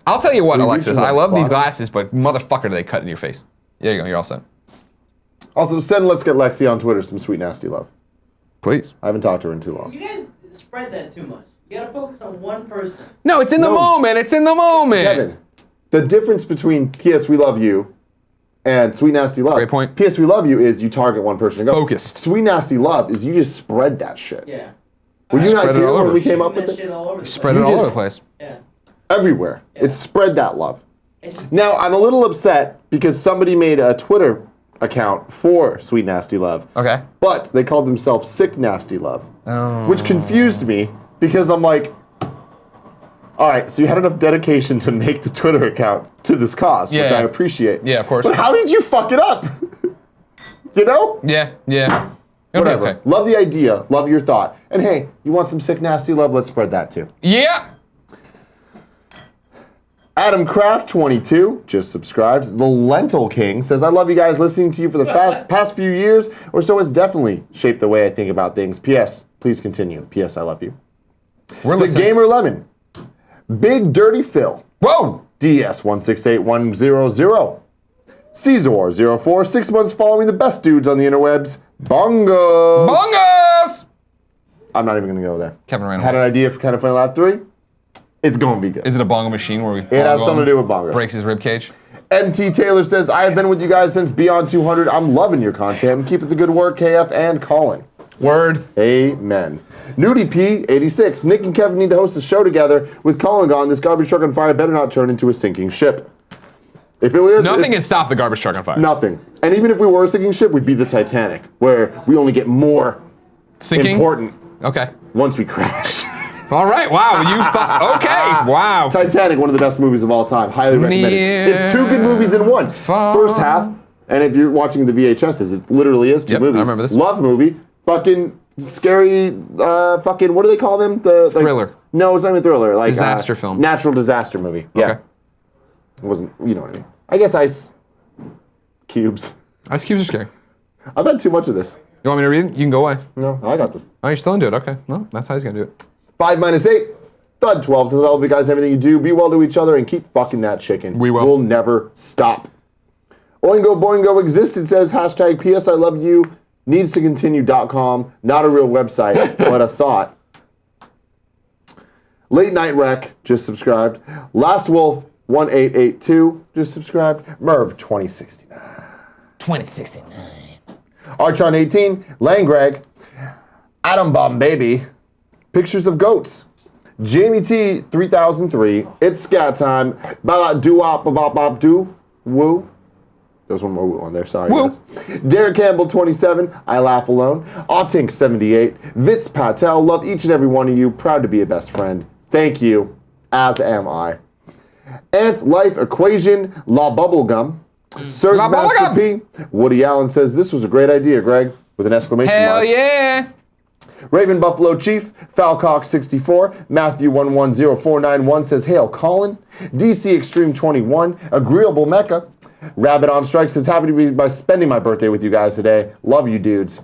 I'll tell you what, Read Alexis. from the I love these bottom. glasses, but motherfucker, do they cut in your face. There you go. You're all set. Also, send Let's Get Lexi on Twitter some sweet nasty love. Please. I haven't talked to her in too long. You guys spread that too much. You gotta focus on one person. No, it's in the No. moment. It's in the moment. Kevin, the difference between P.S. We Love You and Sweet Nasty Love. Great point. P.S. We Love You is you target one person and go. Focused. Sweet Nasty Love is you just spread that shit. Yeah. Were you not Spread it here all when over. we came up That with shit it? all over the Spread place. it all just- over the place. Yeah. Everywhere. It's spread that love. It's just Now, I'm a little upset because somebody made a Twitter account for Sweet Nasty Love. Okay. But they called themselves Sick Nasty Love. Which confused me because I'm like, all right, so you had enough dedication to make the Twitter account to this cause, which Yeah. I appreciate. Yeah, of course. But how did you fuck it up? You know? Yeah. It'll be Whatever. okay. Love the idea. Love your thought. And hey, you want some sick, nasty love? Let's spread that too. Yeah. Adam Kraft 22 just subscribed. The Lentil King says, I love you guys. Listening to you for the past few years or so has definitely shaped the way I think about things. P.S. Please continue. P.S. I love you. We're The listening. Gamer Lemon. Big Dirty Phil. Whoa. DS168100. Caesar04, 6 months following the best dudes on the interwebs. Bongos. Bongos. I'm not even going to go there. Kevin ran Had away. an idea for Kind of Funny Lab 3. It's going to be good. Is it a bongo machine where we It has something to do with bongos. breaks his rib cage? MT Taylor says, I have been with you guys since Beyond 200. I'm loving your content. Keep up the good work, KF and Colin. Word. Amen. Nudie P, 86. Nick and Kevin need to host a show together. With Colin gone, this garbage truck on fire better not turn into a sinking ship. If it was Nothing can stop the garbage truck on fire. nothing. And even if we were a sinking ship, we'd be the Titanic, where we only get more Sinking? important Okay. once we crash. All right. Wow. You thought. Okay. Wow. Titanic, one of the best movies of all time. Highly recommended. Near, It's two good movies in one. far. First half, and if you're watching the VHSs, it literally is two Yep, movies. I remember this. Love movie. Fucking scary. Fucking. What do they call them? The Thriller. No, it's not even thriller. Like Disaster film. Natural disaster movie. Yeah. Okay. It wasn't. You know what I mean. I guess ice cubes. Ice cubes are scary. I've had too much of this. You want me to read it? You can go away. No, I got this. Oh, you're still into it. Okay. No, that's how he's gonna do it. 5 minus 8. Thud 12 says, I love you guys, everything you do. Be well to each other and keep fucking that chicken. We will. We'll never stop. Oingo Boingo Existed says, hashtag PS I love you needs to continue.com. Not a real website, but a thought. Late Night Wreck just subscribed. Last Wolf 1882 just subscribed. Merv 2069. 2069. Archon 18. Langreg. Adam Bomb Baby. Pictures of goats. Jamie T 3003. It's scat time. Ba do wop bop bop do woo. There's one more woo on there. Sorry, Woo. guys. Derek Campbell 27. I laugh alone. Autink 78. Vitz Patel. Love each and every one of you. Proud to be a best friend. Thank you. As am I. Ant Life Equation. La Bubblegum. Surge La Master Bubblegum. P. Woody Allen says this was a great idea, Greg, with an exclamation Hell mark. yeah. Raven Buffalo Chief, Falcock 64, Matthew 110491 says, Hail Colin, DC Extreme 21, Agreeable Mecca, Rabbit on Strike says, happy to be by spending my birthday with you guys today. Love you dudes.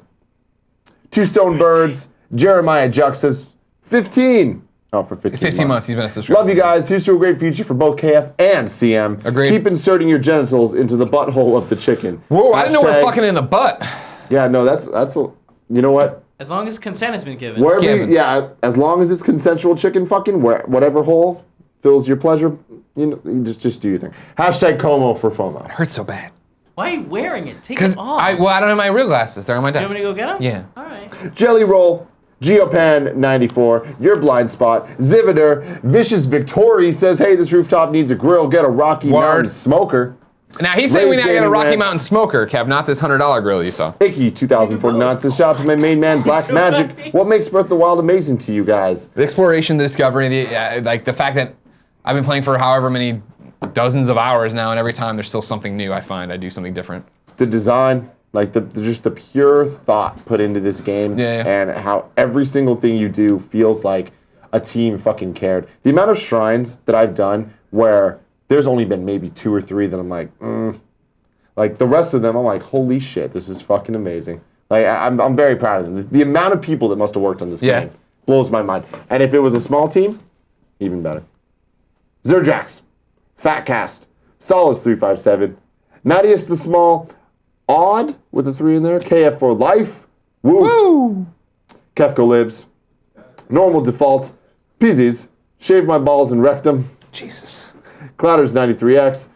Two Stone Birds, Jeremiah Juck says, 15. Oh, for 15 15 months he's been a subscriber. Love you guys. Here's to a great future for both KF and CM. Agreed. Keep inserting your genitals into the butthole of the chicken. Whoa, I didn't know we're Hashtag- fucking in the butt. Yeah, no, that's you know what? As long as consent has been given. Wherever Kevin. as long as it's consensual chicken fucking, whatever hole fills your pleasure, you just do your thing. Hashtag Como for FOMO. Hurts so bad. Why are you wearing it? Take Because it off. I don't have my real glasses. They're on my Do you desk. want me to go get them? Yeah. All right. Jelly Roll, Geopan 94, Your Blind Spot, Zivider, Vicious Victory says, hey, this rooftop needs a grill. Get a Rocky Word. Mountain smoker. Now he's saying we Ray's now get a Gaming Rocky Rants. Mountain smoker, Kev, not this $100 grill you saw. Icky 2049 says, shout out to my main man, Black Magic. What makes Breath of the Wild amazing to you guys? The exploration, the discovery, like the fact that I've been playing for however many dozens of hours now, and every time there's still something new. I find I do something different. The design, like just the pure thought put into this game, Yeah. and how every single thing you do feels like a team fucking cared. The amount of shrines that I've done where there's only been maybe 2 or 3 that I'm like, like the rest of them, I'm like, holy shit, this is fucking amazing. Like I'm very proud of them. The amount of people that must have worked on this Yeah. game blows my mind. And if it was a small team, even better. Zerjax, Fatcast, Solids 357, Mattias the Small, Odd with a 3 in there, KF for Life, Woo, Woo! Kefko Libs, Normal Default, Pizzies, Shave My Balls and Rectum, Jesus. Clouders 93X,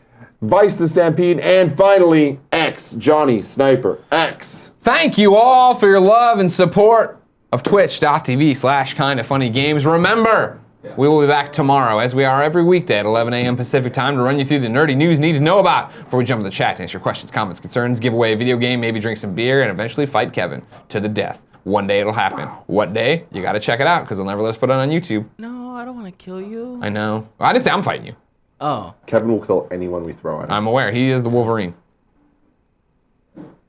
Vice the Stampede, and finally, X, Johnny Sniper X. Thank you all for your love and support of twitch.tv/kindafunnygames. Remember, we will be back tomorrow, as we are every weekday at 11 a.m. Pacific time, to run you through the nerdy news you need to know about before we jump in the chat to answer your questions, comments, concerns, give away a video game, maybe drink some beer, and eventually fight Kevin to the death. One day it'll happen. What day? You gotta check it out, because they'll never let us put it on YouTube. No, I don't want to kill you. I know. I didn't say I'm fighting you. Oh. Kevin will kill anyone we throw at him. I'm aware. He is the Wolverine.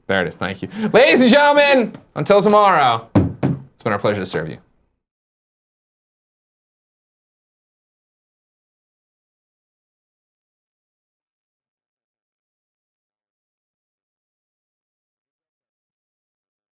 There it is. Thank you. Ladies and gentlemen, until tomorrow, it's been our pleasure to serve you.